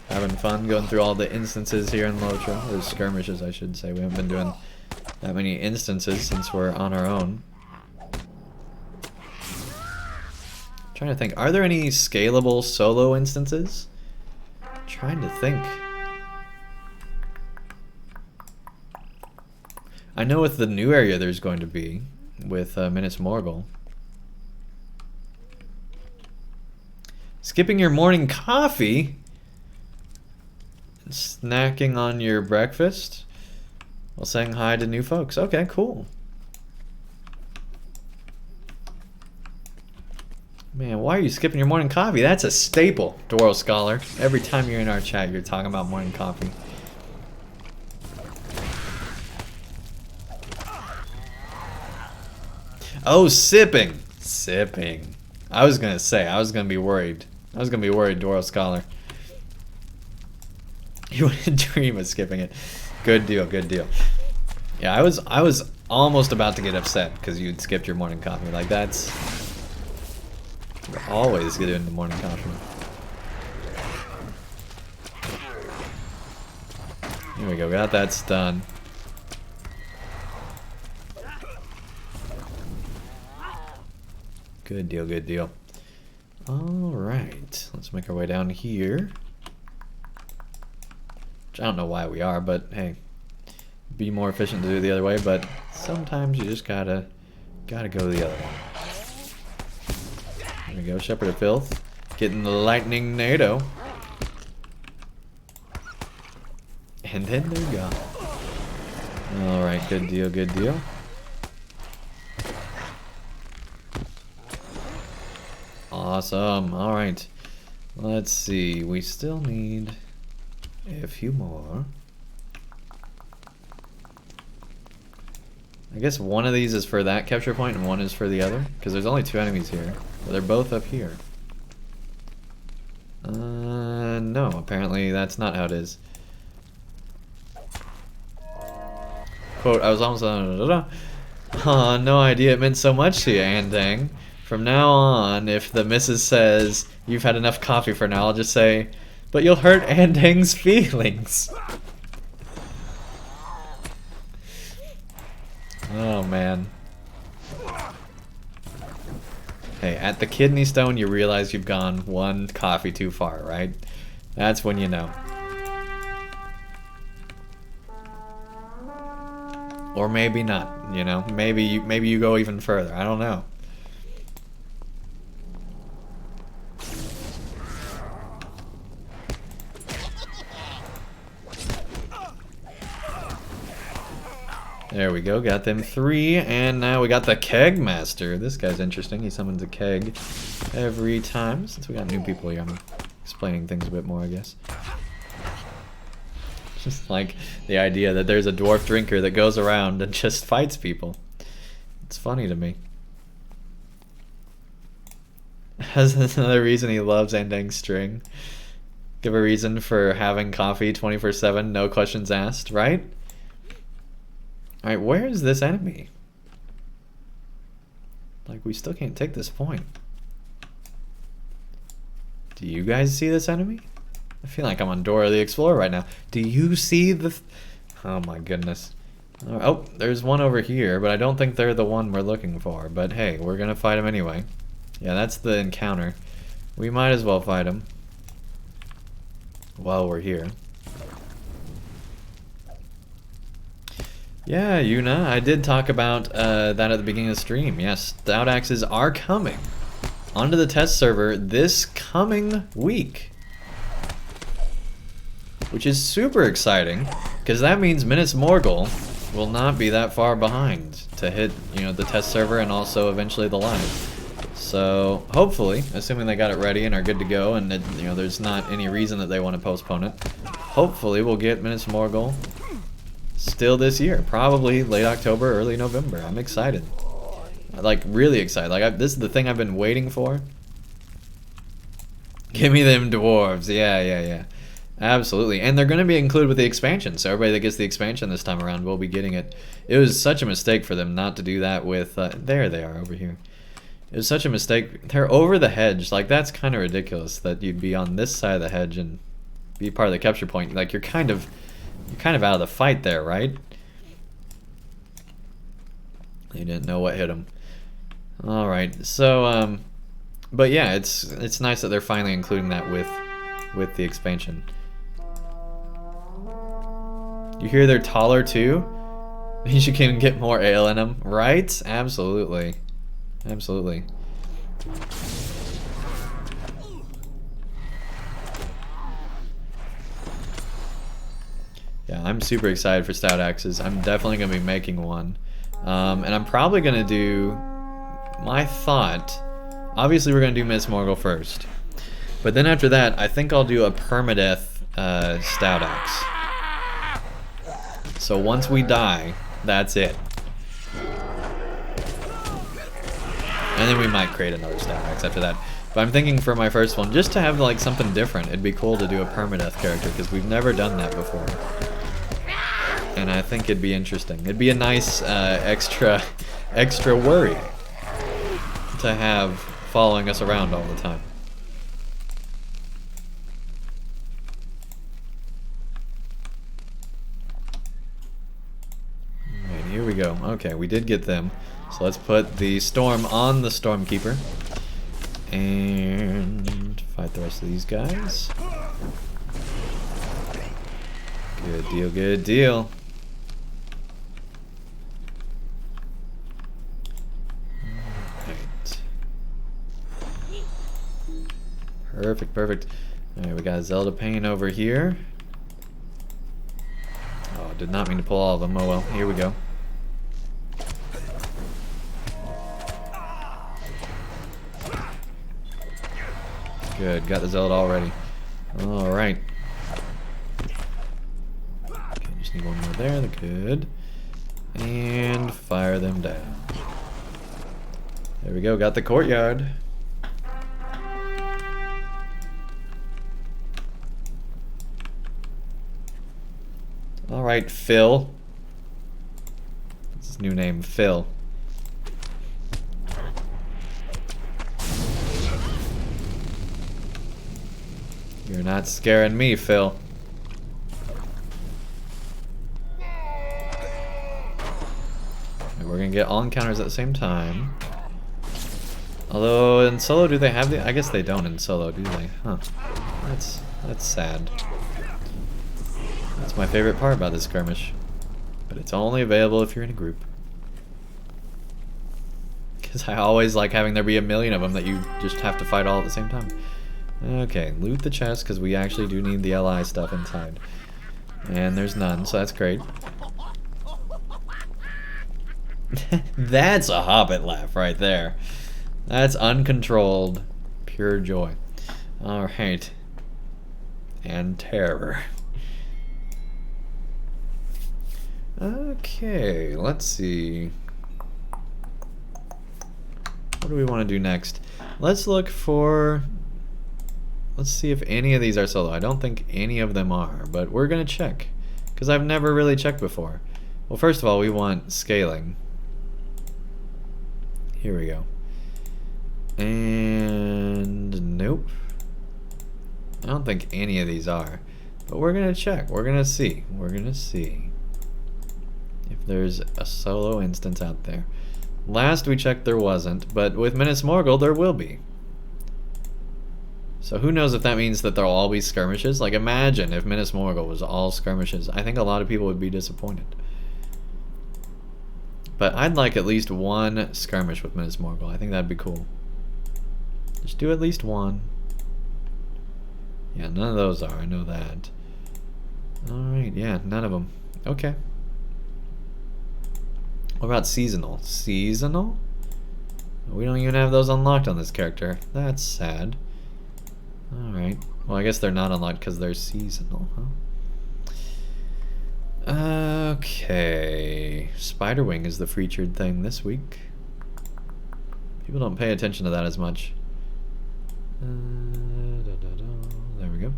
Having fun going through all the instances here in LOTRO, or skirmishes I should say. We haven't been doing that many instances since we're on our own. Trying to think, are there any scalable solo instances? Trying to think. I know with the new area there's going to be, with Minas Morgul. Skipping your morning coffee? Snacking on your breakfast? While saying hi to new folks. Okay, cool. Man, why are you skipping your morning coffee? That's a staple, Dwarf Scholar. Every time you're in our chat, you're talking about morning coffee. Oh, sipping. Sipping. I was gonna say, I was gonna be worried. Dwarf Scholar. You wouldn't dream of skipping it. Good deal, good deal. Yeah, I was almost about to get upset because you'd skipped your morning coffee. Like, that's... You're always doing the morning coffee. Here we go, got that stun. Good deal, good deal. Alright, let's make our way down here. Which I don't know why we are, but hey, be more efficient to do it the other way, but sometimes you just gotta go the other way. There we go, Shepherd of Filth. Getting the lightning nado. And then they're gone. Alright, good deal, good deal. Awesome, alright. Let's see, we still need a few more. I guess one of these is for that capture point and one is for the other, because there's only 2 enemies here. But they're both up here. No, apparently that's not how it is. Quote, I was almost oh, no idea it meant so much to you, Andang. From now on, if the missus says you've had enough coffee for now, I'll just say, but you'll hurt Andang's feelings. Oh, man. Hey, at the kidney stone, you realize you've gone 1 coffee too far, right? That's when you know. Or maybe not, you know? Maybe you go even further. I don't know. There we go, got them 3, and now we got the Keg Master. This guy's interesting. He summons a keg every time. Since we got new people here, I'm explaining things a bit more, I guess. Just like the idea that there's a dwarf drinker that goes around and just fights people. It's funny to me. Has another reason he loves Andang's string. Give a reason for having coffee 24/7, no questions asked, right? Alright, where is this enemy? Like, we still can't take this point. Do you guys see this enemy? I feel like I'm on Dora the Explorer right now. Do you see the... Oh my goodness. Oh, there's one over here, but I don't think they're the one we're looking for. But hey, we're gonna fight him anyway. Yeah, that's the encounter. We might as well fight him while we're here. Yeah, Yuna, I did talk about that at the beginning of the stream. Yes, Stout Axes are coming onto the test server this coming week, which is super exciting because that means Minas Morgul will not be that far behind to hit, you know, the test server and also eventually the live. So hopefully, assuming they got it ready and are good to go, and that, you know, there's not any reason that they want to postpone it, hopefully we'll get Minas Morgul still this year, probably late October, early November. I'm excited, like really excited. Like this is the thing I've been waiting for. Give me them dwarves, yeah. Absolutely, and they're going to be included with the expansion, so everybody that gets the expansion this time around will be getting it. It was such a mistake for them not to do that with, there they are over here. It was such a mistake. They're over the hedge, like that's kind of ridiculous that you'd be on this side of the hedge and be part of the capture point. Like you're kind of out of the fight there, right? You didn't know what hit him. Alright, so, but yeah, it's nice that they're finally including that with the expansion. You hear they're taller too? You should even get more ale in them, right? Absolutely. Absolutely. Yeah, I'm super excited for Stout Axes. I'm definitely going to be making one. And I'm probably going to do... My thought... Obviously, we're going to do Minas Morgul first. But then after that, I think I'll do a permadeath Stout Axe. So once we die, that's it. And then we might create another Stout Axe after that. But I'm thinking for my first one, just to have like something different, it'd be cool to do a permadeath character, because we've never done that before. And I think it'd be interesting. It'd be a nice extra worry to have following us around all the time. Alright, here we go. Okay, we did get them. So let's put the storm on the Stormkeeper. And fight the rest of these guys. Good deal, good deal. Alright. Perfect, perfect. Alright, we got Zelda Pain over here. Oh, did not mean to pull all of them. Oh well, here we go. Good, got the Zelda already. Alright. Okay, just need one more there, good. And fire them down. There we go, got the courtyard. Alright, Phil. That's his new name, Phil. You're not scaring me, Phil. And we're gonna get all encounters at the same time. Although in solo, do they have the? I guess they don't in solo, do they? Huh? That's sad. That's my favorite part about this skirmish, but it's only available if you're in a group. Because I always like having there be a million of them that you just have to fight all at the same time. Okay, loot the chest because we actually do need the LI stuff inside. And there's none, so that's great. That's a Hobbit laugh right there. That's uncontrolled, pure joy. Alright. And terror. Okay, let's see. What do we want to do next? Let's look for... Let's see if any of these are solo. I don't think any of them are, but we're going to check. Because I've never really checked before. Well, first of all, we want scaling. Here we go. And nope. I don't think any of these are. But we're going to check. We're going to see. We're going to see if there's a solo instance out there. Last we checked there wasn't, but with Minas Morgul there will be. So who knows if that means that they'll all be skirmishes? Like imagine if Minas Morgul was all skirmishes. I think a lot of people would be disappointed. But I'd like at least one skirmish with Minas Morgul. I think that'd be cool. Just do at least one. Yeah, none of those are. I know that. Alright, yeah, none of them. Okay. What about seasonal? Seasonal? We don't even have those unlocked on this character. That's sad. Alright. Well, I guess they're not unlocked because they're seasonal, huh? Okay. Spiderwing is the featured thing this week. People don't pay attention to that as much. There we go.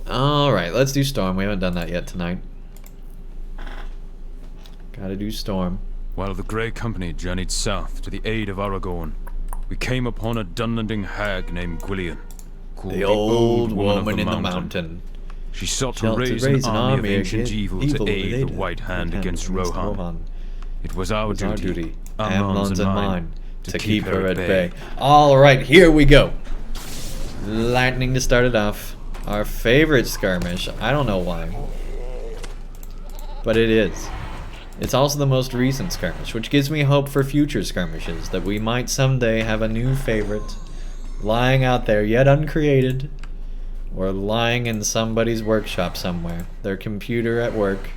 Alright, let's do Storm. We haven't done that yet tonight. Gotta do Storm. While the Grey Company journeyed south to the aid of Aragorn, we came upon a Dunlanding hag named Gwillian, called The old woman of in the mountain. She sought to raise an army of ancient evil to aid the White Hand against Rohan. It was our duty, Amnon's and mine, to keep her at bay. Alright, here we go. Lightning to start it off. Our favorite skirmish. I don't know why. But it is. It's also the most recent skirmish, which gives me hope for future skirmishes, that we might someday have a new favorite lying out there, yet uncreated, or lying in somebody's workshop somewhere, their computer at work.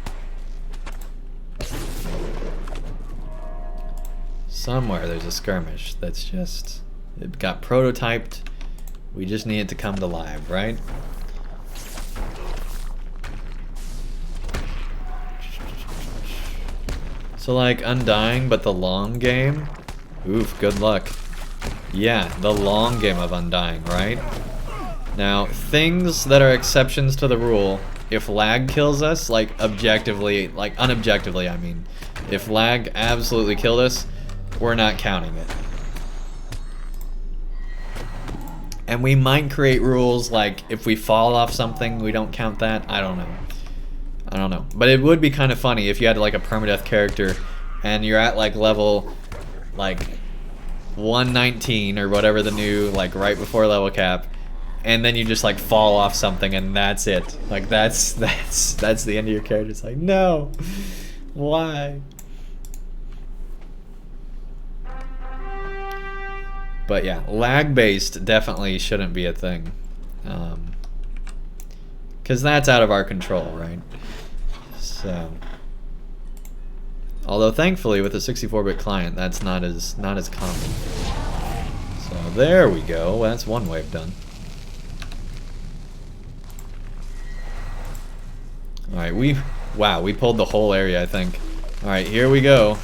Somewhere there's a skirmish that's just, it got prototyped, we just need it to come to life, right? So like Undying, but the long game? Oof, good luck. Yeah, the long game of Undying, right? Now, things that are exceptions to the rule, if lag kills us, like objectively, like unobjectively I mean, if lag absolutely killed us, we're not counting it. And we might create rules like if we fall off something, we don't count that. I don't know. I don't know. But it would be kind of funny if you had like a permadeath character and you're at like level like 119 or whatever the new, like right before level cap, and then you just like fall off something and that's it. Like that's the end of your character. It's like, no. Why? But yeah, lag based definitely shouldn't be a thing. Cause that's out of our control, right? So, although thankfully with a 64-bit client, that's not as common. So there we go. Well, that's one wave done. All right, we pulled the whole area, I think. All right, here we go.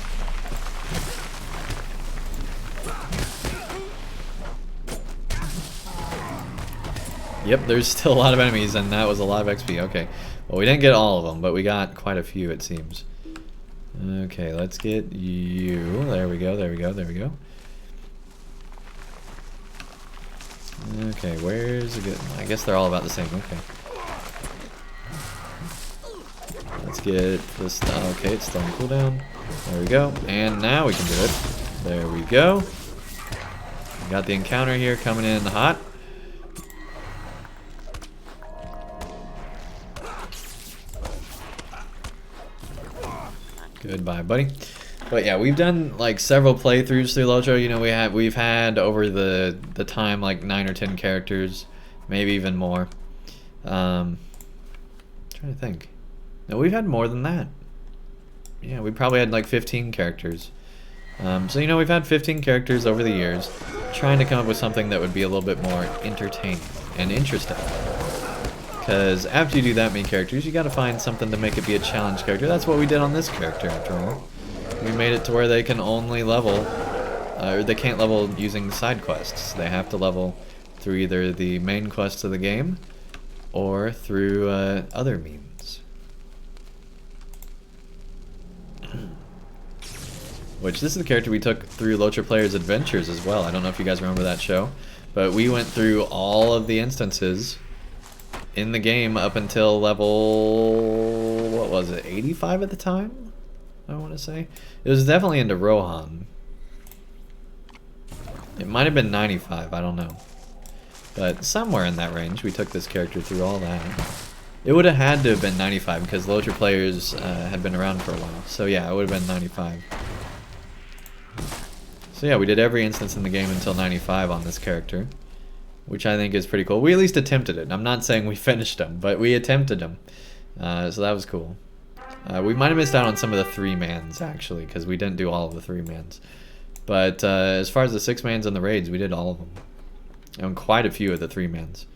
Yep, there's still a lot of enemies, and that was a lot of XP. Okay. Well, we didn't get all of them, but we got quite a few, it seems. Okay, let's get you. There we go, there we go, there we go. Okay, where's it good? I guess they're all about the same. Okay. Let's get this. Okay, it's still on cooldown. There we go. And now we can do it. There we go. We got the encounter here coming in hot. Goodbye, buddy. But yeah, we've done like several playthroughs through LOTRO. You know, we've had over the time like 9 or 10 characters, maybe even more. Trying to think. No, we've had more than that. yeah, we probably had like 15 characters. So, you know, we've had 15 characters over the years, trying to come up with something that would be a little bit more entertaining and interesting. Because after you do that many characters, you gotta find something to make it be a challenge character. That's what we did on this character, after all. We made it to where they can only level, or they can't level using side quests. They have to level through either the main quests of the game, or through other means. Which, this is the character we took through LOTRO Players Adventures as well. I don't know if you guys remember that show, but we went through all of the instances in the game up until level, what was it, 85 at the time? I want to say. It was definitely into Rohan. It might have been 95, I don't know. But somewhere in that range, we took this character through all that. It would have had to have been 95 because LOTRO Players had been around for a while. So yeah, it would have been 95. So yeah, we did every instance in the game until 95 on this character, which I think is pretty cool. We at least attempted it. I'm not saying we finished them, but we attempted them. So that was cool. We might have missed out on some of the 3-mans, actually, because we didn't do all of the 3-mans. But as far as the 6-mans and the raids, we did all of them. And quite a few of the 3-mans.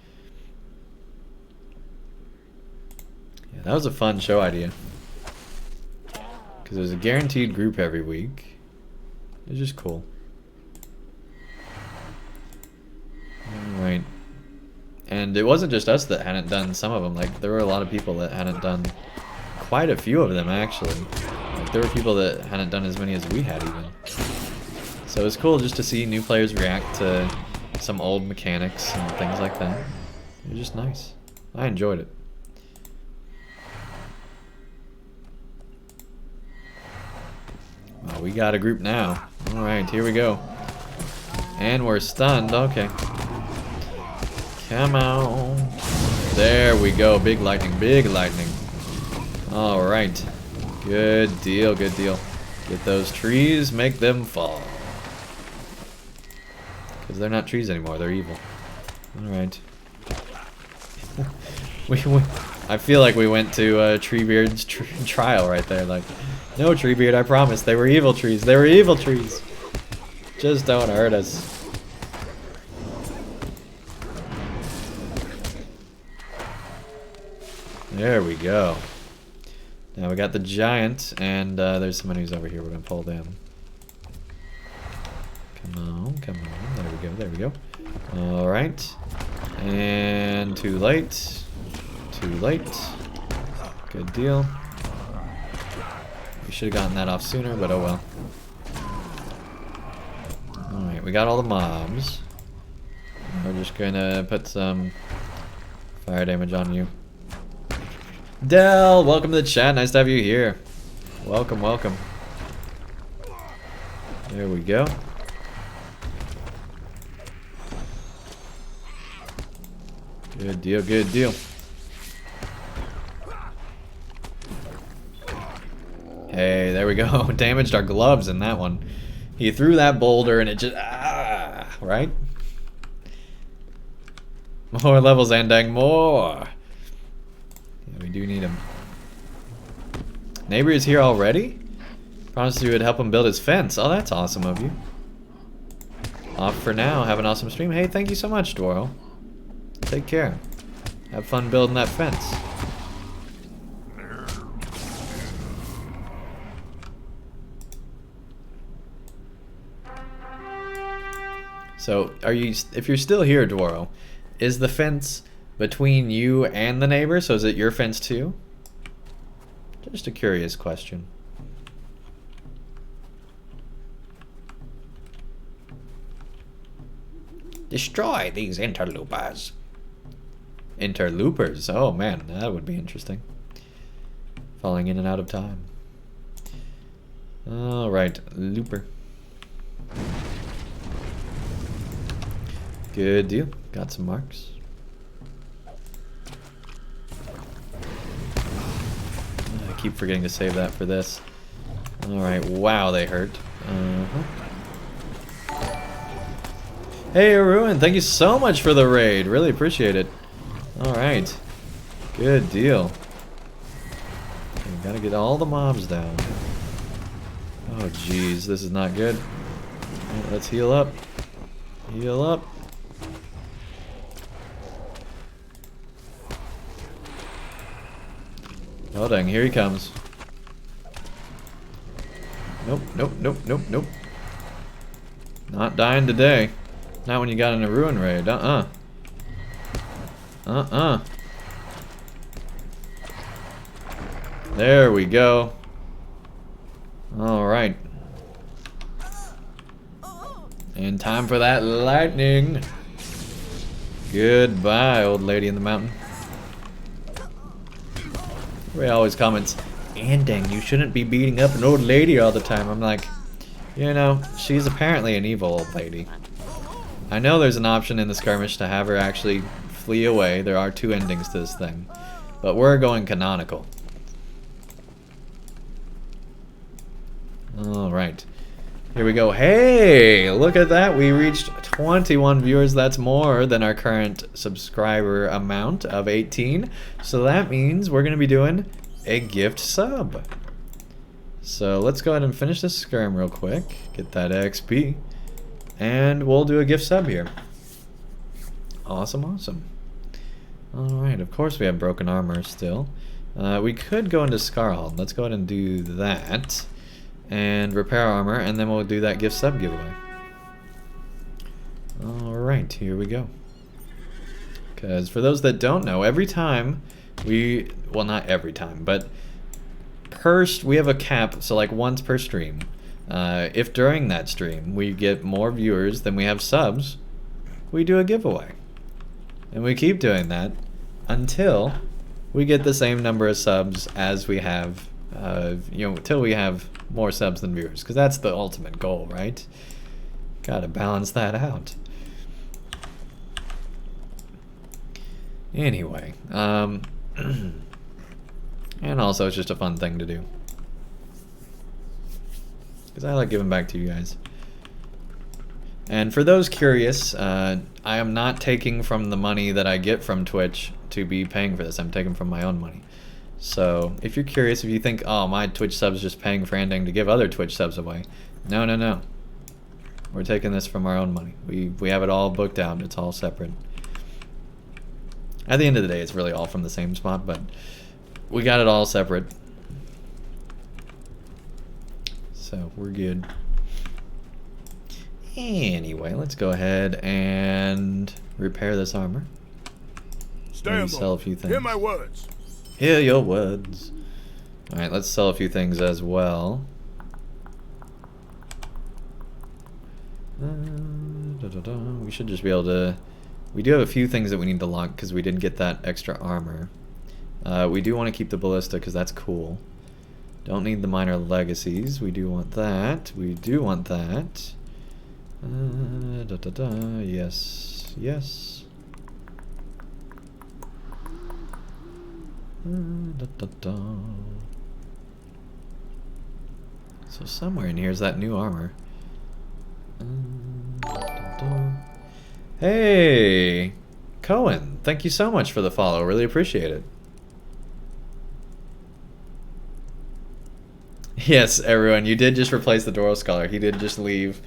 Yeah, that was a fun show idea. Because there's a guaranteed group every week. It's just cool. Alright. And it wasn't just us that hadn't done some of them. Like, there were a lot of people that hadn't done quite a few of them, actually. Like, there were people that hadn't done as many as we had, even. So it was cool just to see new players react to some old mechanics and things like that. It was just nice. I enjoyed it. Well, we got a group now. Alright, here we go. And we're stunned. Okay. Come on. There we go. Big lightning. Big lightning. Alright. Good deal. Good deal. Get those trees. Make them fall. Because they're not trees anymore. They're evil. Alright. I feel like we went to Treebeard's trial right there. Like, no, Treebeard, I promise. They were evil trees. They were evil trees. Just don't hurt us. There we go. Now we got the giant, and there's some enemies over here we're going to pull down. Come on, come on. There we go, there we go. Alright. And too late. Too late. Good deal. We should have gotten that off sooner, but oh well. Alright, we got all the mobs. We're just gonna put some fire damage on you. Del, welcome to the chat. Nice to have you here. Welcome, welcome. There we go. Good deal, good deal. Hey, there we go. Damaged our gloves in that one. He threw that boulder and it just... right? More levels, Andang, more! Yeah, we do need him. Neighbor is here already? Promised you would help him build his fence. Oh, that's awesome of you. Off for now. Have an awesome stream. Hey, thank you so much, Dworo. Take care. Have fun building that fence. So, if you're still here, Dworo, is the fence between you and the neighbor? So is it your fence too? Just a curious question. Destroy these interlopers. Interlopers? Oh man, that would be interesting. Falling in and out of time. Alright, looper. Good deal. Got some marks. I keep forgetting to save that for this. Alright, wow, they hurt. Hey, Ruin, thank you so much for the raid. Really appreciate it. Alright. Good deal. Okay, gotta get all the mobs down. Oh, jeez, this is not good. Let's heal up. Heal up. Oh, dang, here he comes. Nope, nope, nope, nope, nope. Not dying today. Not when you got in a ruin raid. Uh-uh. Uh-uh. There we go. Alright. And time for that lightning. Goodbye, old lady in the mountain. Everybody always comments, Andang, you shouldn't be beating up an old lady all the time. I'm like, you know, she's apparently an evil old lady. I know there's an option in the skirmish to have her actually flee away. There are 2 endings to this thing. But we're going canonical. Alright. Here we go. Hey! Look at that. We reached 21 viewers. That's more than our current subscriber amount of 18. So that means we're going to be doing a gift sub. So let's go ahead and finish this skirm real quick. Get that XP. And we'll do a gift sub here. Awesome, awesome. Alright, of course we have broken armor still. We could go into Skarhold. Let's go ahead and do that. And repair armor, and then we'll do that gift sub giveaway. Alright, here we go. Because for those that don't know, every time we, well, not every time, but we have a cap, so like once per stream. If during that stream we get more viewers than we have subs, we do a giveaway. And we keep doing that until we get the same number of subs as we have, you know, until we have more subs than viewers, because that's the ultimate goal, right? Gotta balance that out. Anyway, and also it's just a fun thing to do, because I like giving back to you guys. And for those curious, I am not taking from the money that I get from Twitch to be paying for this. I'm taking from my own money. So, if you're curious, if you think, oh, my Twitch sub's just paying for Andang to give other Twitch subs away. No, no, no. We're taking this from our own money. We have it all booked out. It's all separate. At the end of the day, it's really all from the same spot, but we got it all separate. So, we're good. Anyway, let's go ahead and repair this armor. Maybe sell a few things. Hear my words. Hear your words. Alright, let's sell a few things as well. We should just be able to... We do have a few things that we need to lock because we didn't get that extra armor. We do want to keep the ballista because that's cool. Don't need the minor legacies. We do want that. We do want that. Yes. Yes. So somewhere in here is that new armor. Hey, Cohen, thank you so much for the follow. Really appreciate it. Yes, everyone, you did just replace the Doro Scholar. He did just leave.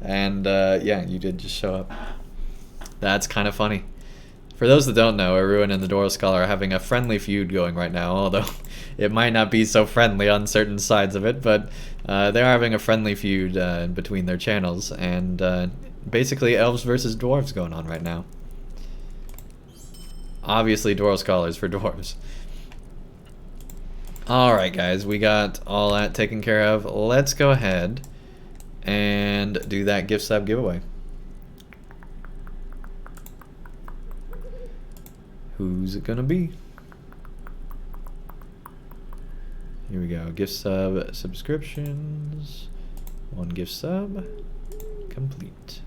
And yeah, you did just show up. That's kind of funny. For those that don't know, Erwin and the Doro Scholar are having a friendly feud going right now, although it might not be so friendly on certain sides of it, but they are having a friendly feud between their channels, and basically elves versus dwarves going on right now. Obviously Doro Scholars for dwarves. Alright guys, we got all that taken care of. Let's go ahead and do that gift sub giveaway. Who's it gonna be? Here we go. Gift sub subscriptions. 1 gift sub complete.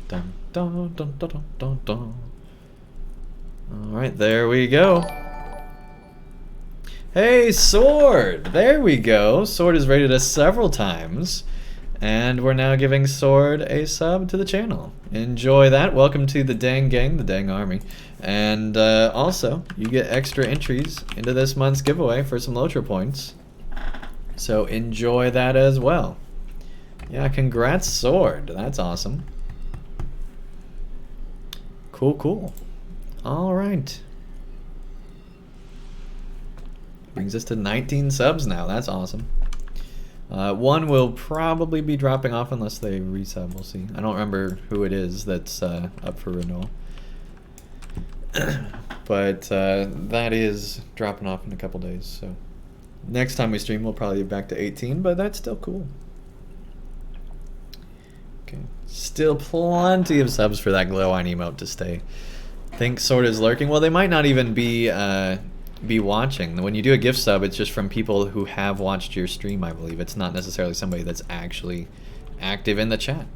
Dun dun dun dun dun dun dun. Alright, there we go. Hey, Sword! There we go. Sword has rated us several times. And we're now giving Sword a sub to the channel. Enjoy that. Welcome to the Dang Gang, the Dang Army. And also, you get extra entries into this month's giveaway for some LOTRO points. So enjoy that as well. Yeah, congrats, Sword. That's awesome. Cool, cool. All right. Brings us to 19 subs now. That's awesome. One will probably be dropping off unless they resub. We'll see. I don't remember who it is that's up for renewal. But that is dropping off in a couple days. So next time we stream, we'll probably be back to 18, but that's still cool. Okay. Still plenty of subs for that glow eye emote to stay. Think Sword is lurking. Well, they might not even be watching. When you do a gift sub, it's just from people who have watched your stream, I believe. It's not necessarily somebody that's actually active in the chat.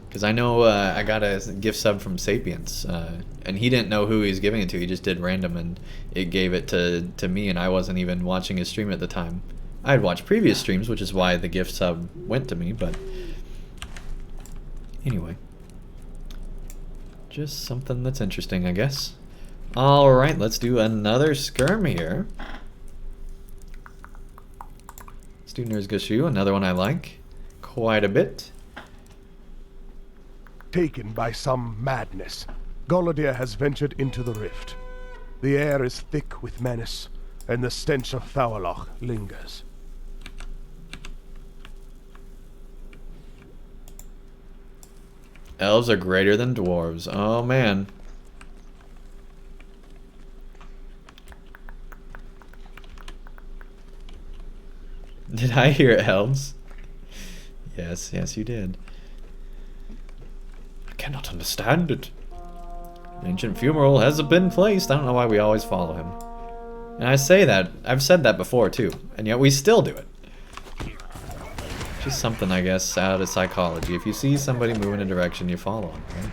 Because I know I got a gift sub from Sapiens, and he didn't know who he was giving it to. He just did random, and it gave it to me, and I wasn't even watching his stream at the time. I had watched previous streams, which is why the gift sub went to me, but anyway. Just something that's interesting, I guess. Alright, let's do another skirm here. Let's do Nerzgashu, another one I like quite a bit. Taken by some madness, Golodir has ventured into the rift. The air is thick with menace, and the stench of Thauloch lingers. Elves are greater than dwarves. Oh man. Did I hear elves? Yes, yes you did. I cannot understand it. The ancient fumarole has been placed. I don't know why we always follow him. And I say that, I've said that before too, and yet we still do it. Just something, I guess, out of psychology. If you see somebody move in a direction, you follow them, right?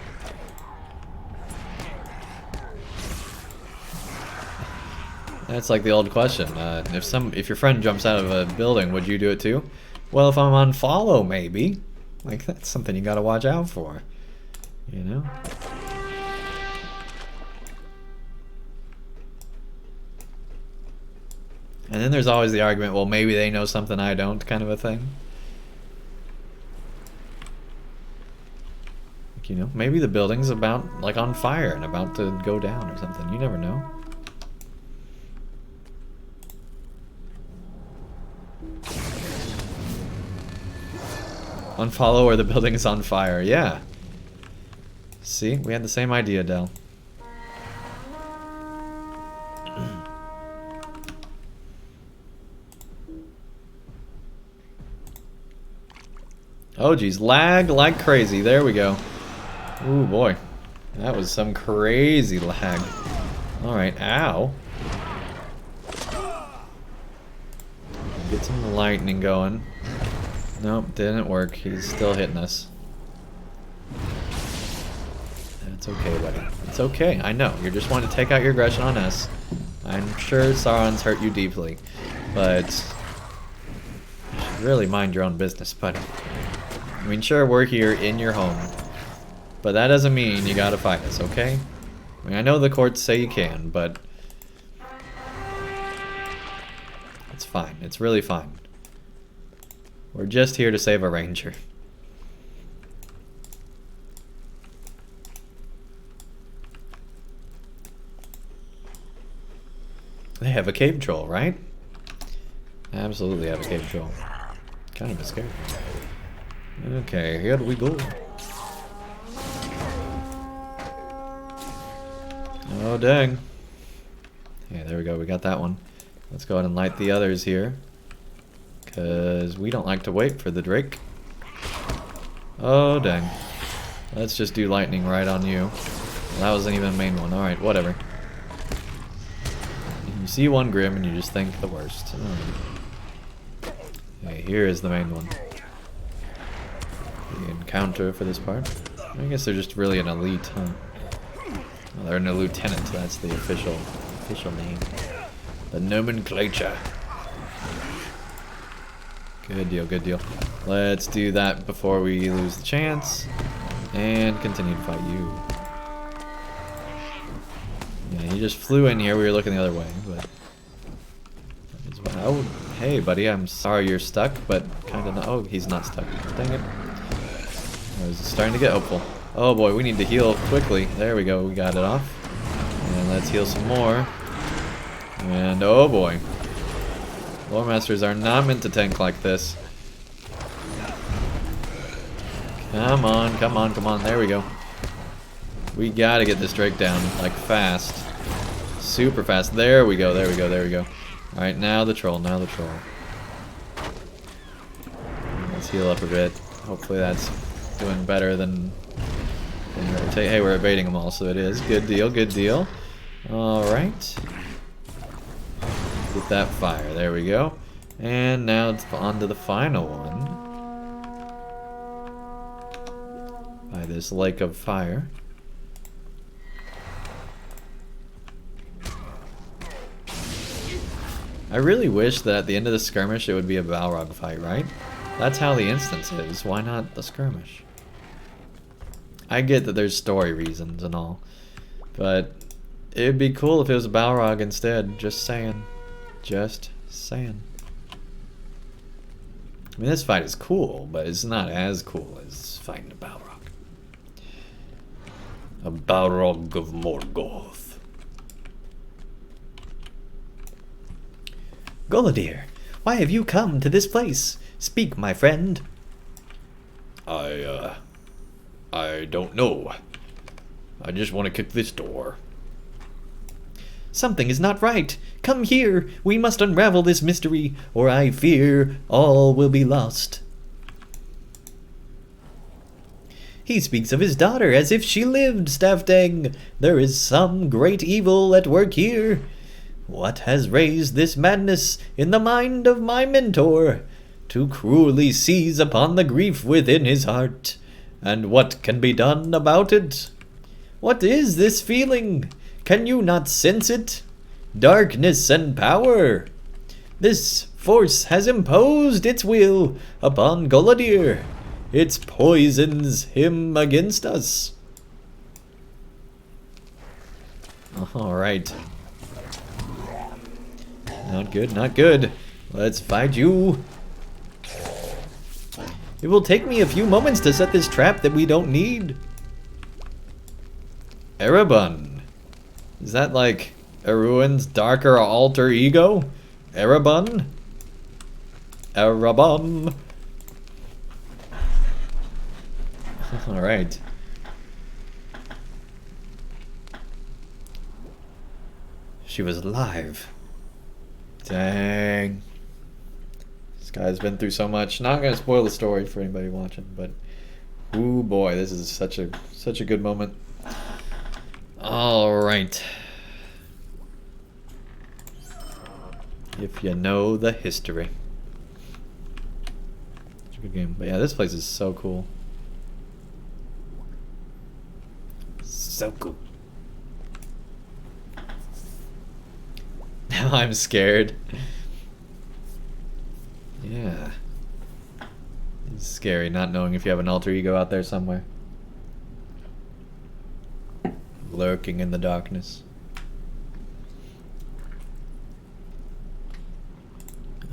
That's like the old question. If your friend jumps out of a building, would you do it too? Well, if I'm on follow, maybe. Like, that's something you gotta watch out for. You know? And then there's always the argument, well, maybe they know something I don't, kind of a thing. Like, you know, maybe the building's about, like, on fire and about to go down or something. You never know. Unfollow or the building is on fire. Yeah. See, we had the same idea, Del. Oh geez, lag like crazy. There we go. Ooh boy, that was some crazy lag. All right, ow. Get some lightning going. Nope, didn't work. He's still hitting us. That's okay, buddy. It's okay. I know. You're just wanting to take out your aggression on us. I'm sure Sauron's hurt you deeply, but you should really mind your own business, buddy. I mean, sure, we're here in your home, but that doesn't mean you gotta fight us, okay? I mean, I know the courts say you can, but it's fine. It's really fine. We're just here to save a ranger. They have a cave troll, right? Absolutely have a cave troll. Kind of a scary. Okay, here we go. Oh dang. Yeah, there we go, we got that one. Let's go ahead and light the others here. Because we don't like to wait for the Drake. Oh dang. Let's just do lightning right on you. Well, that wasn't even the main one. Alright, whatever. You see one Grim and you just think the worst. Okay, here is the main one. The encounter for this part. I guess they're just really an elite, huh? Well, they're a lieutenant, that's the official name. The nomenclature. Good deal, good deal. Let's do that before we lose the chance. And continue to fight you. Yeah, he just flew in here. We were looking the other way, but Oh, hey, buddy, I'm sorry you're stuck, but kind of not. Oh, he's not stuck. Dang it. I was starting to get hopeful. Oh boy, we need to heal quickly. There we go, we got it off. And let's heal some more. And oh boy. Lore Masters are not meant to tank like this. Come on, come on, come on. There we go. We gotta get this Drake down, like, fast. Super fast. There we go, there we go, there we go. Alright, now the troll, now the troll. Let's heal up a bit. Hopefully that's doing better than... Hey, we're evading them all, so it is. Good deal, good deal. Alright. Get that fire, there we go. And now it's on to the final one. By this lake of fire. I really wish that at the end of the skirmish it would be a Balrog fight, right? That's how the instance is. Why not the skirmish? I get that there's story reasons and all, but it'd be cool if it was a Balrog instead. Just saying. Just saying. I mean, this fight is cool, but it's not as cool as fighting a Balrog. A Balrog of Morgoth. Golodir, why have you come to this place? Speak, my friend. I don't know. I just want to kick this door. Something is not right. Come here. We must unravel this mystery, or I fear all will be lost. He speaks of his daughter as if she lived, Staffdang. There is some great evil at work here. What has raised this madness in the mind of my mentor, to cruelly seize upon the grief within his heart? And what can be done about it? What is this feeling? Can you not sense it? Darkness and power. This force has imposed its will upon Golodir. It poisons him against us. Alright. Not good, not good. Let's fight you. It will take me a few moments to set this trap that we don't need. Erebun. Is that like Eruin's darker alter ego? Erebun? Erebun. Alright. She was alive. Dang. This guy's been through so much. Not gonna spoil the story for anybody watching, but ooh boy, this is such a good moment. Alright. If you know the history. It's a good game. But yeah, this place is so cool. So cool. Now I'm scared. Yeah. It's scary not knowing if you have an alter ego out there somewhere. Lurking in the darkness.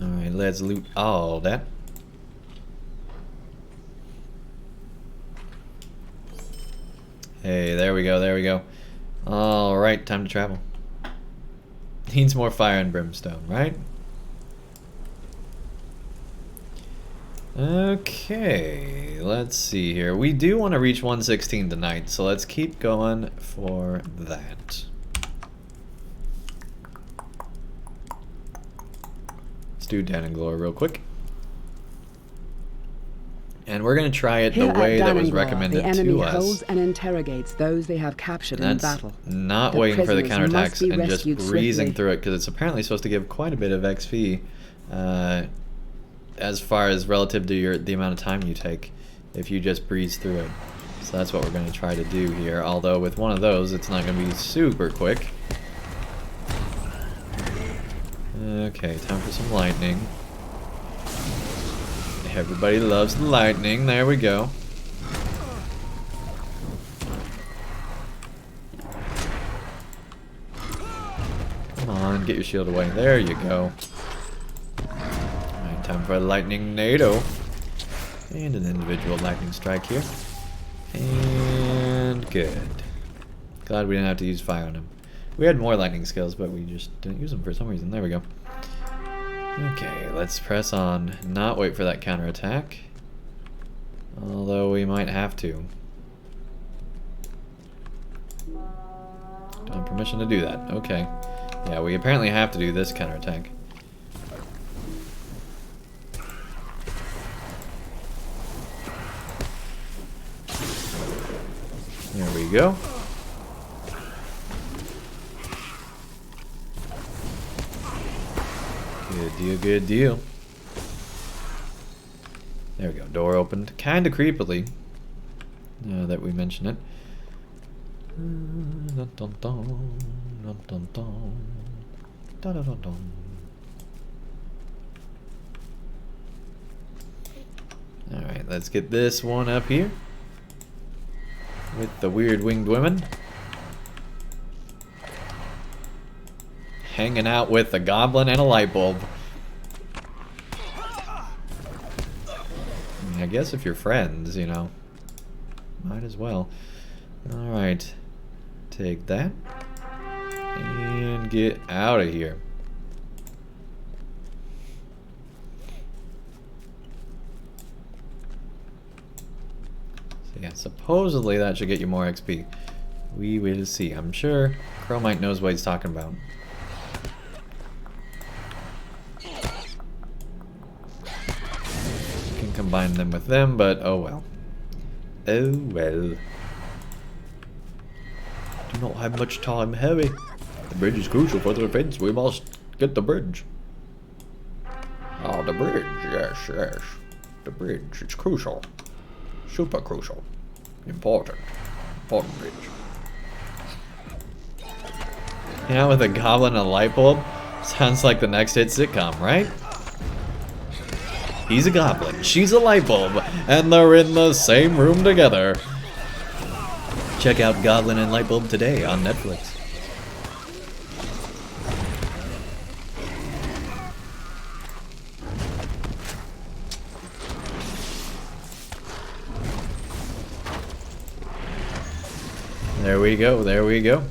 Alright, let's loot all that. Hey, there we go, there we go. Alright, time to travel. Needs more fire and brimstone, right? Okay, let's see here. We do want to reach 116 tonight, so let's keep going for that. Let's do Dan and Glory real quick. And we're going to try it the way that was recommended to us. The enemy holds and interrogates those they have captured in battle. Not waiting for the counterattacks and just breezing through it, because it's apparently supposed to give quite a bit of XP as far as relative to the amount of time you take if you just breeze through it. So that's what we're going to try to do here, although with one of those it's not going to be super quick. Okay, time for some lightning. Everybody loves the lightning. There we go. Come on, get your shield away. There you go. Time for a lightning nado. And an individual lightning strike here. And good. Glad we didn't have to use fire on him. We had more lightning skills, but we just didn't use them for some reason. There we go. Okay, let's press on. Not wait for that counterattack. Although we might have to. Don't have permission to do that. Okay. Yeah, we apparently have to do this counterattack. There we go. Good deal, good deal. There we go, door opened. Kinda creepily. Now that we mention it. Alright, let's get this one up here. With the weird winged women. Hanging out with a goblin and a light bulb. I guess if you're friends, you know, might as well. Alright. Take that. And get out of here. So yeah, supposedly that should get you more XP. We will see. I'm sure Chromite knows what he's talking about. Combine them with them, but oh well. Oh well. Do not have much time, Harry. The bridge is crucial for the defense. We must get the bridge. Oh, the bridge. Yes, yes. The bridge. It's crucial. Super crucial. Important. Important bridge. Yeah, with a goblin and a light bulb? Sounds like the next hit sitcom, right? He's a goblin, she's a light bulb, and they're in the same room together. Check out Goblin and Light Bulb today on Netflix. There we go, there we go.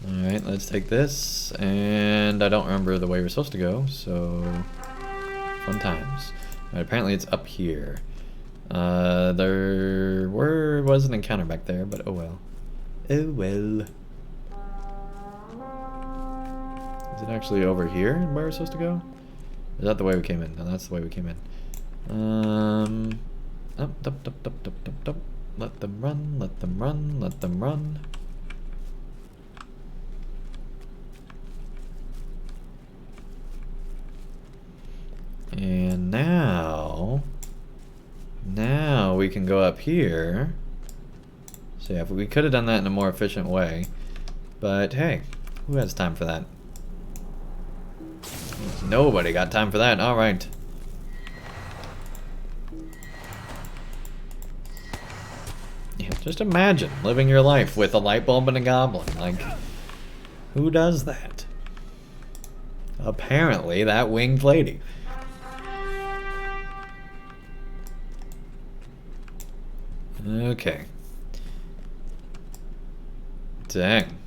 Alright, let's take this, and I don't remember the way we're supposed to go, so... Fun times. Right, apparently it's up here. There was an encounter back there, but oh well. Oh well. Is it actually over here where we're supposed to go? Is that the way we came in? No, that's the way we came in. Up. Let them run, let them run, let them run. And now we can go up here. So yeah, we could have done that in a more efficient way. But hey, who has time for that? Nobody got time for that. Alright. Yeah, just imagine living your life with a light bulb and a goblin. Like, who does that? Apparently, that winged lady. Okay. Dang.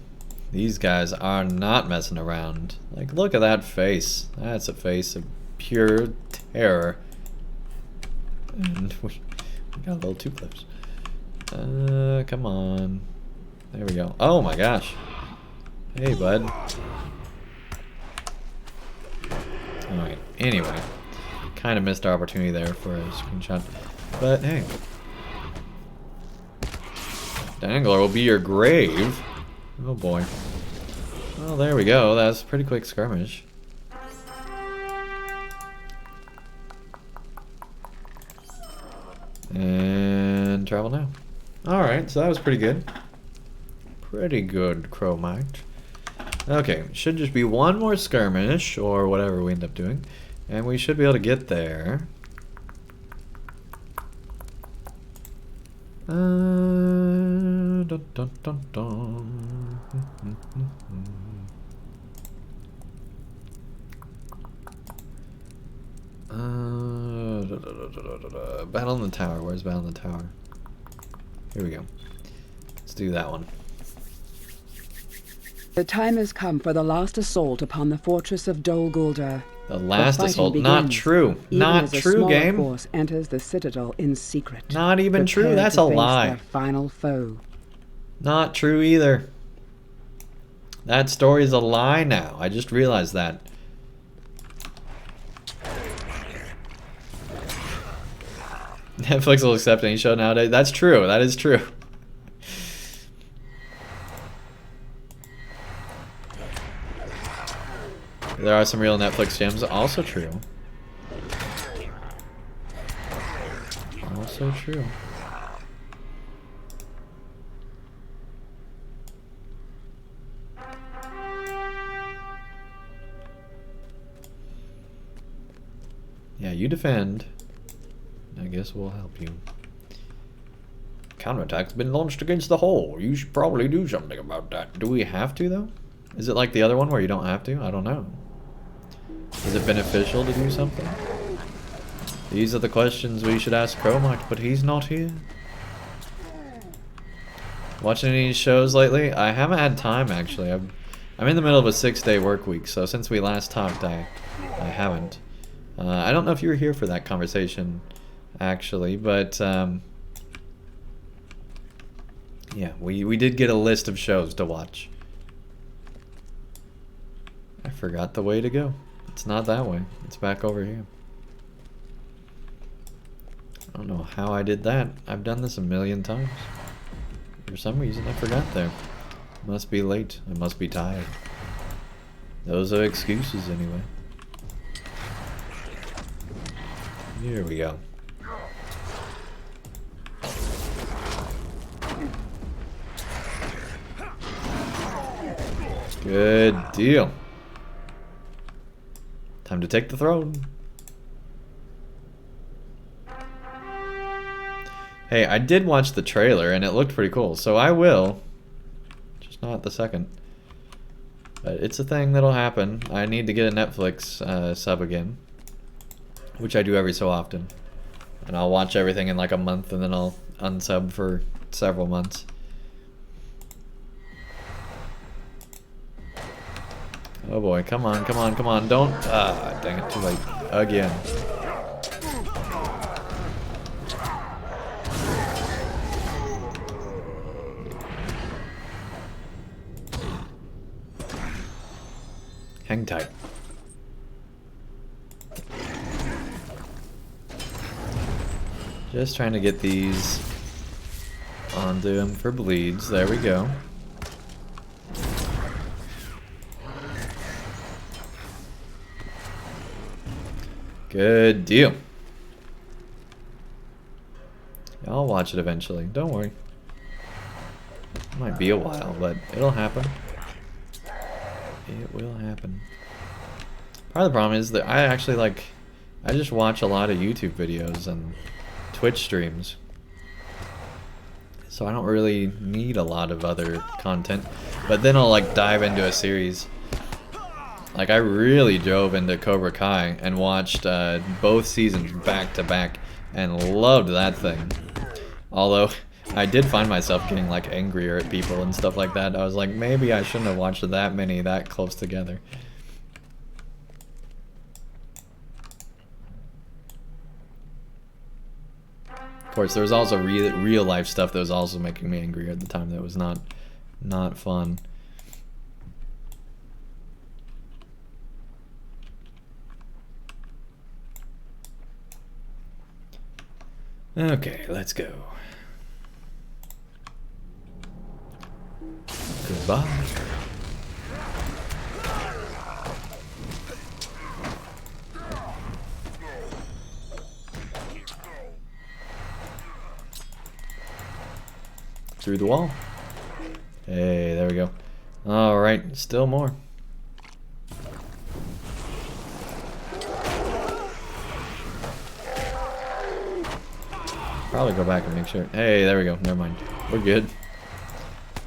These guys are not messing around. Like, look at that face. That's a face of pure terror. And we got a little too close. Come on. There we go. Oh my gosh. Hey, bud. Alright, anyway. Kind of missed our opportunity there for a screenshot. But hey. Dangler will be your grave. Oh boy. Well, there we go. That's a pretty quick skirmish. And travel now. Alright, so that was pretty good. Pretty good, Chromite. Okay, should just be one more skirmish, or whatever we end up doing. And we should be able to get there. Dun, dun, dun, dun. Battle in the Tower. Where's Battle in the Tower? Here we go. Let's do that one. The time has come for the last assault upon the fortress of Dol Guldur. The last assault? Not true. Not true, game. Force enters the citadel in secret. Not even true. That's a lie. Their final foe. Not true either. That story is a lie now. I just realized that. Netflix will accept any show nowadays. That's true. That is true. There are some real Netflix gems. Also true. Also true. Yeah, you defend. I guess we'll help you. Counterattack's been launched against the hull. You should probably do something about that. Do we have to, though? Is it like the other one where you don't have to? I don't know. Is it beneficial to do something? These are the questions we should ask Chromite, but he's not here. Watching any shows lately? I haven't had time, actually. I'm in the middle of a 6-day work week, so since we last talked, I haven't. I don't know if you were here for that conversation, actually, but yeah, we did get a list of shows to watch. I forgot the way to go. It's not that way. It's back over here. I don't know how I did that. I've done this a million times. For some reason, I forgot there. Must be late. I must be tired. Those are excuses anyway. Here we go. Good deal. Time to take the throne. Hey, I did watch the trailer and it looked pretty cool, so I will. Just not the second. But it's a thing that'll happen. I need to get a Netflix sub again, which I do every so often. And I'll watch everything in like a month and then I'll unsub for several months. Oh boy, come on, come on, come on, don't... Ah, dang it, too late. Again. Hang tight. Just trying to get these onto him for bleeds. There we go. Good deal. I'll watch it eventually. Don't worry. It might be a while, but it'll happen. It will happen. Part of the problem is that I just watch a lot of YouTube videos and Twitch streams. So I don't really need a lot of other content. But then I'll like dive into a series. Like I really drove into Cobra Kai and watched both seasons back to back and loved that thing. Although I did find myself getting like angrier at people and stuff like that. I was like, maybe I shouldn't have watched that many that close together. Of course, there was also real life stuff that was also making me angry at the time that was not fun. Okay, let's go. Goodbye. Through the wall. Hey, there we go. Alright, still more. Probably go back and make sure. Hey, there we go. Never mind. We're good.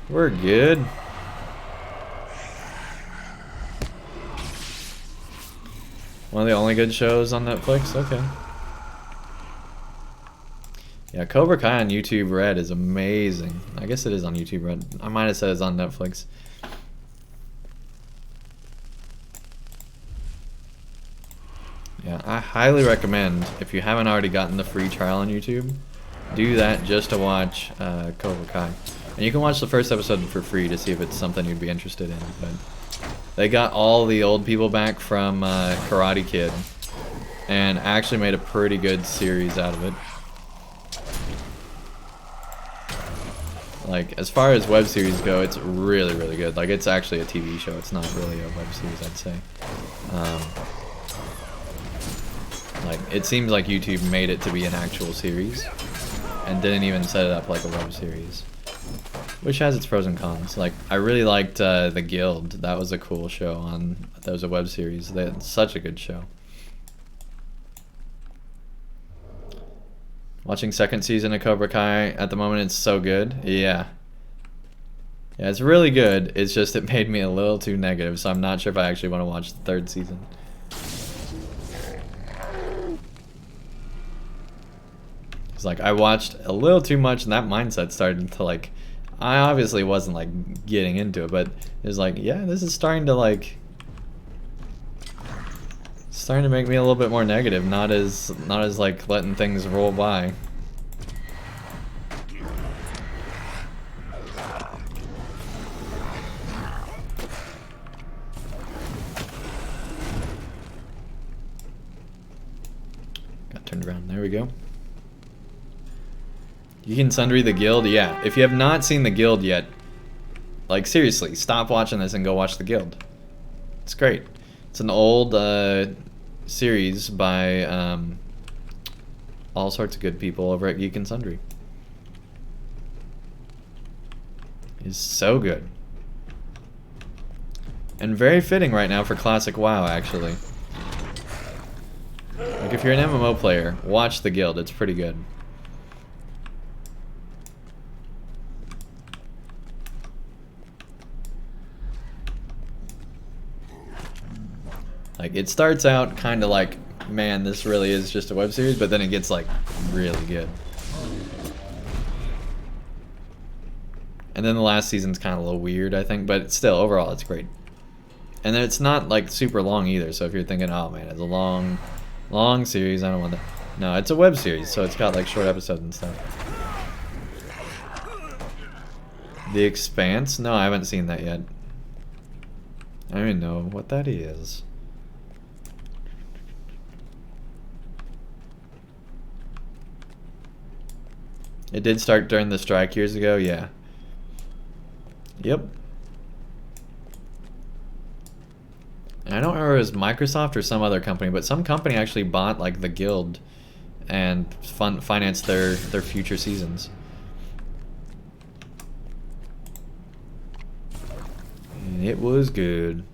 We're good. One of the only good shows on Netflix? Okay. Yeah, Cobra Kai on YouTube Red is amazing. I guess it is on YouTube Red. I might have said it's on Netflix. Yeah, I highly recommend, if you haven't already gotten the free trial on YouTube, do that just to watch Cobra Kai. And you can watch the first episode for free to see if it's something you'd be interested in. But they got all the old people back from Karate Kid and actually made a pretty good series out of it. Like, as far as web series go, it's really, really good. Like, it's actually a TV show. It's not really a web series, I'd say. Like, it seems like YouTube made it to be an actual series and didn't even set it up like a web series, which has its pros and cons. Like, I really liked The Guild. That was a cool show. That was a web series. They had such a good show. Watching second season of Cobra Kai at the moment, it's so good. Yeah, it's really good. It's just it made me a little too negative, so I'm not sure if I actually want to watch the third season. It's like I watched a little too much and that mindset started to like, I obviously wasn't like getting into it, but it was like, yeah, this is starting to like, starting to make me a little bit more negative, not as like letting things roll by. Got turned around. There we go. You can sundry The Guild. Yeah, if you have not seen The Guild yet, like seriously, stop watching this and go watch The Guild. It's great. It's an old series by all sorts of good people over at Geek and Sundry. It's so good. And very fitting right now for classic WoW, actually. Like, if you're an MMO player, watch The Guild. It's pretty good. Like, it starts out kind of like, man, this really is just a web series, but then it gets, like, really good. And then the last season's kind of a little weird, I think, but still, overall, it's great. And then it's not, like, super long either, so if you're thinking, oh, man, it's a long series, I don't want that. No, it's a web series, so it's got, like, short episodes and stuff. The Expanse? No, I haven't seen that yet. I don't even know what that is. It did start during the strike years ago, yeah. Yep. And I don't remember if it was Microsoft or some other company, but some company actually bought like the Guild and financed their future seasons. And it was good.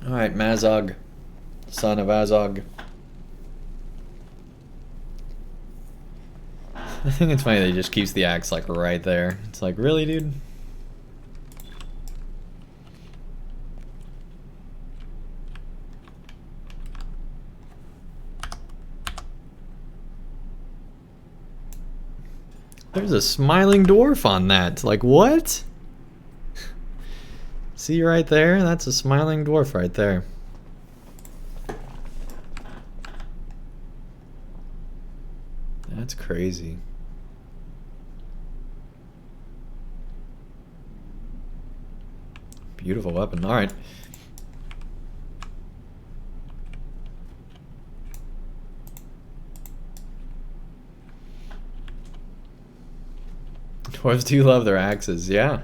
Alright, Mazog. Son of Azog. I think it's funny that he just keeps the axe like right there. It's like, really, dude? There's a smiling dwarf on that. Like, what? See right there? That's a smiling dwarf right there. That's crazy. Beautiful weapon. Alright. Dwarves do love their axes, yeah.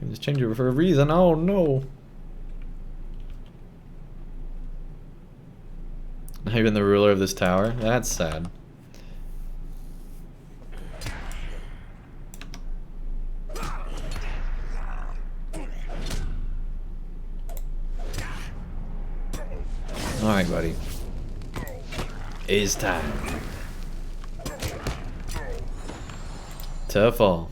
Just change it for a reason. Oh no. Not even the ruler of this tower. That's sad. Alright, buddy. It's time to fall.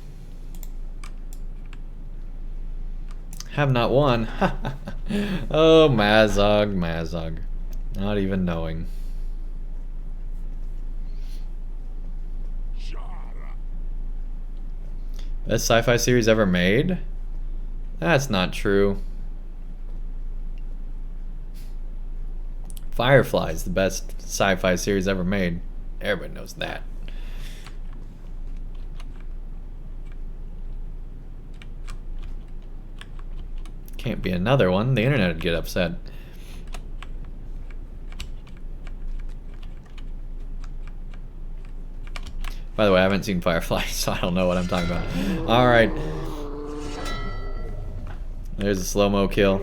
Have not won. Oh, Mazog. Not even knowing. Best sci-fi series ever made? That's not true. Firefly is the best sci-fi series ever made. Everybody knows that. Can't be another one. The internet would get upset. By the way, I haven't seen Firefly, so I don't know what I'm talking about. Alright. There's a slow-mo kill.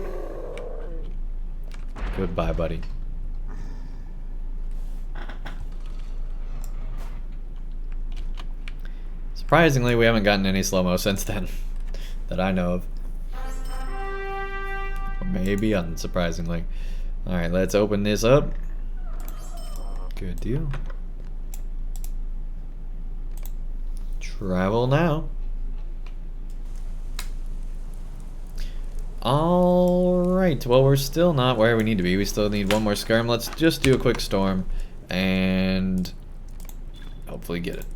Goodbye, buddy. Surprisingly, we haven't gotten any slow-mo since then that I know of. Or maybe unsurprisingly. Alright, let's open this up. Good deal. Travel now. Alright, well, we're still not where we need to be. We still need one more skirm. Let's just do a quick storm and hopefully get it.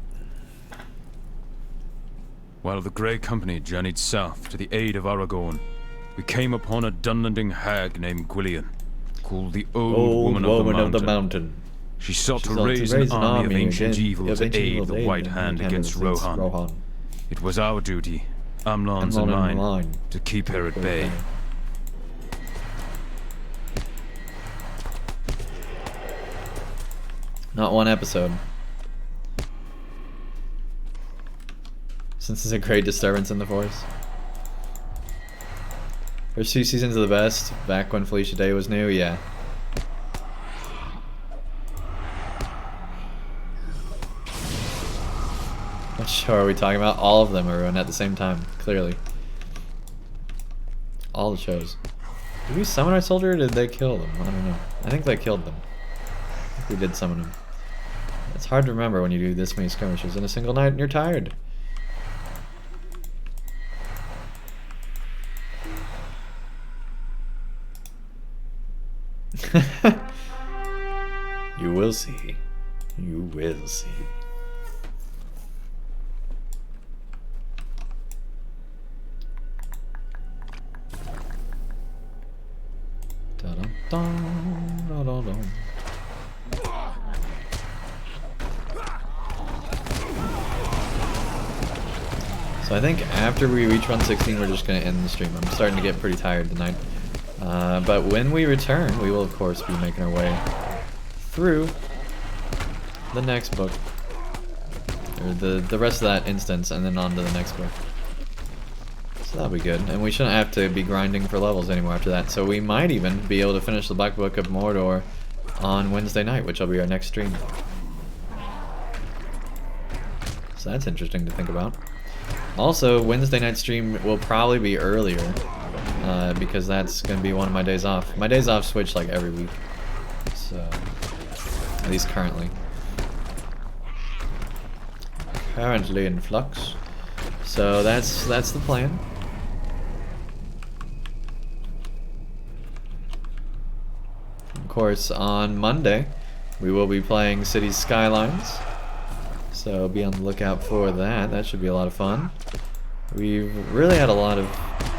While the Grey Company journeyed south to the aid of Aragorn, we came upon a Dunlending hag named Gwillian, called the Old Woman of the Mountain. She sought to raise an army of ancient evil to aid the White Hand against Rohan. It was our duty, Amlon's and mine, to keep her at bay. Not one episode. Since it's a great disturbance in the forest. First 2 seasons are the best. Back when Felicia Day was new, yeah. What show are we talking about? All of them are run at the same time, clearly. All the shows. Did we summon our soldier or did they kill them? I don't know. I think they killed them. I think we did summon them. It's hard to remember when you do this many skirmishes in a single night and you're tired. You will see. You will see. Da-dum-dum, da-dum-dum. So I think after we reach 116, we're just going to end the stream. I'm starting to get pretty tired tonight. But when we return, we will of course be making our way through the next book. Or the rest of that instance, and then on to the next book. So that'll be good. And we shouldn't have to be grinding for levels anymore after that. So we might even be able to finish the Black Book of Mordor on Wednesday night, which will be our next stream. So that's interesting to think about. Also, Wednesday night stream will probably be earlier, because that's going to be one of my days off. My days off switch like every week, so at least currently. Currently in flux. So that's the plan. Of course, on Monday, we will be playing Cities Skylines. So be on the lookout for that. That should be a lot of fun. We've really had a lot of,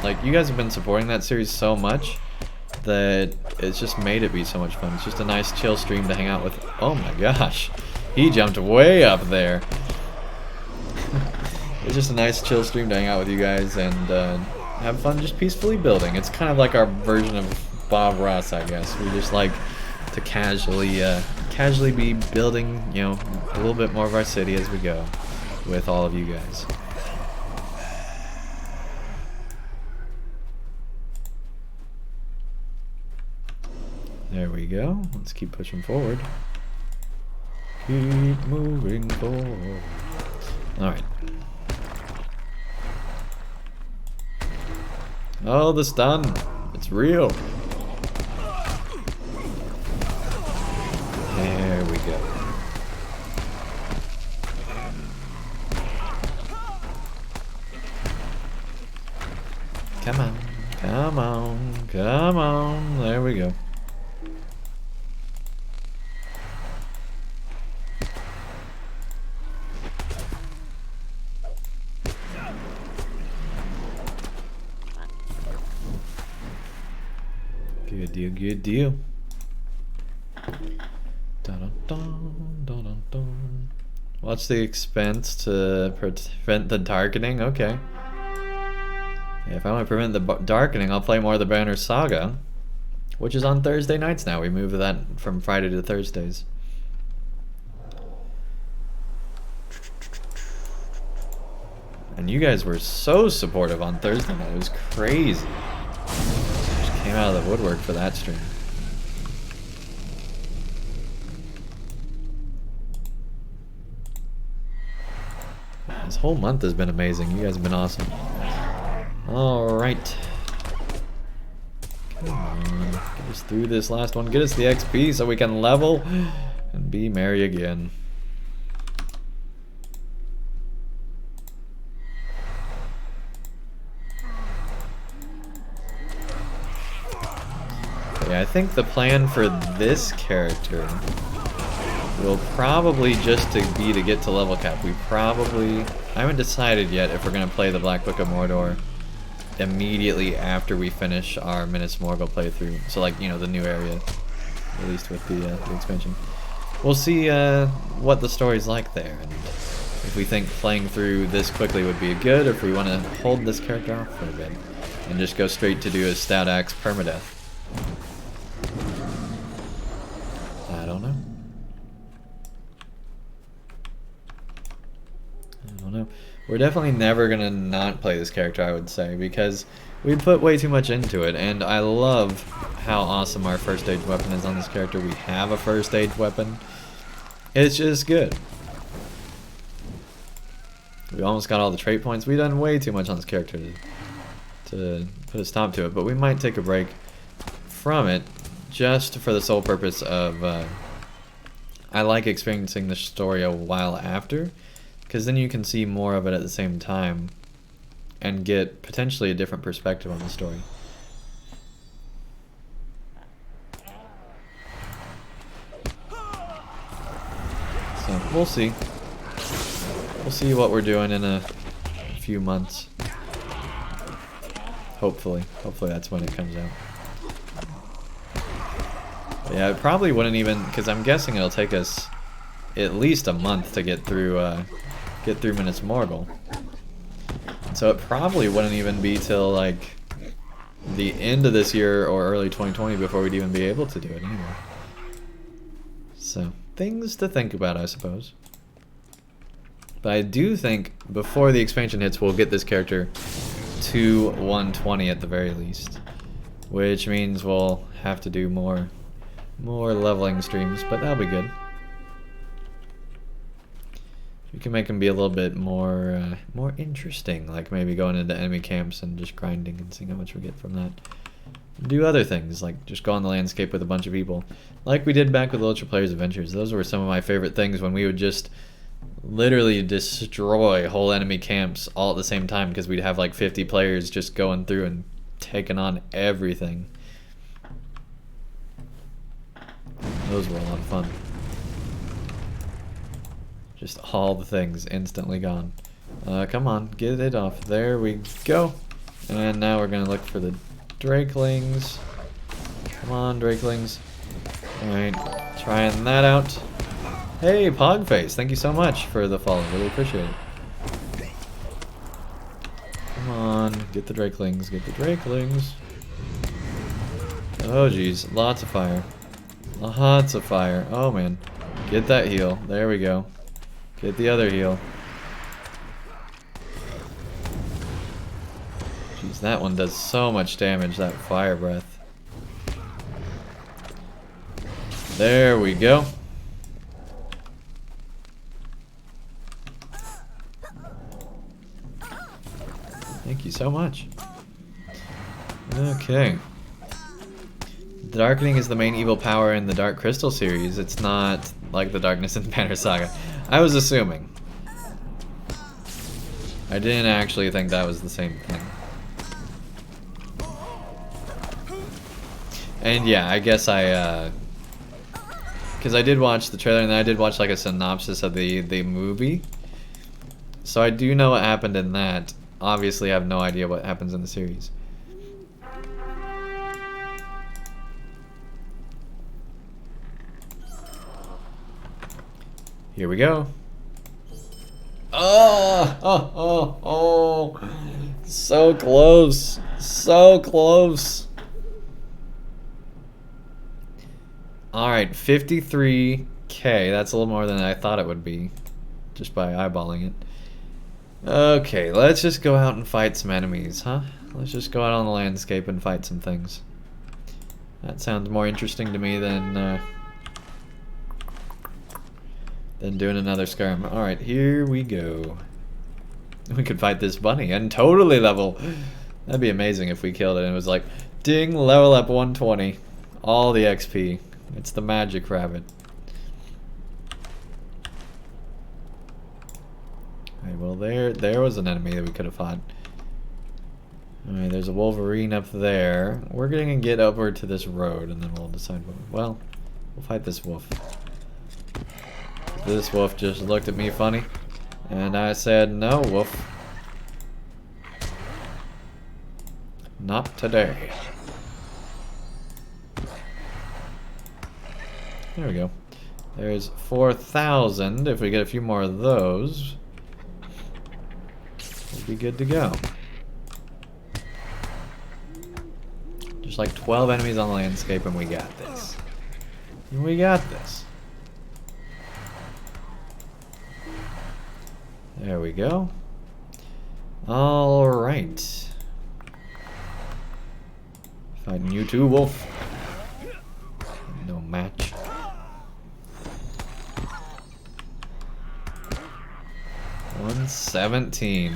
like, you guys have been supporting that series so much that it's just made it be so much fun. It's just a nice chill stream to hang out with. Oh my gosh, he jumped way up there. It's just a nice chill stream to hang out with you guys and have fun just peacefully building. It's kind of like our version of Bob Ross, I guess. We just like to casually be building, you know, a little bit more of our city as we go with all of you guys. There we go. Let's keep pushing forward. Keep moving forward. Alright. Oh, the stun. It's real. There we go. Come on, come on, come on. There we go. Good deal, good deal. Dun, dun, dun, dun, dun. Watch the expense to prevent the darkening. Okay. Yeah, if I want to prevent the darkening, I'll play more of the Banner Saga, which is on Thursday nights now. We moved that from Friday to Thursdays. And you guys were so supportive on Thursday night. It was crazy. Just came out of the woodwork for that stream. This whole month has been amazing. You guys have been awesome. Alright. Come on. Get us through this last one. Get us the XP so we can level and be merry again. Yeah, I think the plan for this character will probably just be to get to level cap. I haven't decided yet if we're going to play the Black Book of Mordor immediately after we finish our Minas Morgul playthrough. So like, you know, the new area, at least with the expansion. We'll see what the story's like there, and if we think playing through this quickly would be good, or if we want to hold this character off for a bit and just go straight to do a Stout Axe permadeath. I don't know. We're definitely never gonna not play this character, I would say, because we put way too much into it, and I love how awesome our first stage weapon is on this character. We have a first stage weapon. It's just good. We almost got all the trait points. We've done way too much on this character to put a stop to it, but we might take a break from it just for the sole purpose of I like experiencing the story a while after, because then you can see more of it at the same time and get potentially a different perspective on the story. So we'll see. We'll see what we're doing in a few months. Hopefully. Hopefully that's when it comes out. But yeah, it probably wouldn't even, because I'm guessing it'll take us at least a month to get through Minas Morgul. So it probably wouldn't even be till like the end of this year or early 2020 before we'd even be able to do it anyway. So things to think about, I suppose. But I do think before the expansion hits, we'll get this character to 120 at the very least, which means we'll have to do more leveling streams, but that'll be good. We can make them be a little bit more interesting, like maybe going into enemy camps and just grinding and seeing how much we get from that. Do other things, like just go on the landscape with a bunch of people, like we did back with LOTRO Players Adventures. Those were some of my favorite things, when we would just literally destroy whole enemy camps all at the same time, because we'd have like 50 players just going through and taking on everything. Those were a lot of fun. Just all the things instantly gone. Come on, get it off. There we go. And now we're gonna look for the Drakelings. Come on, Drakelings. Alright, trying that out. Hey, Pogface, thank you so much for the follow. Really appreciate it. Come on, get the Drakelings, get the Drakelings. Oh jeez, lots of fire. Lots of fire. Oh man. Get that heal. There we go. Get the other heal. Jeez, that one does so much damage, that fire breath. There we go. Thank you so much. Okay. The Darkening is the main evil power in the Dark Crystal series. It's not like the darkness in Banner Saga. I was assuming. I didn't actually think that was the same thing. And yeah, I guess because I did watch the trailer and then I did watch like a synopsis of the movie. So I do know what happened in that. Obviously, I have no idea what happens in the series. Here we go. Oh, oh, oh, oh. So close. So close. Alright, 53k. That's a little more than I thought it would be, just by eyeballing it. Okay, let's just go out and fight some enemies, huh? Let's just go out on the landscape and fight some things. That sounds more interesting to me than doing another skirm. Alright, here we go. We could fight this bunny and totally level. That'd be amazing if we killed it and it was like, ding, level up 120. All the XP. It's the magic rabbit. Alright, well there was an enemy that we could have fought. Alright, there's a Wolverine up there. We're gonna get over to this road and then we'll decide what, well, we'll fight this wolf. This wolf just looked at me funny, and I said, no, wolf. Not today. There we go. There's 4,000. If we get a few more of those, we'll be good to go. Just like 12 enemies on the landscape, and we got this. We got this. There we go. Alright. Fighting you too, wolf. No match. $117.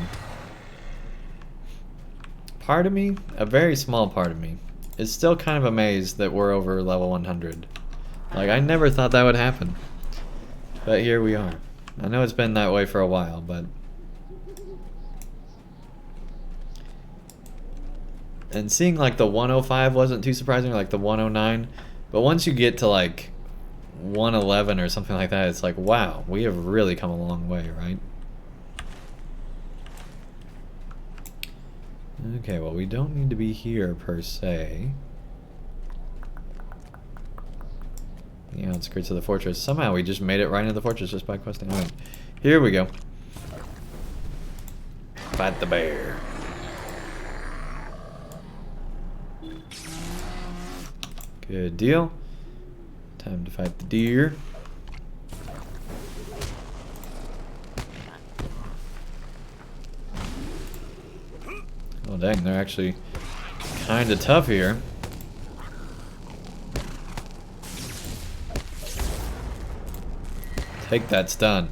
Part of me, a very small part of me, is still kind of amazed that we're over level 100. Like, I never thought that would happen. But here we are. I know it's been that way for a while, but... And seeing like the 105 wasn't too surprising, like the 109. But once you get to like 111 or something like that, it's like, wow, we have really come a long way, right? Okay, well, we don't need to be here per se. The outskirts of the fortress. Somehow we just made it right into the fortress just by questing. Alright, here we go. Fight the bear. Good deal. Time to fight the deer. Oh dang, they're actually kind of tough here. Take that stun.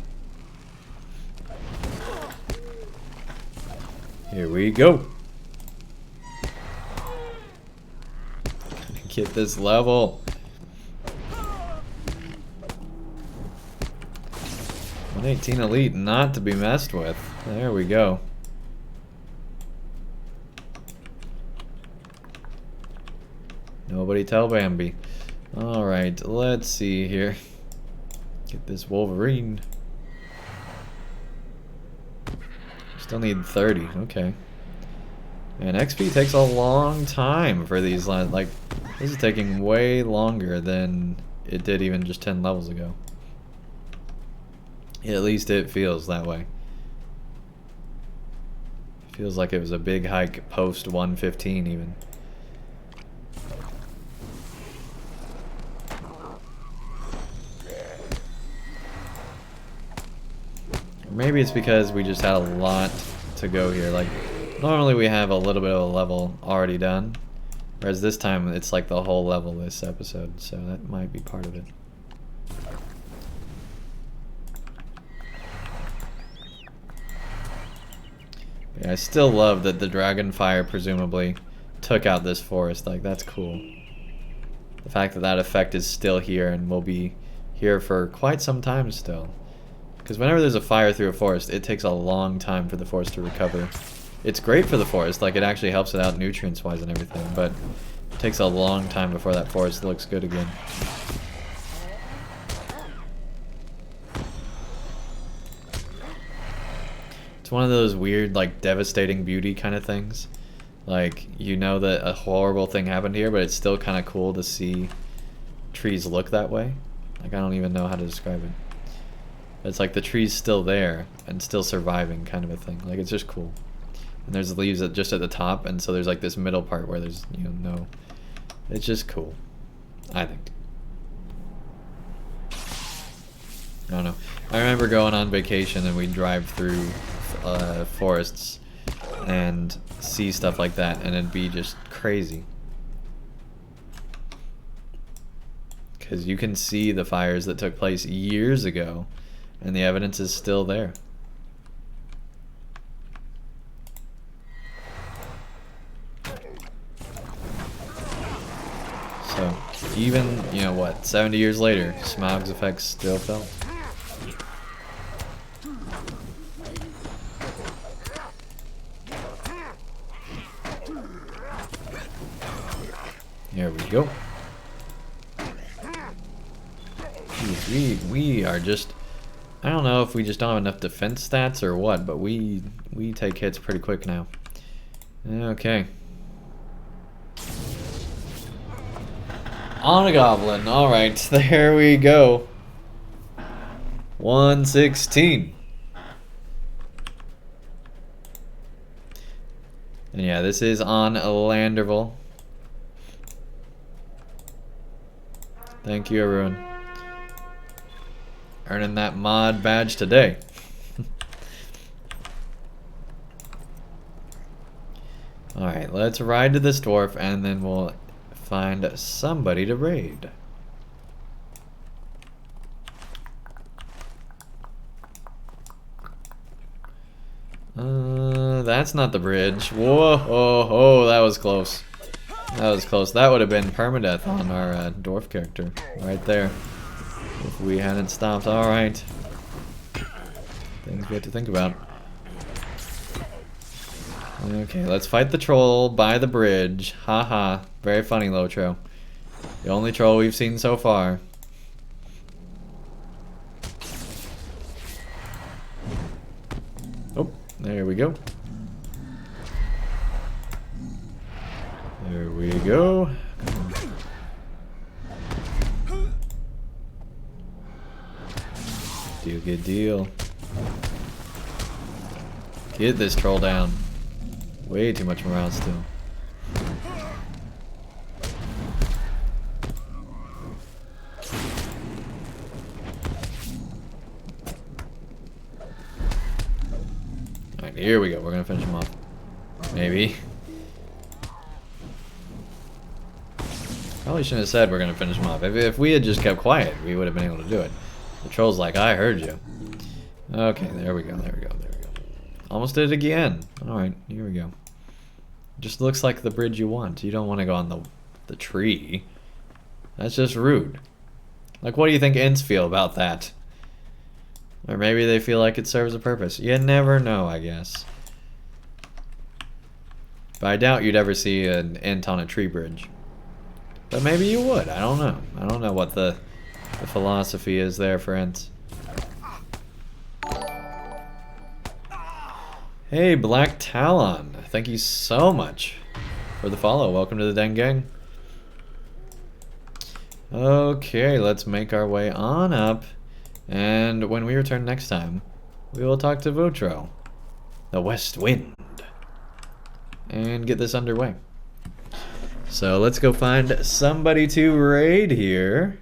Here we go. Gonna get this level. 118 elite, not to be messed with. There we go. Nobody tell Bambi. Alright, let's see here. Get this Wolverine. Still need 30, okay. And XP takes a long time for these lines. Like, this is taking way longer than it did even just 10 levels ago. At least it feels that way. Feels like it was a big hike post 115 even. Maybe it's because we just had a lot to go here. Like, normally we have a little bit of a level already done, whereas this time it's like the whole level this episode, so that might be part of it. Yeah, I still love that the dragon fire presumably took out this forest. Like, that's cool. The fact that that effect is still here and will be here for quite some time still. Because whenever there's a fire through a forest, it takes a long time for the forest to recover. It's great for the forest, like it actually helps it out nutrients-wise and everything, but it takes a long time before that forest looks good again. It's one of those weird, like, devastating beauty kind of things. Like, you know that a horrible thing happened here, but it's still kind of cool to see trees look that way. Like, I don't even know how to describe it. It's like the tree's still there and still surviving kind of a thing. Like, it's just cool. And there's leaves just at the top, and so there's like this middle part where there's, you know, no... It's just cool, I think. I don't know. I remember going on vacation and we'd drive through forests and see stuff like that, and it'd be just crazy. Because you can see the fires that took place years ago, and the evidence is still there. So, even, you know what, 70 years later, Smaug's effects still felt. There we go. Jeez, we are just... I don't know if we just don't have enough defense stats or what, but we take hits pretty quick now. Okay. On a goblin. Alright, there we go. 116. And yeah, this is on Landerville. Thank you, everyone. Earning that mod badge today. Alright, let's ride to this dwarf and then we'll find somebody to raid. That's not the bridge. Whoa, oh, that was close. That was close. That would have been permadeath on our dwarf character right there if we hadn't stopped. Alright. Things we have to think about. Okay, let's fight the troll by the bridge. Haha. Very funny, LOTRO. The only troll we've seen so far. Oh, there we go. There we go. Deal, good deal. Get this troll down. Way too much morale still. Alright, here we go. We're gonna finish him off. Maybe. Probably shouldn't have said we're gonna finish him off. If we had just kept quiet, we would have been able to do it. The troll's like, I heard you. Okay, there we go, there we go, there we go. Almost did it again. Alright, here we go. Just looks like the bridge you want. You don't want to go on the tree. That's just rude. Like, what do you think Ints feel about that? Or maybe they feel like it serves a purpose. You never know, I guess. But I doubt you'd ever see an Int on a tree bridge. But maybe you would. I don't know. I don't know what the philosophy is there for Ints. Hey, Black Talon. Thank you so much for the follow. Welcome to the Den Gang. Okay, let's make our way on up. And when we return next time, we will talk to Woodrow, the West Wind, and get this underway. So let's go find somebody to raid here.